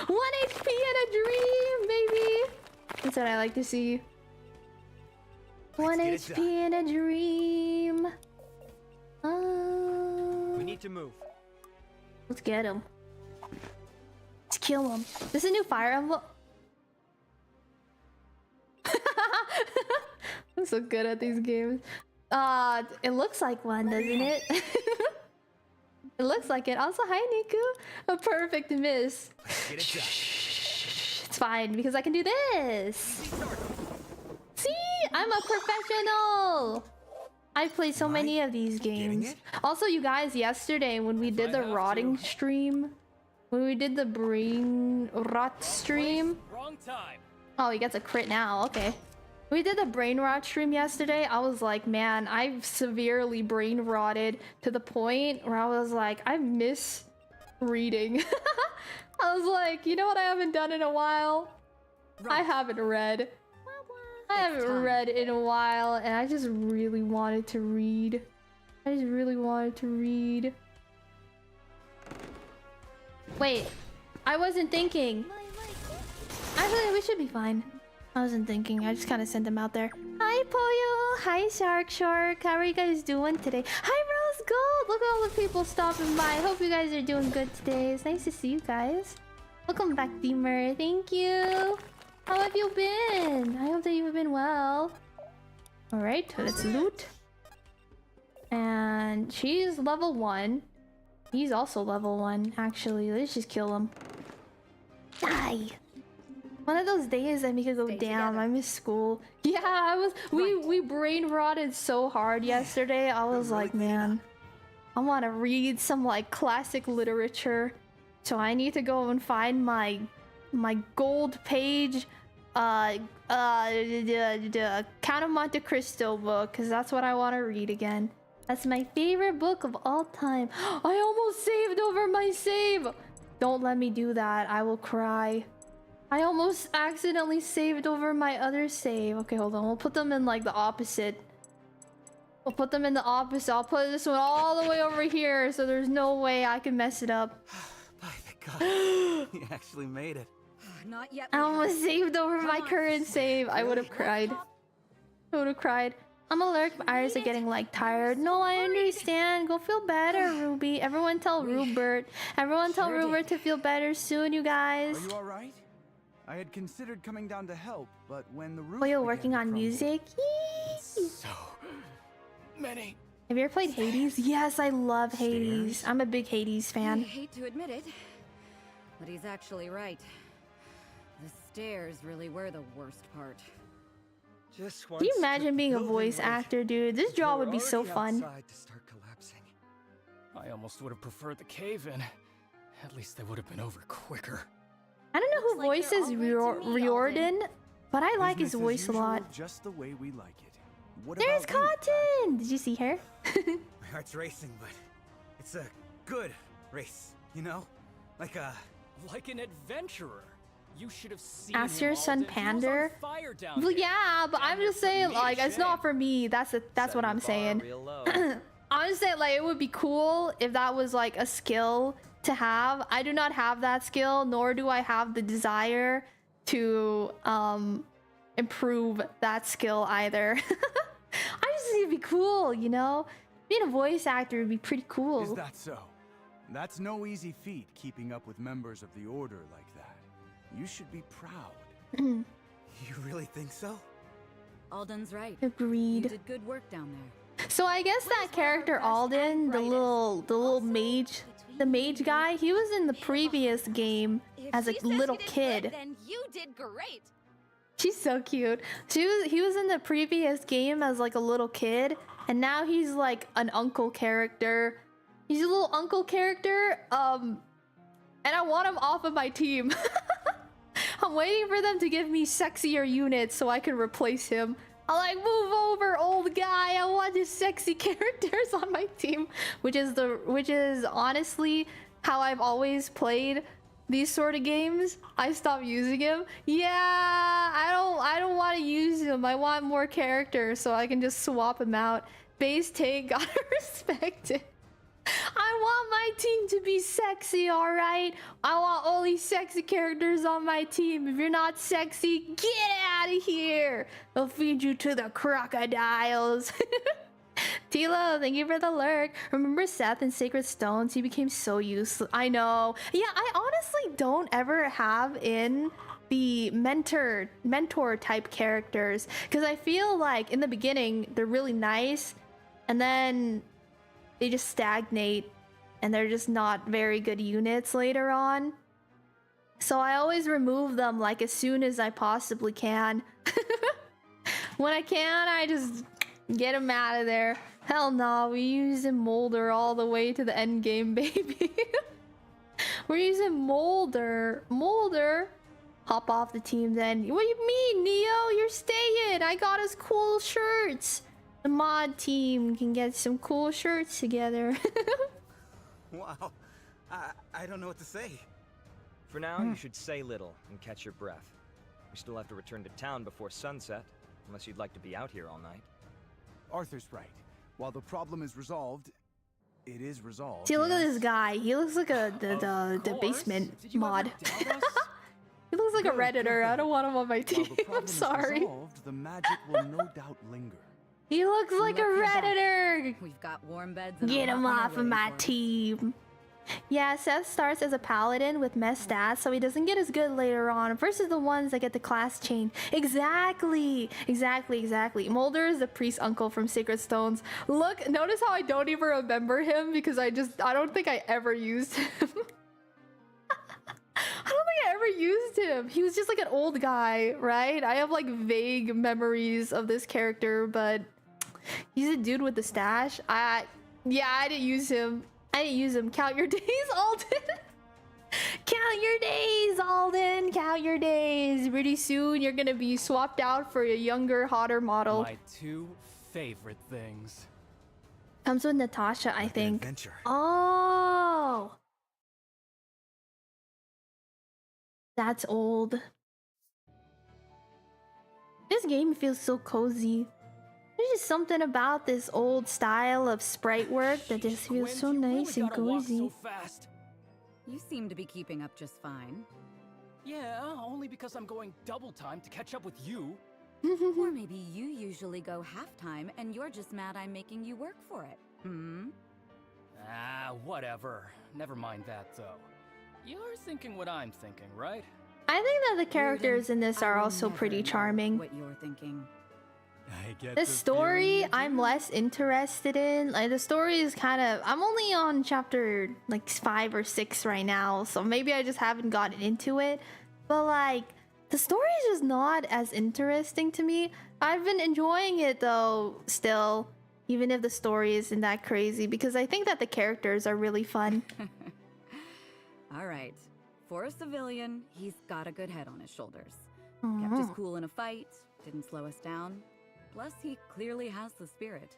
1 HP and a dream, baby. That's what I like to see. 1 HP and a dream. We need to move. Let's get him. Let's kill him. This is a new Fire Emblem. I'm so good at these games. It looks like one, doesn't it? It looks like it. Also, hi Niku. A perfect miss. It's fine because I can do this. See, I'm a professional. I played so many of these games. Also, you guys, yesterday when we did the rotting stream, When we did the brain rot stream. Wrong time. Oh, he gets a crit now. Okay. We did the brain rot stream yesterday. I was like, man, I've severely brain rotted to the point where I was like, I miss reading. I was like, you know what I haven't done in a while? I haven't read. I haven't read in a while, and I just really wanted to read. I just really wanted to read. Wait, I wasn't thinking. Actually, we should be fine. I wasn't thinking. I just kind of sent them out there. Hi, Poyo. Hi, Shark. How are you guys doing today? Hi, Rose Gold. Look at all the people stopping by. Hope you guys are doing good today. It's nice to see you guys. Welcome back, Deemer. Thank you. How have you been? I hope that you've been well. Alright, let's loot. And she's level 1. He's also level 1, actually. Let's just kill him. Die! One of those days that make it go down. I miss school. Yeah, I was. We brain rotted so hard yesterday. I was like, man, I want to read some like classic literature. So I need to go and find my gold page, the Count of Monte Cristo book, because that's what I want to read again. That's my favorite book of all time. I almost saved over my save. Don't let me do that. I will cry. I almost accidentally saved over my other save. Okay, hold on. We'll put them in like the opposite. We'll put them in the opposite. I'll put this one all the way over here so there's no way I can mess it up. By the God, you actually made it. Not yet. I almost saved over my current save. I would have cried. I would have cried. I'm alert. My eyes are getting like tired. No, I understand. Go feel better, Ruby. Everyone tell Rupert. Everyone tell Rupert to feel better soon, you guys. Are you all right? I had considered coming down to help, but when the roof Oh, you're working on music? So many. Have you ever played Hades? Yes, I love Hades. I'm a big Hades I fan. hate to admit it, but he's actually right. The stairs really were the worst part. Just Can you imagine being a voice actor, dude? This job would be so fun. To start collapsing. I almost would have preferred the cave-in. At least they would have been over quicker. I don't know who voices Riordan, but I like his voice a lot. Just the way we like it. What There's about you? Cotton! Did you see her? My heart's racing, but it's a good race, you know? Like an adventurer. You should have seen Ask him, your son Alden. He was on Pander. fire down Well, there. yeah, but I'm just saying, like, it's not for me. That's what I'm saying. Real low. I'm just saying, like, it would be cool if that was like a skill to have. I do not have that skill, nor do I have the desire to improve that skill either. I just think it'd be cool, you know? Being a voice actor would be pretty cool. Is that so? That's no easy feat, keeping up with members of the Order like that. You should be proud. You really think so? Alden's right. Agreed. You did good work down there. So I guess that character Alden, the little mage, the mage guy, he was in the previous game as a little kid. Then you did great. She's so cute. He was in the previous game as like a little kid, and now he's like an uncle character. He's a little uncle character, and I want him off of my team. I'm waiting for them to give me sexier units so I can replace him. I'm like, move over, old guy. I want just sexy characters on my team, which is honestly how I've always played these sort of games. I stopped using him. Yeah, I don't want to use him. I want more characters so I can just swap him out. Base take, gotta respect it. I want my team to be sexy, alright? I want only sexy characters on my team. If you're not sexy, get out of here. They'll feed you to the crocodiles. Tila, thank you for the lurk. Remember Seth in Sacred Stones? He became so useless. I know. Yeah, I honestly don't ever have in the mentor type characters, because I feel like in the beginning they're really nice, and then they just stagnate and they're just not very good units later on. So I always remove them like as soon as I possibly can. When I can, I just get them out of there. Hell no, we use him Molder all the way to the end game, baby. We're using Molder. Molder? Hop off the team then. What do you mean, Neo? You're staying. I got us cool shirts. The mod team can get some cool shirts together. Wow. I don't know what to say. For now, you should say little and catch your breath. We still have to return to town before sunset, unless you'd like to be out here all night. Arthur's right. While the problem is resolved, it is resolved. See, look at yes. this guy. He looks like the basement mod. He looks like a Redditor. I don't want him on my team. While the problem I'm sorry. Is resolved, the magic will no doubt linger. He looks like a Redditor. We've got warm beds and Get a him lot off of ready my for us. team. Yeah, Seth starts as a paladin with mess stats, so he doesn't get as good later on versus the ones that get the class chain. Exactly. Molder is the priest uncle from Sacred Stones. Look, notice how I don't even remember him because I don't think I ever used him. I don't think I ever used him. He was just like an old guy, right? I have like vague memories of this character, but he's a dude with the stash. I didn't use him. Count your days, Alden. Count your days, Alden. Count your days. Pretty soon you're gonna be swapped out for a younger, hotter model. My two favorite things. Comes with Natasha, I think. Adventure. Oh. That's old. This game feels so cozy. There's just something about this old style of sprite work that just feels so nice and cozy. You seem to be keeping up just fine. Yeah, only because I'm going double time to catch up with you. Or maybe you usually go halftime and you're just mad I'm making you work for it. Ah, whatever. Never mind that, though. You're thinking what I'm thinking, right? I think that the characters in this are also pretty charming. What you're thinking. I get The story I'm less interested in. Like the story is kind of, I'm only on chapter like 5 or 6 right now, so maybe I just haven't gotten into it. But like the story is just not as interesting to me. I've been enjoying it though still, even if the story isn't that crazy, because I think that the characters are really fun. All right. For a civilian, he's got a good head on his shoulders. Kept us cool in a fight, didn't slow us down. Plus, he clearly has the spirit.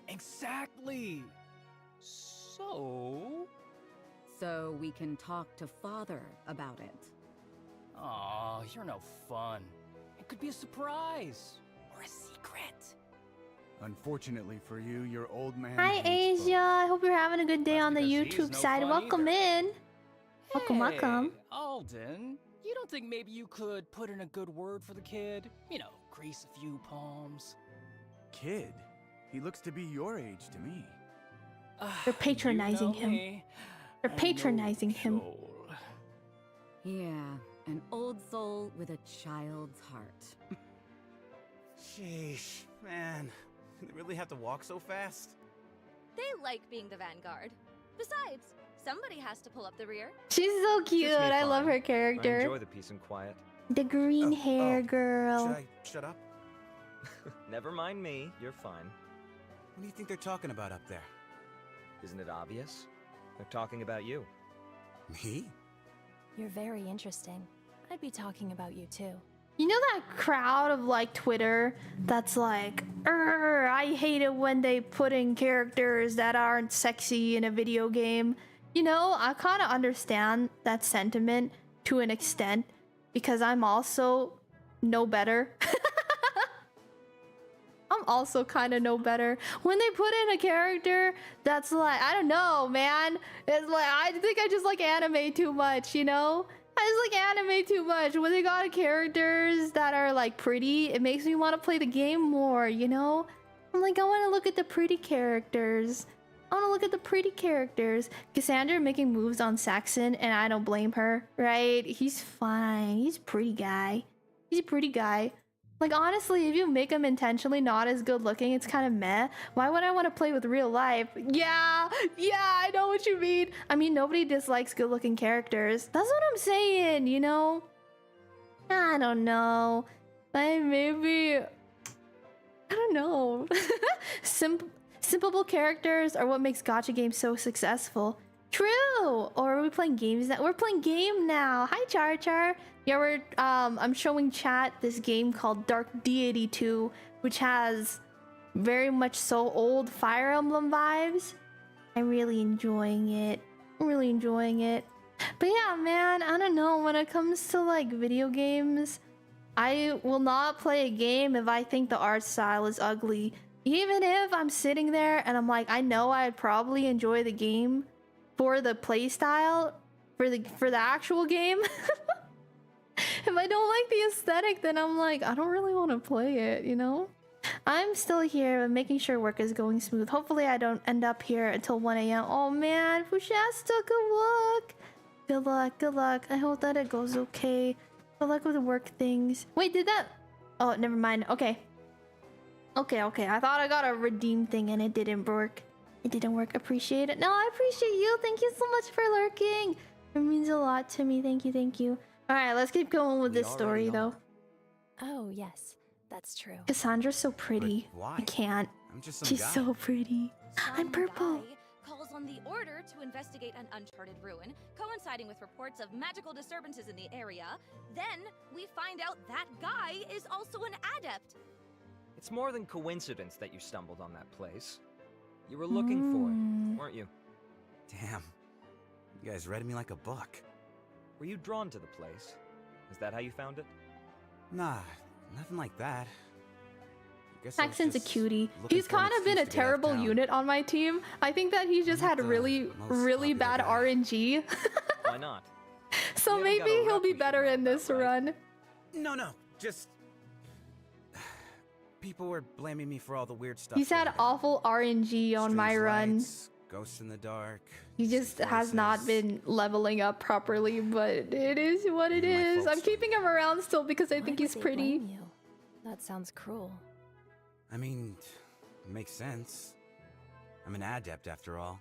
Exactly. So we can talk to Father about it. Aw, you're no fun. It could be a surprise or a secret. Unfortunately for you, your old man. Hi hates Asia, I hope you're having a good day on the because he's YouTube no side. fun Welcome either. in. Welcome. Alden, you don't think maybe you could put in a good word for the kid? You know, grease a few palms. Kid? He looks to be your age to me. They're patronizing You know him. me. They're I know patronizing him. Joel. Yeah, an old soul with a child's heart. Sheesh, man. They really have to walk so fast? They like being the vanguard. Besides, somebody has to pull up the rear. She's so cute. Suits me I love fine. her I character. enjoy the peace and quiet. The green hair girl. Should I shut up? Never mind me, you're fine. What do you think they're talking about up there? Isn't it obvious? They're talking about you. Me? You're very interesting. I'd be talking about you too. You know that crowd of like Twitter that's like, I hate it when they put in characters that aren't sexy in a video game. You know, I kind of understand that sentiment to an extent because I'm also no better. I'm also kind of no better. When they put in a character that's like, I don't know, man. It's like, I think I just like anime too much, you know? I just like anime too much. When they got characters that are like pretty, it makes me want to play the game more, you know? I'm like, I want to look at the pretty characters. I want to look at the pretty characters. Cassandra making moves on Saxon, and I don't blame her, right? He's fine. He's a pretty guy. He's a pretty guy. Like, honestly, if you make him intentionally not as good looking, it's kind of meh. Why would I want to play with real life? Yeah, I know what you mean. I mean, nobody dislikes good looking characters. That's what I'm saying, you know? I don't know. Maybe... I don't know. Simple characters are what makes gacha games so successful. True. Or are we playing games now? We're playing game now. Hi, Char Char. Yeah, we're I'm showing chat this game called Dark Deity 2, which has very much so old Fire Emblem vibes. I'm really enjoying it. I'm really enjoying it. But yeah, man, I don't know. When it comes to like video games, I will not play a game if I think the art style is ugly. Even if I'm sitting there and I'm like, I know I'd probably enjoy the game for the play style, for the actual game. If I don't like the aesthetic, then I'm like, I don't really want to play it, you know? I'm still here, but making sure work is going smooth. Hopefully I don't end up here until 1 a.m. Oh man, Fushasta, good luck. Good luck, good luck. I hope that it goes okay. Good luck with the work things. Wait, did that? Oh, never mind. Okay. Okay. I thought I got a redeem thing and it didn't work. It didn't work. Appreciate it. No, I appreciate you. Thank you so much for lurking. It means a lot to me. Thank you. All right, let's keep going with this story though. Oh, yes. That's true. Cassandra's so pretty. But why? I can't. I'm just some She's guy. so pretty. I'm purple. Guy calls on the Order to investigate an uncharted ruin, coinciding with reports of magical disturbances in the area. Then we find out that guy is also an adept. It's more than coincidence that you stumbled on that place. You were looking for it, weren't you? Damn. You guys read me like a book. Were you drawn to the place? Is that how you found it? Nah, nothing like that. Guess I was Paxton's a just cutie. looking He's for an kind of been a excuse to get out of terrible town. unit on my team. I think that he just had Not the really most bad popular guy. RNG. Why not? So You haven't maybe got a he'll rep be we should better know in this about, right? run. No, just... People were blaming me for all the weird stuff. He's had going on. awful RNG on my Strange run. lights, ghosts in the dark. He just has not voices. been leveling up properly, but it is what it Even my is. I'm folks keeping him around still because I Why think would he's they pretty. blame you? That sounds cruel. I mean, it makes sense. I'm an adept after all.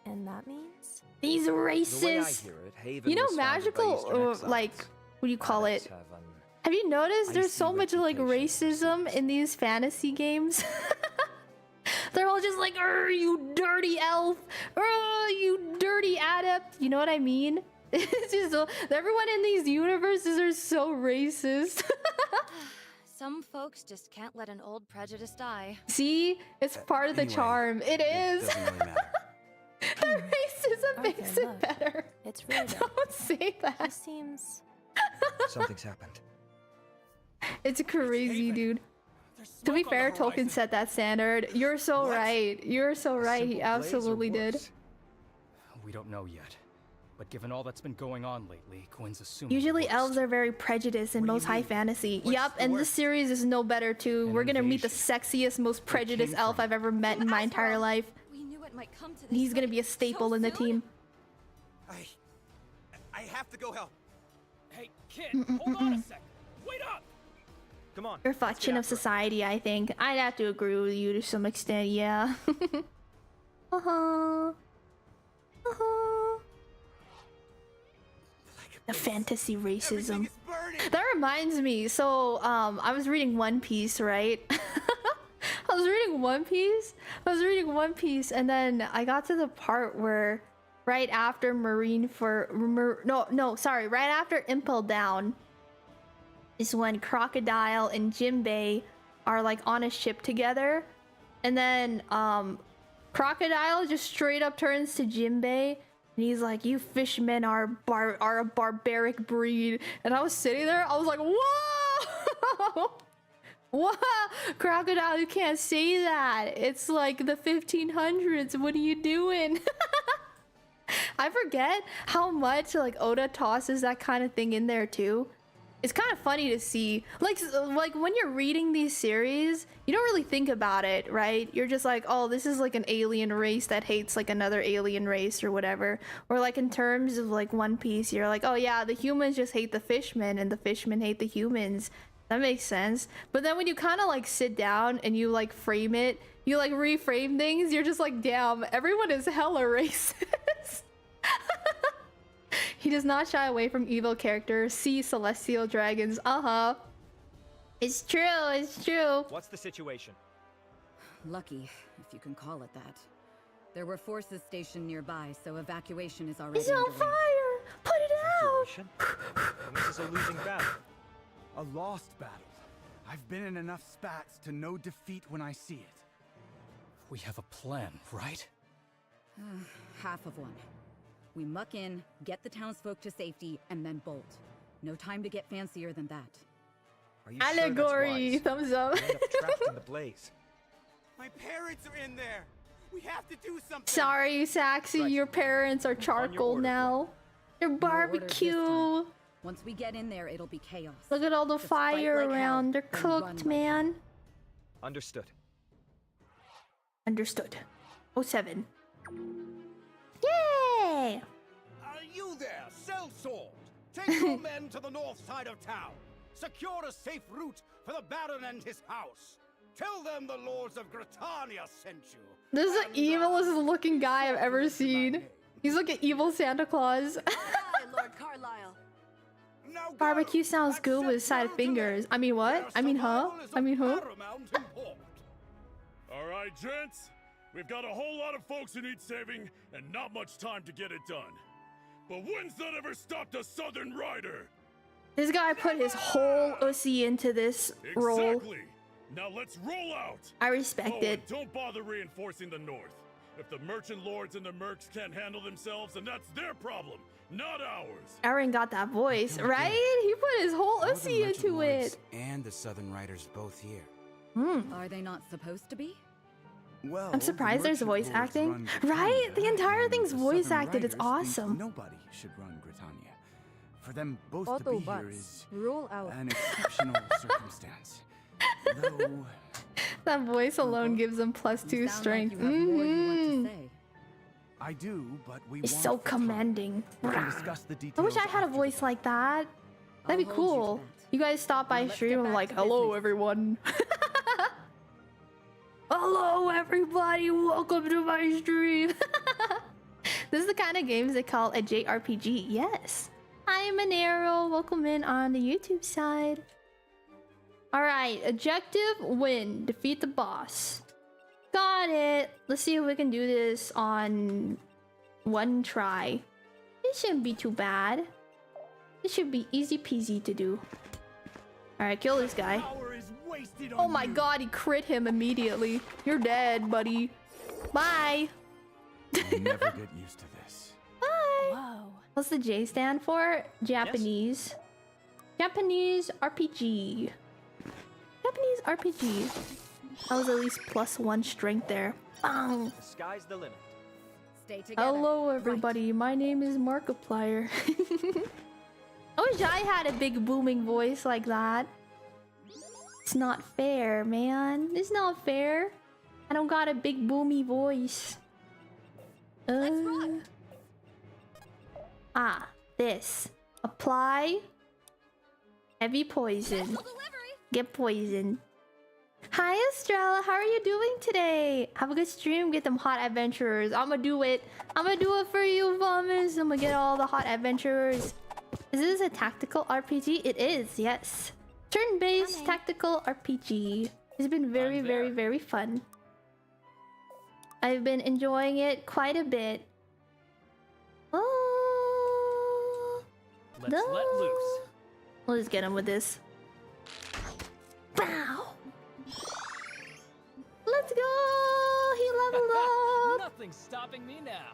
And that means? These The way I racist. hear it, Haven You know, was founded by magical, Eastern exiles. like, what do you call Adepts it? Have Have you noticed there's so icy much like reputation, it racism seems. in these fantasy games? They're all just like, you dirty elf! You dirty adept! You know what I mean? It's just so, everyone in these universes are so racist. Some folks just can't let an old prejudice die. See? It's part of the Anyway, charm. It is! Doesn't really matter. The racism Arthur, makes it look. better. It's Rhoda. Don't say He that. seems... Something's happened. It's crazy, dude. To be fair, Tolkien set that standard. You're so What? right. You're so right. He Simple blaze or absolutely did. worse? We don't know yet. But given all that's been going on lately, Quinn's assuming Usually the elves worst. are very prejudiced in What do you most high mean? fantasy. What's Yup, the and this worst? series is no better too. An We're gonna meet the invasion. sexiest, most prejudiced came elf from? I've ever met in my entire Azeroth. life. We knew it might come to this. And he's gonna but be a staple so in the soon? team. I have to go help. Hey, kid, hold on a sec. Wait up! Come on. Reflection of after it. society, I think. I'd have to agree with you to some extent, yeah. Uh-huh. Uh-huh. The fantasy Everything racism. is burning. That reminds me, so I was reading One Piece, right? I was reading One Piece and then I got to the part where right after right after Impel Down is when Crocodile and Jinbei are like on a ship together, and then Crocodile just straight up turns to Jinbei and he's like, "You fishmen are a barbaric breed." And I was sitting there, I was like, "Whoa!" Whoa, Crocodile, you can't say that. It's like the 1500s. What are you doing? I forget how much like Oda tosses that kind of thing in there too. It's kind of funny to see. Like when you're reading these series, you don't really think about it, right? You're just like, oh, this is like an alien race that hates like another alien race or whatever. Or like in terms of like One Piece, you're like, oh yeah, the humans just hate the fishmen and the fishmen hate the humans. That makes sense. But then when you kind of like sit down and you like frame it, you like reframe things, you're just like, damn, everyone is hella racist. He does not shy away from evil characters. See celestial dragons. Uh-huh. It's true, it's true. What's the situation? Lucky, if you can call it that. There were forces stationed nearby, so evacuation is already It's on underway. fire! Put it out! Evacuation? And this is a losing battle. A lost battle. I've been in enough spats to know defeat when I see it. We have a plan, right? Half of one. We muck in, get the townsfolk to safety, and then bolt. No time to get fancier than that. Are you Allegory! Sure that's wise? Thumbs up. We'll end up trapped in the blaze. My parents are in there. We have to do something. Sorry, Saxy, Right. your parents are charcoal order, now. They're No orders this barbecue. time. Once we get in there, it'll be chaos. Look at all the Just fight fire like hell, around. They're then run cooked, like man. Understood. Understood. 07. Yay! Are you there, sellsword? Take your men to the north side of town. Secure a safe route for the Baron and his house. Tell them the lords of Gritania sent you. This is the evilest looking guy I've ever seen. He's like an evil Santa Claus. Hi, Lord Carlisle. Now go. Barbecue sounds good with Accept side no fingers. delay. I mean what? Their I mean huh? survival is I of mean who? paramount import. All right, gents. We've got a whole lot of folks who need saving, and not much time to get it done. But when's that ever stopped a Southern Rider? This guy put his whole ussy into this role. Exactly. Now let's roll out. I respect Oh, it. and don't bother reinforcing the north. If the merchant lords and the mercs can't handle themselves, then that's their problem, not ours. Aaron got that voice, right? He put his whole All the ussy merchant into lords it. and the Southern Riders both here. Are they not supposed to be? Well, I'm surprised there's merchant voice lords acting. run Right? Britannia, The entire and thing's the voice Southern acted. It's Riders think awesome. Nobody should run Britannia. For them both to be here Autobots, is rule out. an exceptional circumstance. Though, That voice alone gives him +2 You sound strength. Like you have more you want Mhm. to say. I do, but we He's want so the time. commanding. We can discuss the I details wish I had a after the voice like that. That'd be I'll hold you to cool. that. You guys stop by Now let's stream get and back like, to hello business." everyone. Hello everybody, welcome to my stream. This is the kind of games they call a JRPG. Yes. Hi Monero, welcome in on the YouTube side. Alright, objective win. Defeat the boss. Got it. Let's see if we can do this on one try. It shouldn't be too bad. It should be easy peasy to do. Alright, kill this guy. Power is wasted Oh on my you. god, he crit him immediately. You're dead, buddy. Bye. I'll never get used to this. Bye. Whoa. What's the J stand for? Japanese. Japanese RPG. Japanese RPG. That was at least +1 strength there. Bang. The sky's the limit. Stay together. Hello everybody, my name is Markiplier. I wish I had a big booming voice like that. It's not fair, man. It's not fair. I don't got a big boomy voice. Let's rock. This. Apply heavy poison. Special delivery. Get poisoned. Hi Estrella, how are you doing today? Have a good stream, get them hot adventurers. I'ma do it. I'ma do it for you, Vomis. I'ma get all the hot adventurers. Is this a tactical RPG? It is, yes. Turn-based tactical RPG. It's been very, very, very fun. I've been enjoying it quite a bit. Oh, Let's let loose. we'll just get him with this. Wow. Let's go! He leveled up! Nothing's stopping me now.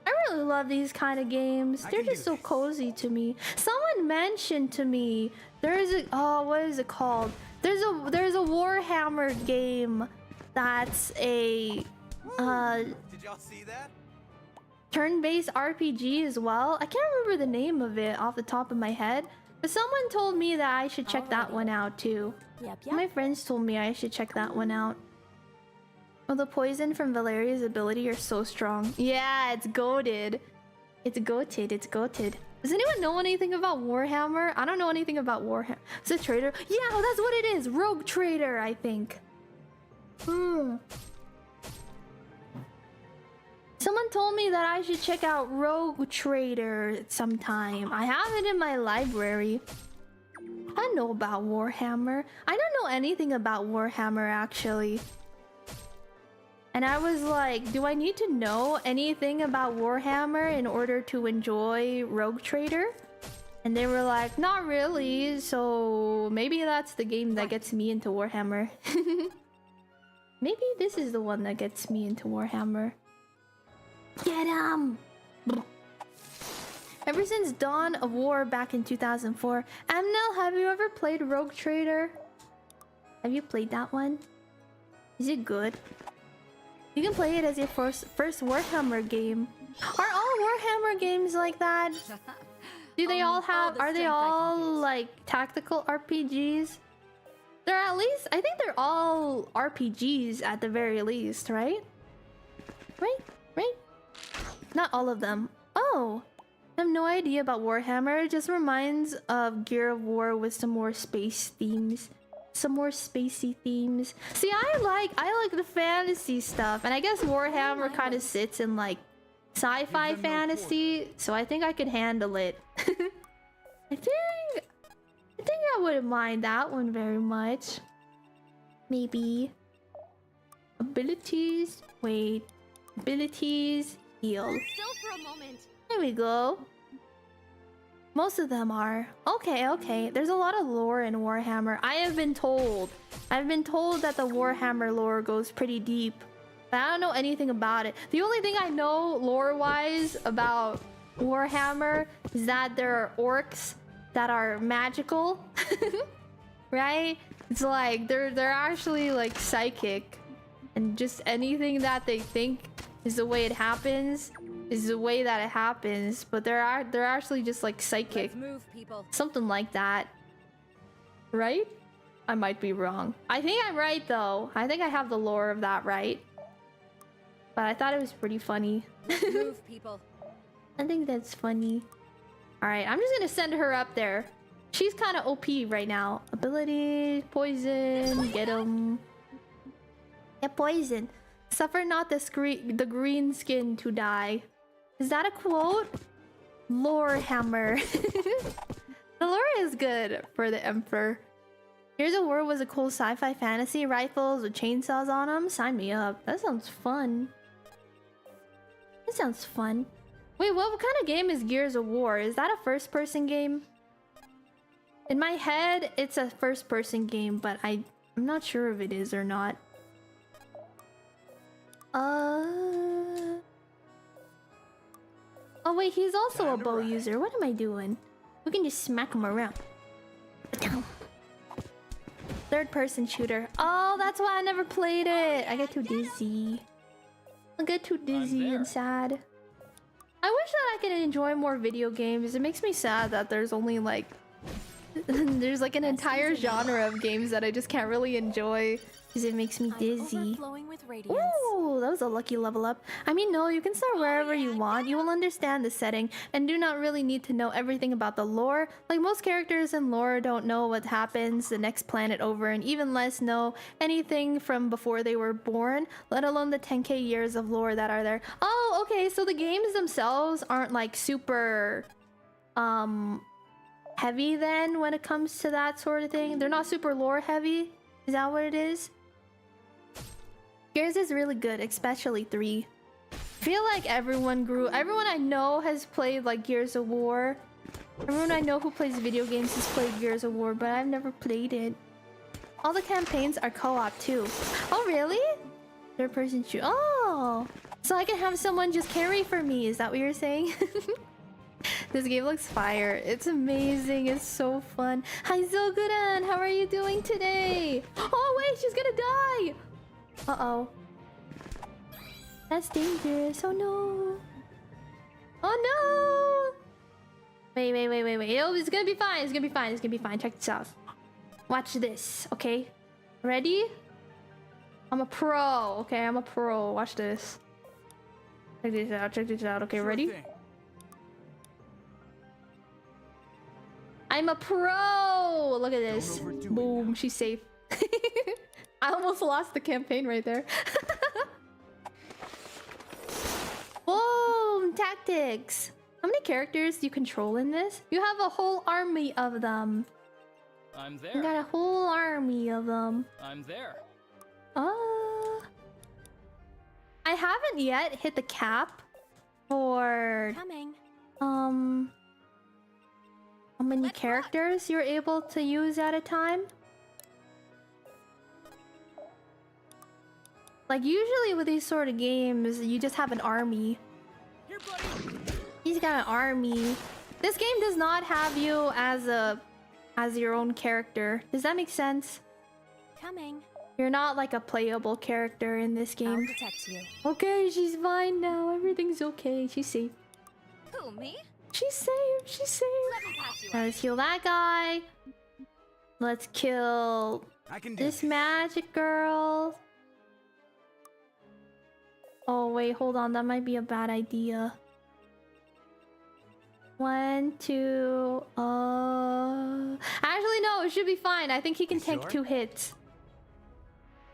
I really love these kind of games. They're just so cozy to me. Someone mentioned to me there's a what is it called? There's a Warhammer game that's a Did y'all see that? turn-based RPG as well. I can't remember the name of it off the top of my head, but someone told me that I should check that one out too. Yep. My friends told me I should check that one out. Oh, the poison from Valeria's ability are so strong. Yeah, it's goated. It's goated. It's goated. Does anyone know anything about Warhammer? I don't know anything about Warhammer. Is it Trader? Yeah, that's what it is. Rogue Trader, I think. Someone told me that I should check out Rogue Trader sometime. I have it in my library. I know about Warhammer. I don't know anything about Warhammer, actually. And I was like, do I need to know anything about Warhammer in order to enjoy Rogue Trader? And they were like, not really, so maybe that's the game that gets me into Warhammer. Maybe this is the one that gets me into Warhammer. Get him! Ever since Dawn of War back in 2004, Amnel, have you ever played Rogue Trader? Have you played that one? Is it good? You can play it as your first Warhammer game. Are all Warhammer games like that? Do they all have... Are they all like tactical RPGs? They're at least... I think they're all RPGs at the very least, right? Right? Not all of them. Oh! I have no idea about Warhammer. It just reminds of Gear of War with some more space themes. Some more spacey themes. See, I like the fantasy stuff, and I guess Warhammer kind of sits in like sci-fi fantasy, so I think I could handle it. I think I wouldn't mind that one very much. Maybe abilities. Wait, abilities. Heal. Still for a moment. There we go. Most of them are. Okay. There's a lot of lore in Warhammer. I've been told that the Warhammer lore goes pretty deep. But I don't know anything about it. The only thing I know lore-wise about Warhammer is that there are orcs that are magical. Right? It's like they're actually like psychic. And just anything that they think is the way it happens. Is the way that it happens, but they're actually just like psychic. Let's move, people. Something like that. Right? I might be wrong. I think I'm right though. I think I have the lore of that right. But I thought it was pretty funny. Let's move, people. I think that's funny. Alright, I'm just gonna send her up there. She's kind of OP right now. Ability, poison, get him. Get poison. Suffer not the green skin to die. Is that a quote? Lore hammer. The lore is good for the Emperor. Gears of War was a cool sci-fi fantasy. Rifles with chainsaws on them. Sign me up. That sounds fun. That sounds fun. Wait, what kind of game is Gears of War? Is that a first-person game? In my head, it's a first-person game, but I'm not sure if it is or not. Oh wait, he's also a bow user. What am I doing? We can just smack him around. Third-person shooter. Oh, that's why I never played it. I get too dizzy. I get too dizzy and sad. I wish that I could enjoy more video games. It makes me sad that there's only like... there's like an entire genre of games that I just can't really enjoy. Because it makes me dizzy. Ooh, that was a lucky level up. I mean, no, you can start wherever you want. You will understand the setting and do not really need to know everything about the lore. Like most characters in lore don't know what happens the next planet over and even less know anything from before they were born, let alone the 10k years of lore that are there. Oh, okay, so the games themselves aren't like super heavy then when it comes to that sort of thing. They're not super lore heavy. Is that what it is? Gears is really good, especially 3. I feel like everyone I know has played like Gears of War. Everyone I know who plays video games has played Gears of War, but I've never played it. All the campaigns are co-op too. Oh really? Third person shoot. Oh! So I can have someone just carry for me, is that what you're saying? This game looks fire. It's amazing. It's so fun. Hi Zoguran, how are you doing today? Oh wait, she's gonna die! Uh-oh. That's dangerous. Oh no. Oh no! Wait. Oh, it's gonna be fine. It's gonna be fine. Check this out. Watch this, okay? Ready? I'm a pro. Okay, I'm a pro. Watch this. Check this out. Okay, ready? I'm a pro! Look at this. Boom, she's safe. I almost lost the campaign right there. Boom! Tactics! How many characters do you control in this? You have a whole army of them. I'm there. You got a whole army of them. I'm there. I haven't yet hit the cap for Coming. how many characters you're able to use at a time. Like usually with these sort of games, you just have an army. Here, buddy. He's got an army. This game does not have you as your own character. Does that make sense? Coming. You're not like a playable character in this game. I'll protect you. Okay, she's fine now. Everything's okay. She's safe. Who, me? She's safe. She's safe. Let me pass you Let's heal that guy. Let's kill this magic girl. Oh wait, hold on. That might be a bad idea. 1, 2. Actually, no. It should be fine. I think he can tank 2 hits.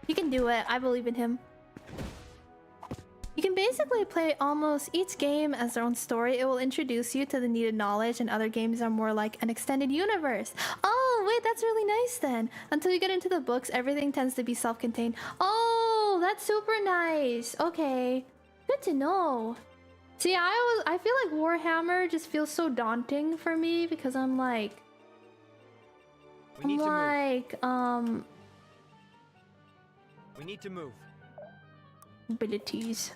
He can do it. I believe in him. You can basically play almost each game as their own story. It will introduce you to the needed knowledge, and other games are more like an extended universe. Oh, wait, that's really nice then. Until you get into the books, everything tends to be self-contained. Oh, that's super nice. Okay, good to know. See, I feel like Warhammer just feels so daunting for me because I'm like... We need to move. Abilities.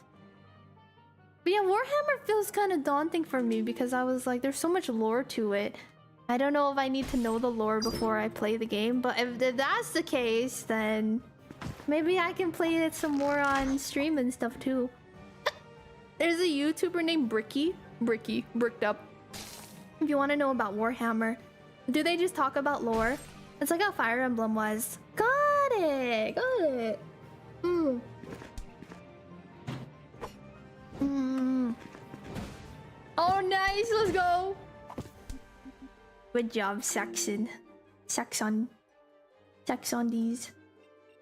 But yeah, Warhammer feels kind of daunting for me because I was like, there's so much lore to it. I don't know if I need to know the lore before I play the game, but if that's the case, then maybe I can play it some more on stream and stuff too. There's a YouTuber named Bricked Up. If you want to know about Warhammer, do they just talk about lore? It's like how Fire Emblem was. Got it! Got it! Oh, nice! Let's go! Good job, Saxon. Saxondies.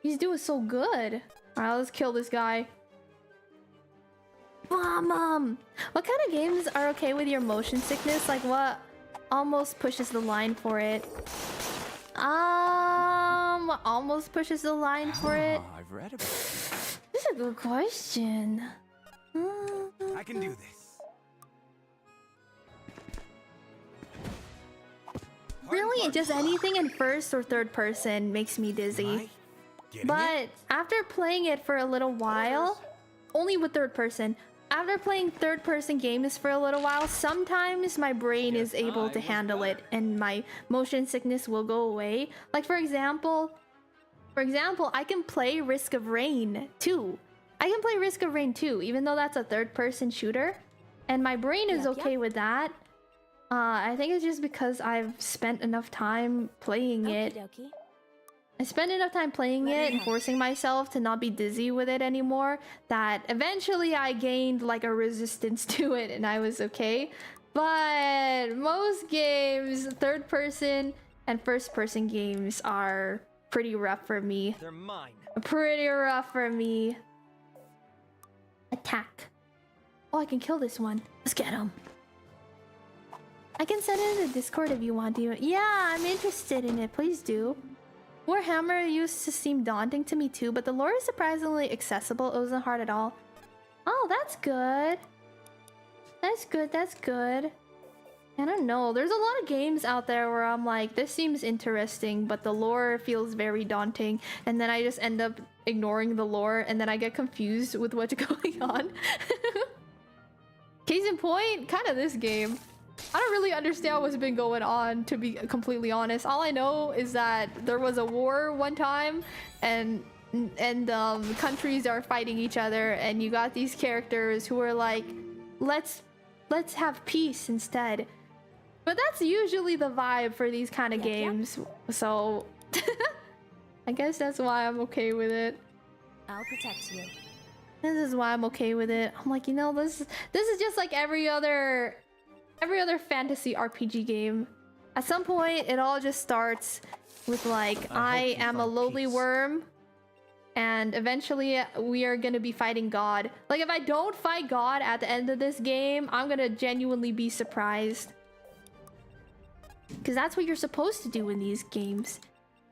He's doing so good. Alright, let's kill this guy. What kind of games are okay with your motion sickness? Like what almost pushes the line for it? What almost pushes the line for it? I've read about it. This is a good question. I can do this. Really, just anything in first or third person makes me dizzy. But after playing it for a little while, only with third person, after playing third person games for a little while, sometimes my brain is able to handle it and my motion sickness will go away. Like for example, I can play Risk of Rain 2. I can play Risk of Rain 2, even though that's a third person shooter. And my brain is okay with that. I think it's just because I've spent enough time playing it. I spent enough time playing it and forcing myself to not be dizzy with it anymore that eventually I gained like a resistance to it and I was okay. But most games, third person and first person games are pretty rough for me. They're mine. Pretty rough for me. Attack. Oh, I can kill this one. Let's get him. I can send it in the Discord if you want to. Yeah, I'm interested in it. Please do. Warhammer used to seem daunting to me too, but the lore is surprisingly accessible. It wasn't hard at all. Oh, that's good. That's good, that's good. I don't know. There's a lot of games out there where I'm like, this seems interesting, but the lore feels very daunting. And then I just end up ignoring the lore, and then I get confused with what's going on. Case in point, kind of this game. I don't really understand what's been going on, to be completely honest. All I know is that there was a war one time, and countries are fighting each other, and you got these characters who are like, let's have peace instead. But that's usually the vibe for these kind of games. So I guess that's why I'm okay with it. I'll protect you. This is why I'm okay with it. I'm like, you know, this is just like every other fantasy RPG game. At some point, it all just starts with like, I am a lowly worm, and eventually we are gonna be fighting God. Like, if I don't fight God at the end of this game, I'm gonna genuinely be surprised. Because that's what you're supposed to do in these games.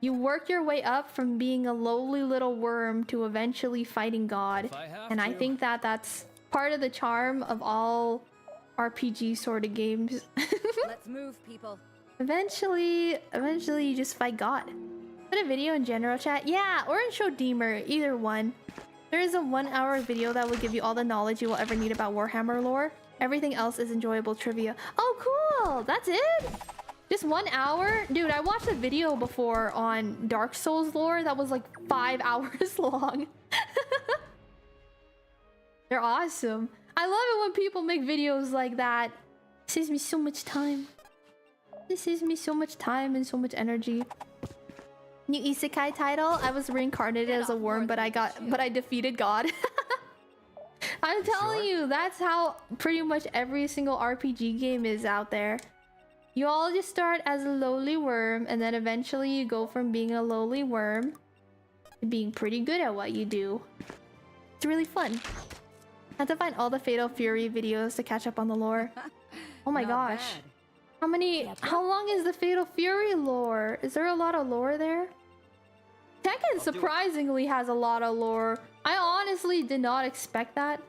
You work your way up from being a lowly little worm to eventually fighting God. And I think that that's part of the charm of all RPG sort of games. Let's move, people. Eventually you just fight God. Put a video in general chat. Yeah, or in Show Deemer, either one. There is a 1-hour video that will give you all the knowledge you will ever need about Warhammer lore. Everything else is enjoyable trivia. Oh, cool! That's it? Just 1 hour? Dude, I watched a video before on Dark Souls lore that was like 5 hours long. They're awesome. I love it when people make videos like that. It saves me so much time. This saves me so much time and so much energy. New isekai title. I was reincarnated as a worm, but I defeated God. I'm telling you, that's how pretty much every single RPG game is out there. You all just start as a lowly worm, and then eventually you go from being a lowly worm to being pretty good at what you do. It's really fun. I have to find all the Fatal Fury videos to catch up on the lore. Oh my gosh. How long is the Fatal Fury lore? Is there a lot of lore there? Tekken surprisingly has a lot of lore. I honestly did not expect that.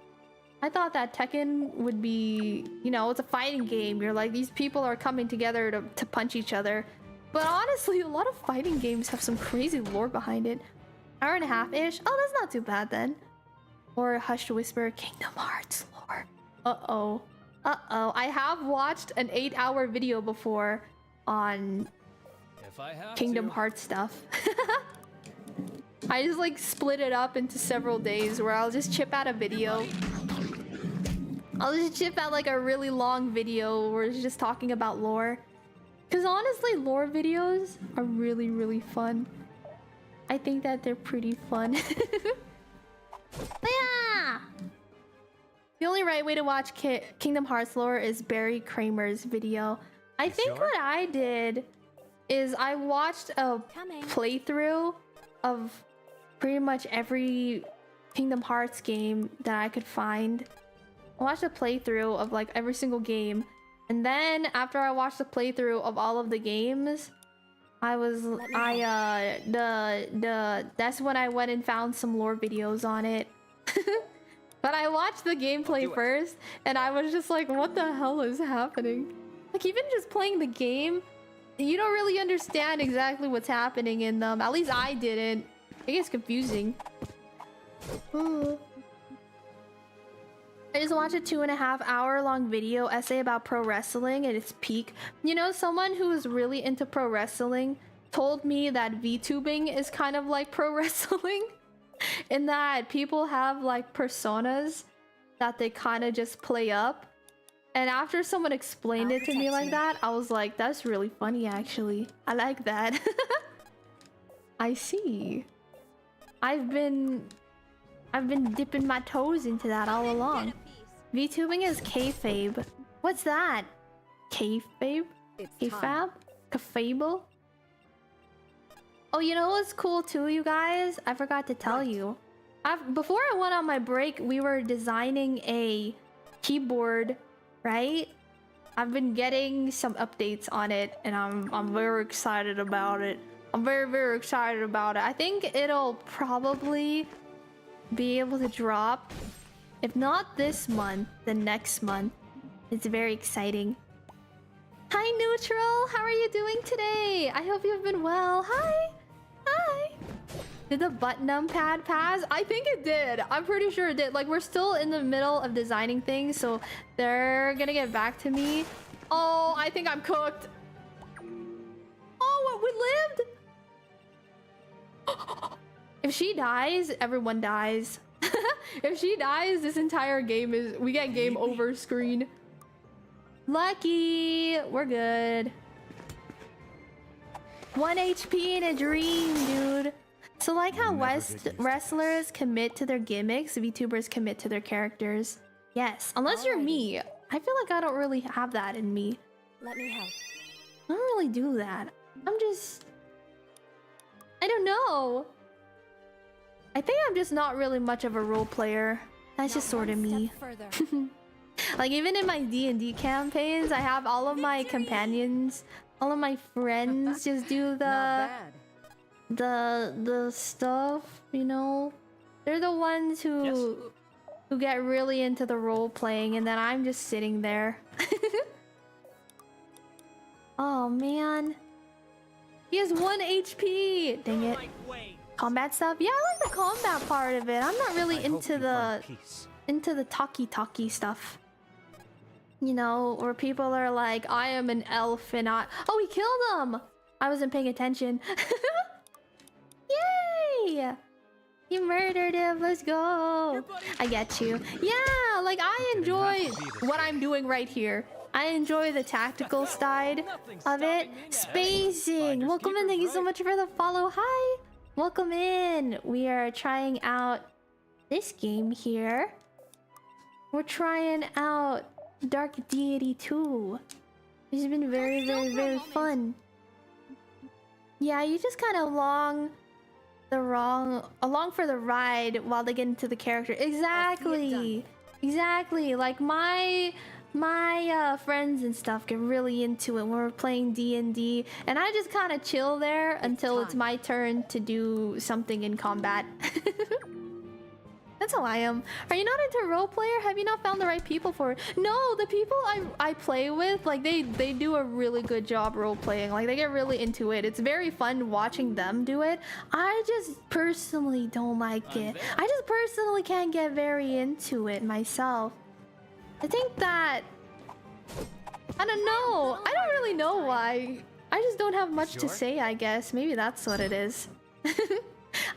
I thought that Tekken would be, you know, it's a fighting game. You're like, these people are coming together to punch each other. But honestly, a lot of fighting games have some crazy lore behind it. Hour and a half-ish? Oh, that's not too bad then. Or Hush to Whisper, Kingdom Hearts lore. Uh-oh. Uh-oh. I have watched an 8-hour video before on Kingdom Hearts stuff. I just like split it up into several days where I'll just chip out a video. I'll just chip out like a really long video where it's just talking about lore. Because honestly, lore videos are really, really fun. I think that they're pretty fun. Yeah! The only right way to watch Kingdom Hearts lore is Barry Kramer's video. I think what I did is I watched a playthrough of pretty much every Kingdom Hearts game that I could find. I watched a playthrough of like every single game, and then after I watched the playthrough of all of the games, that's when I went and found some lore videos on it. But I watched the gameplay first, and I was just like, what the hell is happening? Like, even just playing the game, you don't really understand exactly what's happening in them. At least I didn't. It gets confusing. I just watched a 2.5-hour long video essay about pro wrestling at its peak. You know, someone who is really into pro wrestling told me that VTubing is kind of like pro wrestling. In that people have like personas that they kind of just play up. And after someone explained it to me like that, I was like, that's really funny actually. I like that. I see. I've been dipping my toes into that all along. VTubing is kayfabe. What's that? Kayfabe? Kayfab? Kafable? Oh, you know what's cool too, you guys? I forgot to tell you. Before I went on my break, we were designing a keyboard, right? I've been getting some updates on it, and I'm very excited about it. I'm very, very excited about it. I think it'll probably be able to drop, if not this month, then next month. It's very exciting. Hi, Neutral! How are you doing today? I hope you've been well. Hi! Hi! Did the butt numpad pass? I think it did. I'm pretty sure it did. Like, we're still in the middle of designing things, so they're gonna get back to me. Oh, I think I'm cooked. Oh, we lived? If she dies, everyone dies. If she dies, this entire game is... We get game over screen. Lucky! We're good. 1 HP in a dream, dude. So like how wrestlers commit to their gimmicks, VTubers commit to their characters. Yes, unless you're me. I feel like I don't really have that in me. Let me help. I don't really do that. I'm just... I don't know. I think I'm just not really much of a role player. That's just sort of me. Like even in my D&D campaigns, I have all of my companions, all of my friends just do the the stuff, you know, they're the ones who get really into the role playing, and then I'm just sitting there. Oh man, he has 1 HP. Dang it. Combat stuff? Yeah, I like the combat part of it. I'm not really into the talky stuff. You know, where people are like, I am an elf and I... Oh, he killed him! I wasn't paying attention. Yay! You murdered him, let's go! I get you. Yeah, like I enjoy what I'm doing right here. I enjoy the tactical side of it. Spacing! Welcome in, thank you so much for the follow. Hi! Welcome in! We are trying out this game here. We're trying out Dark Deity 2. It's been very fun. Yeah, you just kind of along for the ride while they get into the character. Exactly. Like my friends and stuff get really into it when we're playing D&D, and I just kind of chill there until it's my turn to do something in combat. That's how I am. Are you not into role player? Have you not found the right people for it? No, the people I play with, like they do a really good job role playing. Like they get really into it. It's very fun watching them do it. I just personally don't like it. I just personally can't get very into it myself. I think that... I don't know. I don't really know why. I just don't have much to say, I guess. Maybe that's what it is.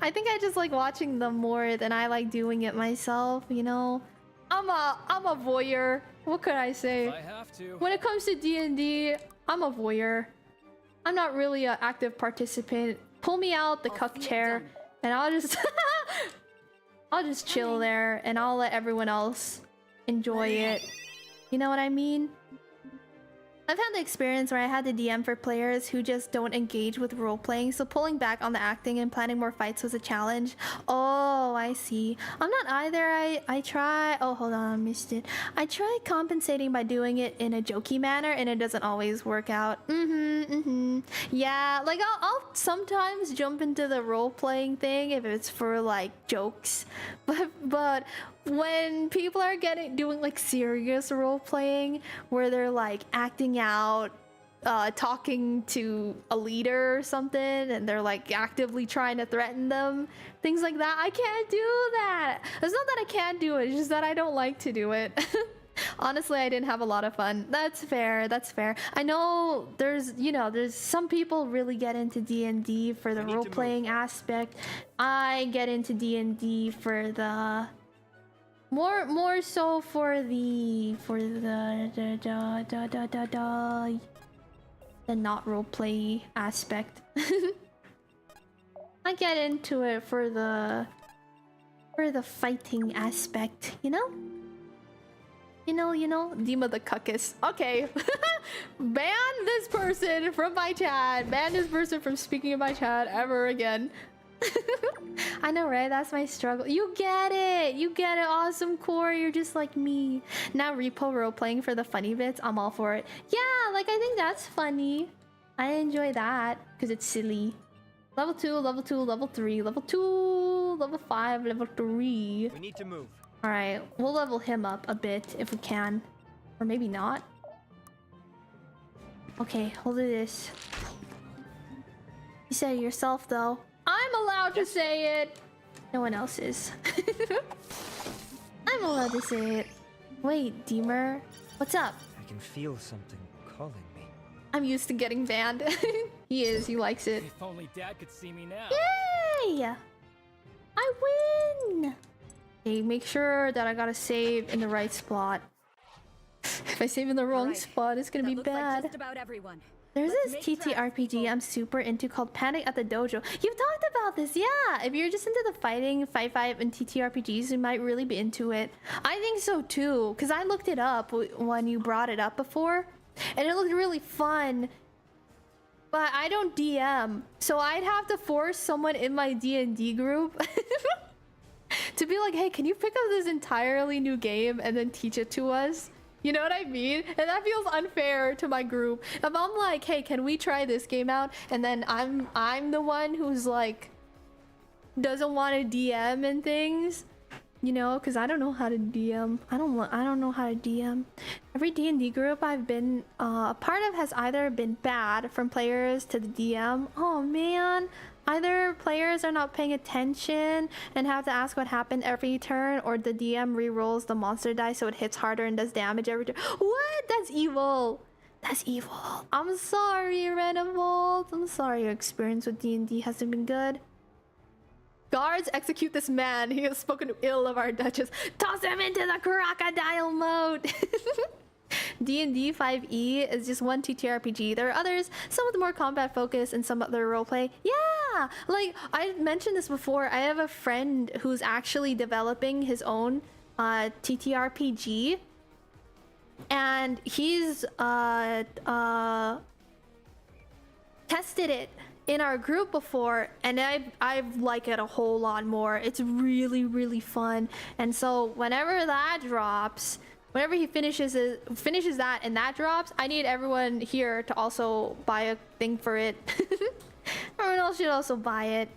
I think I just like watching them more than I like doing it myself, you know? I'm a voyeur. What could I say? I have to. When it comes to D&D, I'm a voyeur. I'm not really an active participant. Pull me out the cuck chair and I'll just... I'll just chill there and I'll let everyone else enjoy it. You know what I mean? I've had the experience where I had to DM for players who just don't engage with role-playing, so pulling back on the acting and planning more fights was a challenge. Oh, I see. I'm not either. I try... Oh, hold on, I missed it. I try compensating by doing it in a jokey manner, and it doesn't always work out. Yeah, like I'll sometimes jump into the role-playing thing if it's for, like, jokes. But when people are doing like serious role playing where they're like acting out, talking to a leader or something, and they're like actively trying to threaten them, things like that, I can't do that. It's not that I can't do it, it's just that I don't like to do it. Honestly, I didn't have a lot of fun. That's fair. I know there's some people really get into D&D for the role-playing aspect. I get into D&D for the more so for the not role-play aspect. I get into it for the fighting aspect, you know? You know, Dima the cuckist. Okay. Ban this person from my chat. Ban this person from speaking in my chat ever again. I know, right? That's my struggle. You get it. Awesome core. You're just like me. Now repo role playing for the funny bits. I'm all for it. Yeah, like I think that's funny. I enjoy that because it's silly. Level 2, level 2, level 3, level 2, level 5, level 3. We need to move. Alright, we'll level him up a bit if we can. Or maybe not. Okay, we'll do this. You said it yourself, though. I'm allowed to say it! No one else is. I'm allowed to say it. Wait, Deemer. What's up? I can feel something calling me. I'm used to getting banned. He is, he likes it. If only Dad could see me now. Yay! I win! Okay, make sure that I gotta save in the right spot. If I save in the wrong spot, it's gonna be bad. Like just about everyone. There's this TTRPG I'm super into called Panic at the Dojo. You've talked about this, yeah! If you're just into the fighting, 5-5, and TTRPGs, you might really be into it. I think so too, because I looked it up when you brought it up before, and it looked really fun. But I don't DM, so I'd have to force someone in my D&D group to be like, hey, can you pick up this entirely new game and then teach it to us? You know what I mean? And that feels unfair to my group. If I'm like, hey, can we try this game out? And then I'm the one who's like doesn't want to DM and things, you know, because I don't know how to DM. I don't know how to DM. Every D&D group I've been a part of has either been bad from players to the DM. Oh man. Either players are not paying attention and have to ask what happened every turn, or the DM re-rolls the monster die so it hits harder and does damage every turn. What? That's evil. That's evil. I'm sorry, Renivolt. I'm sorry your experience with D&D hasn't been good. Guards, execute this man. He has spoken ill of our Duchess. Toss him into the crocodile mode. D&D 5e is just one TTRPG. There are others, some with more combat focus and some other roleplay. Yeah, like I mentioned this before. I have a friend who's actually developing his own TTRPG, and he's tested it in our group before, and I like it a whole lot more. It's really, really fun. And so whenever that drops, whenever he finishes that and that drops, I need everyone here to also buy a thing for it. Everyone else should also buy it.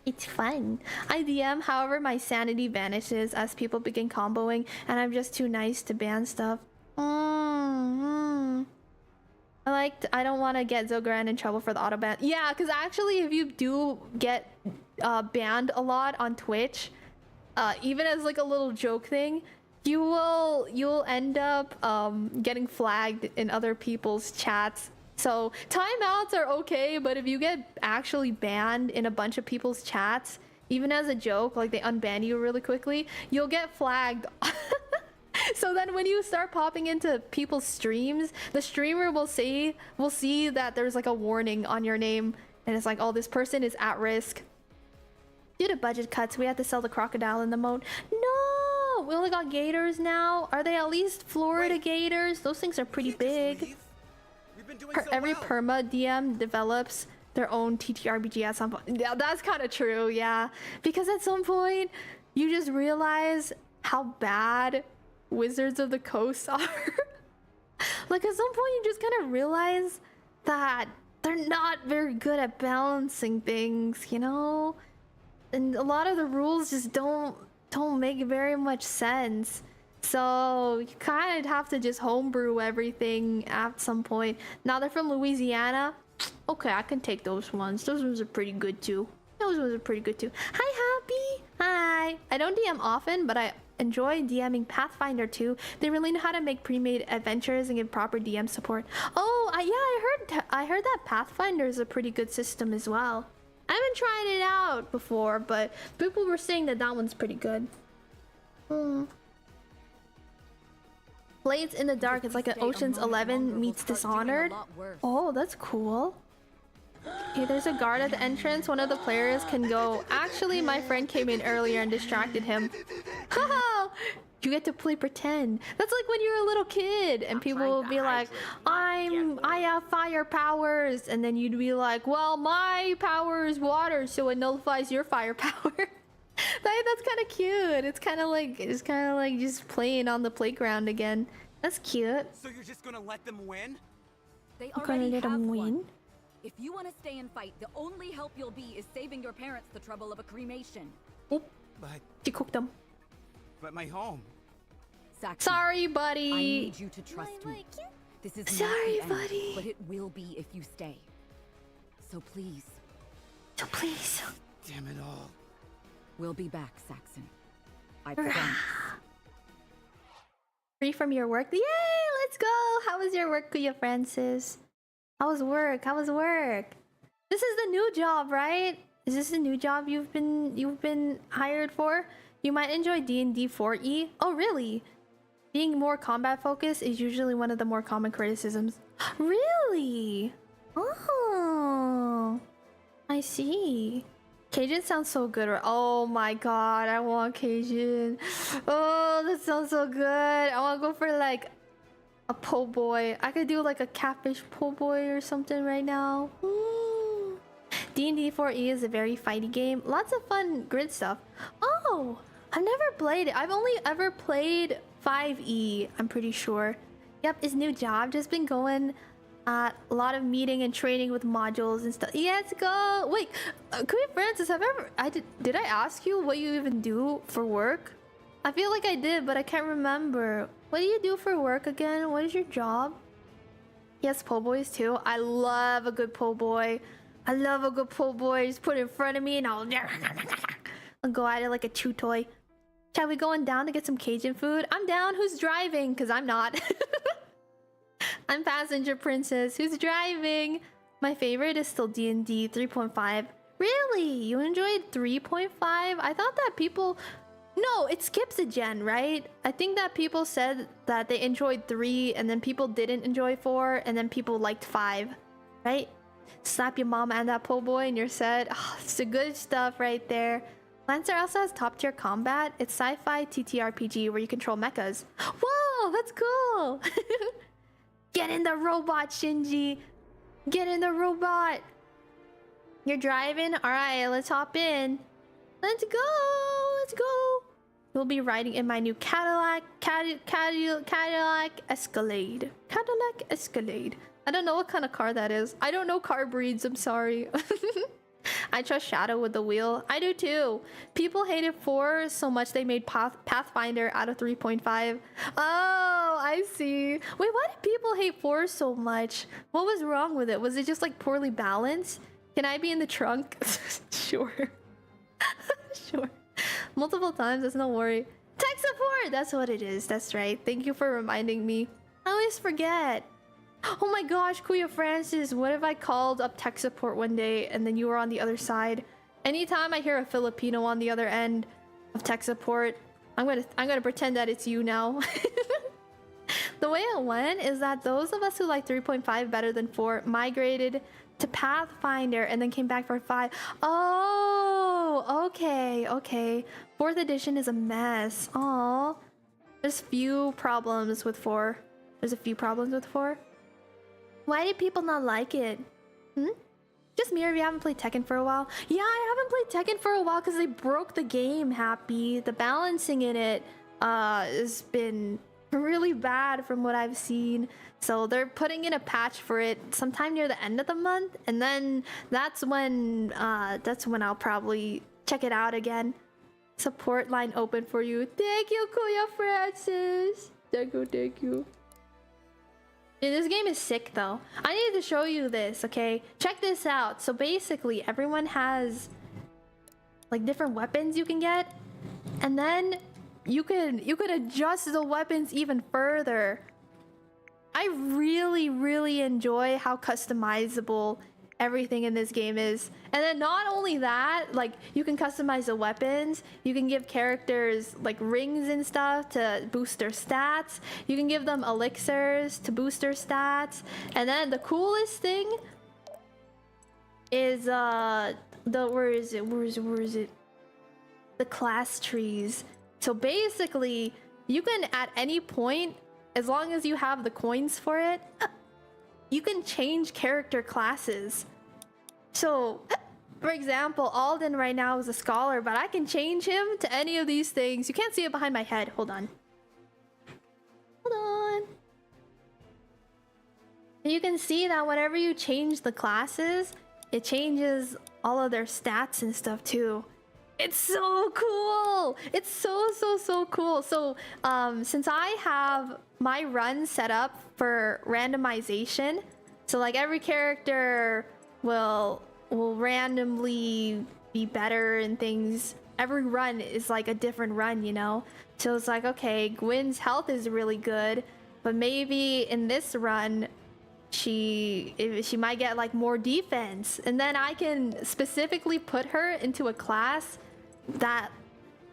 It's fun. I DM, however, my sanity vanishes as people begin comboing, and I'm just too nice to ban stuff. I don't want to get Zogaran in trouble for the auto ban. Yeah, because actually, if you do get banned a lot on Twitch, even as like a little joke thing, you'll end up getting flagged in other people's chats. So timeouts are okay, but if you get actually banned in a bunch of people's chats, even as a joke, like they unban you really quickly, you'll get flagged. So then when you start popping into people's streams, the streamer will see that there's like a warning on your name, and it's like, oh, this person is at risk. Due to budget cuts, we had to sell the crocodile in the moat. No, we only got gators now. Are they at least Florida gators? Those things are pretty big. Every perma DM develops their own TTRPG at some point. Yeah, that's kind of true, yeah. Because at some point, you just realize how bad Wizards of the Coast are. Like at some point, you just kind of realize that they're not very good at balancing things, you know? And a lot of the rules just don't make very much sense. So you kind of have to just homebrew everything at some point. Now they're from Louisiana. Okay, I can take those ones. Those ones are pretty good too. Hi, Happy. Hi. I don't DM often, but I enjoy DMing Pathfinder too. They really know how to make pre-made adventures and give proper DM support. Oh, yeah, I heard that Pathfinder is a pretty good system as well. I haven't tried it out before, but people were saying that one's pretty good. Blades in the Dark is like an Ocean's 11 meets Dishonored. Oh, that's cool. Okay, there's a guard at the entrance. One of the players can go. Actually, my friend came in earlier and distracted him. Haha! You get to play pretend. That's like when you're a little kid and people will be like, I have fire powers, and then you'd be like, well, my power is water, so it nullifies your fire power. That's kind of cute. It's kind of like just playing on the playground again. That's cute. So you're just gonna let them win? They already have one. If you want to stay and fight, the only help you'll be is saving your parents the trouble of a cremation. Oh, but you cooked them. But my home. Sorry, buddy. I need you to trust me. This is sorry, not the end, buddy. But it will be if you stay. So please. Damn it all. We'll be back, Saxon. I promise. Free from your work? Yay! Let's go! How was your work, Kuya Francis? How was work? This is the new job, right? Is this the new job you've been hired for? You might enjoy D&D 4e. Oh, really? Being more combat focused is usually one of the more common criticisms. Really? Oh, I see. Cajun sounds so good. Oh my god, I want Cajun. Oh, that sounds so good. I want to go for like a po' boy. I could do like a catfish po' boy or something right now. D&D 4e is a very fighty game. Lots of fun grid stuff. Oh, I've never played it. I've only ever played 5e, I'm pretty sure. Yep, his new job just been going a lot of meeting and training with modules and stuff. Let's go. Wait, Queen Francis, did I ask you what you even do for work? I feel like I did, but I can't remember. What do you do for work again? What is your job? Yes, po' boys too. I love a good po' boy. I love a good po' boy. Just put it in front of me and I'll go at it like a chew toy. Shall we going down to get some Cajun food? I'm down. Who's driving? Because I'm not. I'm passenger princess. Who's driving? My favorite is still D&D 3.5. Really? You enjoyed 3.5? I thought that people... No, it skips a gen, right? I think that people said that they enjoyed 3 and then people didn't enjoy 4 and then people liked 5, right? Slap your mom and that po' boy and you're set. Oh, it's the good stuff right there. Lancer also has top tier combat. It's sci-fi TTRPG where you control mechas. Whoa, that's cool. Get in the robot, Shinji. Get in the robot. You're driving? All right, let's hop in. Let's go. Let's go. We'll be riding in my new Cadillac Escalade. Cadillac Escalade. I don't know what kind of car that is. I don't know car breeds. I'm sorry. I trust Shadow with the wheel. I do too. People hated 4 so much they made Pathfinder out of 3.5. Oh, I see. Wait, why did people hate 4 so much? What was wrong with it? Was it just like poorly balanced? Can I be in the trunk? Sure. Sure. Multiple times, that's no worry. Tech support! That's what it is. That's right. Thank you for reminding me. I always forget. Oh my gosh, Kuya Francis, what if I called up tech support one day and then you were on the other side? Anytime I hear a Filipino on the other end of tech support, I'm gonna pretend that it's you now. The way it went is that those of us who like 3.5 better than 4 migrated to Pathfinder and then came back for 5. Oh, okay, okay. 4th edition is a mess. Aw. There's few problems with 4. There's a few problems with 4. Why did people not like it? Just me or if you haven't played Tekken for a while? Yeah, I haven't played Tekken for a while because they broke the game, Happy. The balancing in it has been really bad from what I've seen. So they're putting in a patch for it sometime near the end of the month. And then that's when I'll probably check it out again. Support line open for you. Thank you, Kuya Francis. Thank you, thank you. Dude, this game is sick though. I need to show you this, okay? Check this out. So basically everyone has like different weapons you can get, and then you could adjust the weapons even further. I really enjoy how customizable everything in this game is. And then not only that, like you can customize the weapons, you can give characters like rings and stuff to boost their stats, you can give them elixirs to boost their stats, and then the coolest thing is where is it? The class trees. So basically, you can at any point, as long as you have the coins for it, you can change character classes. So, for example, Alden right now is a scholar, but I can change him to any of these things. You can't see it behind my head. Hold on. Hold on. You can see that whenever you change the classes, it changes all of their stats and stuff too. It's so cool. It's so cool. So since I have my run set up for randomization, so like every character will randomly be better and things. Every run is like a different run, you know? So it's like, okay, Gwyn's health is really good, but maybe in this run she might get like more defense, and then I can specifically put her into a class that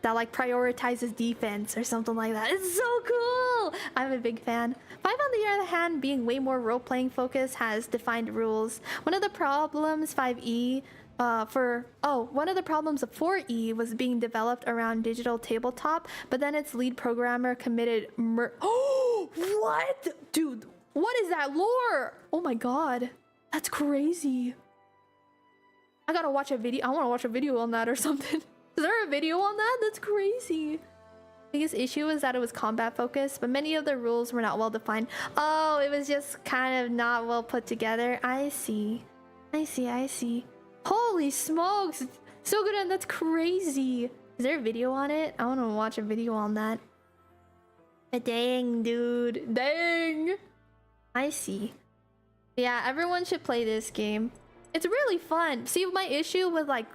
like prioritizes defense or something like that. It's so cool. I'm a big fan. 5 on the other hand, being way more role-playing focused, has defined rules. One of the problems 5e one of the problems of 4e was being developed around digital tabletop, but then its lead programmer committed oh, what? Dude, what is that lore? Oh my god. That's crazy. I gotta watch a video. I wanna watch a video on that or something. Is there a video on that? That's crazy. biggest issue was that it was combat focused, but many of the rules were not well defined. Oh, it was just kind of not well put together. I see. I see. Holy smokes! So good, and that's crazy. Is there a video on it? I want to watch a video on that. Dang, dude. Dang! I see. Yeah, everyone should play this game. It's really fun. See, my issue with like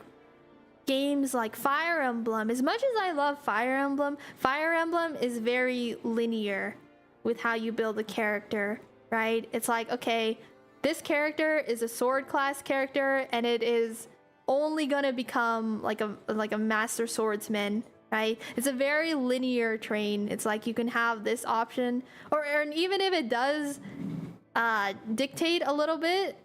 games like Fire Emblem, as much as I love Fire Emblem is very linear with how you build a character, right? It's like, okay, this character is a sword class character and it is only gonna become like a master swordsman, right? It's a very linear train. It's like you can have this option, or and even if it does dictate a little bit,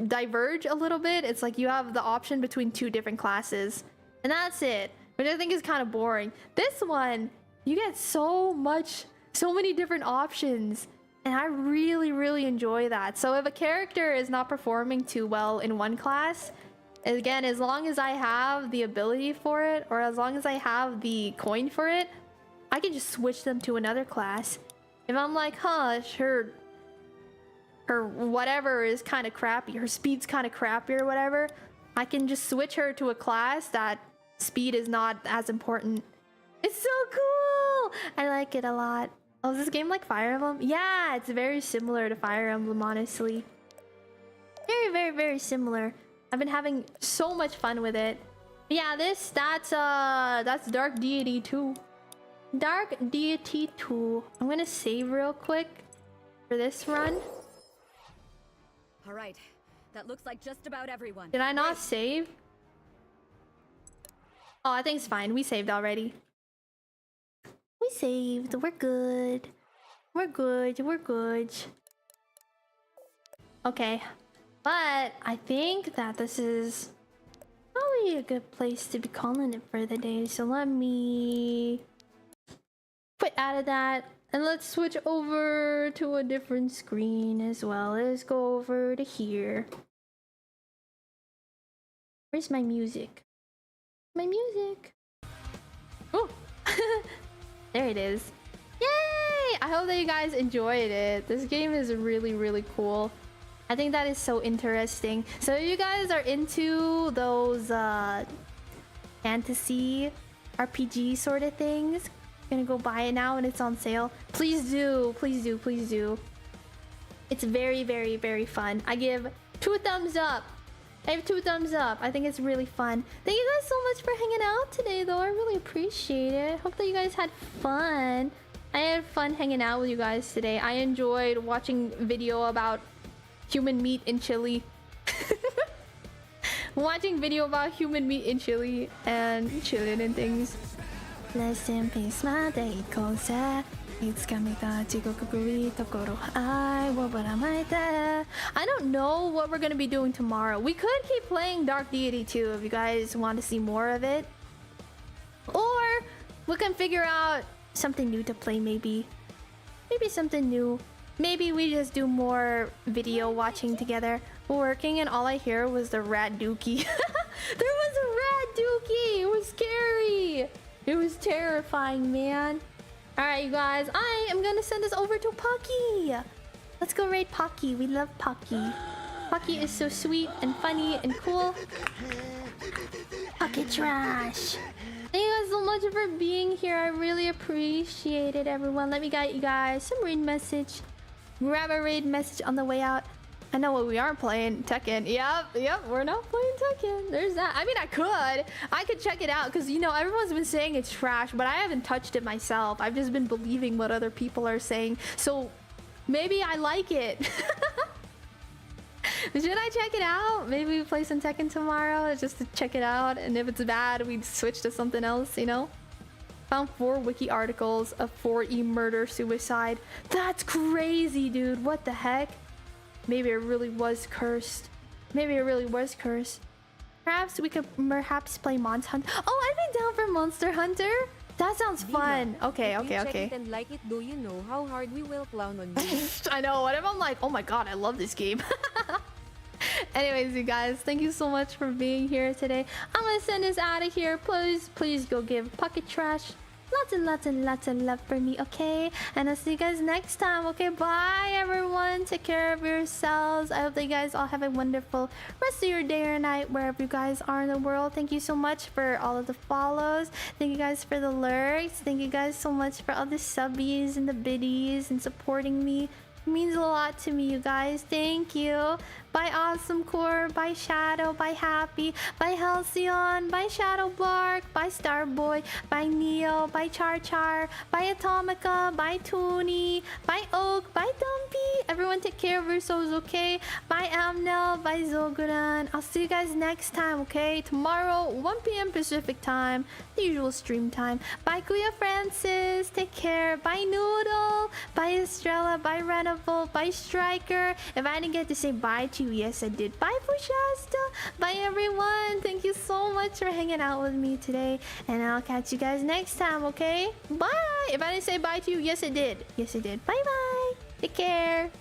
diverge a little bit, it's like you have the option between two different classes. And that's it, which I think is kind of boring. This one, you get so many different options. And I really enjoy that. So if a character is not performing too well in one class, again, as long as I have the ability for it, or as long as I have the coin for it, I can just switch them to another class. If I'm like, huh, her whatever is kind of crappy, her speed's kind of crappy or whatever, I can just switch her to a class that speed is not as important. It's so cool! I like it a lot. Oh, is this game like Fire Emblem? Yeah, it's very similar to Fire Emblem, honestly. Very similar. I've been having so much fun with it. But yeah, that's Dark Deity 2. Dark Deity 2. I'm gonna save real quick for this run. All right, that looks like just about everyone. Did I not save? Oh, I think it's fine. We saved already. We saved. We're good. We're good. Okay. But I think that this is probably a good place to be calling it for the day. So let me quit out of that. And let's switch over to a different screen as well. Let's go over to here. Where's my music? My music. Oh, there it is. Yay! I hope that you guys enjoyed it. This game is really cool. I think that is so interesting. So if you guys are into those fantasy RPG sort of things, I'm gonna go buy it now and it's on sale. Please do. It's very fun. I give 2 thumbs up. I have 2 thumbs up. I think it's really fun. Thank you guys so much for hanging out today, though. I really appreciate it. Hope that you guys had fun. I had fun hanging out with you guys today. I enjoyed watching video about human meat in chili. Watching video about human meat in chili and chilling and things. Rest in peace, my day goes I don't know what we're gonna be doing tomorrow. We could keep playing Dark Deity 2 if you guys want to see more of it. Or we can figure out something new to play, maybe. Maybe something new. Maybe we just do more video watching together. Working and all I hear was the rat dookie. There was a rat dookie! It was scary! It was terrifying, man. Alright, you guys, I am gonna send this over to Pocky. Let's go raid Pocky. We love Pocky. Pocky is so sweet and funny and cool. Pocket trash. Thank you guys so much for being here. I really appreciate it, everyone. Let me get you guys some raid message. Grab a raid message on the way out. I know what we are playing. Tekken. Yep. We're not playing Tekken. There's that. I mean, I could check it out because, you know, everyone's been saying it's trash, but I haven't touched it myself. I've just been believing what other people are saying. So maybe I like it. Should I check it out? Maybe we play some Tekken tomorrow just to check it out. And if it's bad, we'd switch to something else, you know? Found 4 wiki articles of 4E murder suicide. That's crazy, dude. What the heck? Maybe it really was cursed. Perhaps we could play Monster Hunter. Oh, I've been down for Monster Hunter. That sounds fun. Okay. Check it and like it, do you know how hard we will clown on you? I know. What if I'm like, oh my god, I love this game. Anyways, you guys, thank you so much for being here today. I'm gonna send this out of here. Please go give Pocket Trash Lots and lots and lots of love for me, okay? And I'll see you guys next time, okay? Bye, everyone. Take care of yourselves. I hope that you guys all have a wonderful rest of your day or night, wherever you guys are in the world. Thank you so much for all of the follows. Thank you guys for the lurks. Thank you guys so much for all the subbies and the biddies and supporting me. It means a lot to me, you guys. Thank you. Bye, Awesome Core. Bye, Shadow. Bye, Happy. Bye, Halcyon. Bye, Shadow Bark. Bye, Starboy. Bye, Neo. Bye, Char Char. Bye, Atomica. Bye, Toonie. Bye, Oak. Bye, Dumpy. Everyone take care of yourselves, okay? Bye, Amnel. Bye, Zoguran. I'll see you guys next time, okay? Tomorrow, 1 p.m. Pacific time. The usual stream time. Bye, Kuya Francis. Take care. Bye, Noodle. Bye, Estrella. Bye, Renable. Bye, Striker. If I didn't get to say bye to you, yes, I did. Bye, Pushasta. Bye, everyone. Thank you so much for hanging out with me today. And I'll catch you guys next time, okay? Bye. If I didn't say bye to you, yes, I did. Yes, I did. Bye-bye. Take care.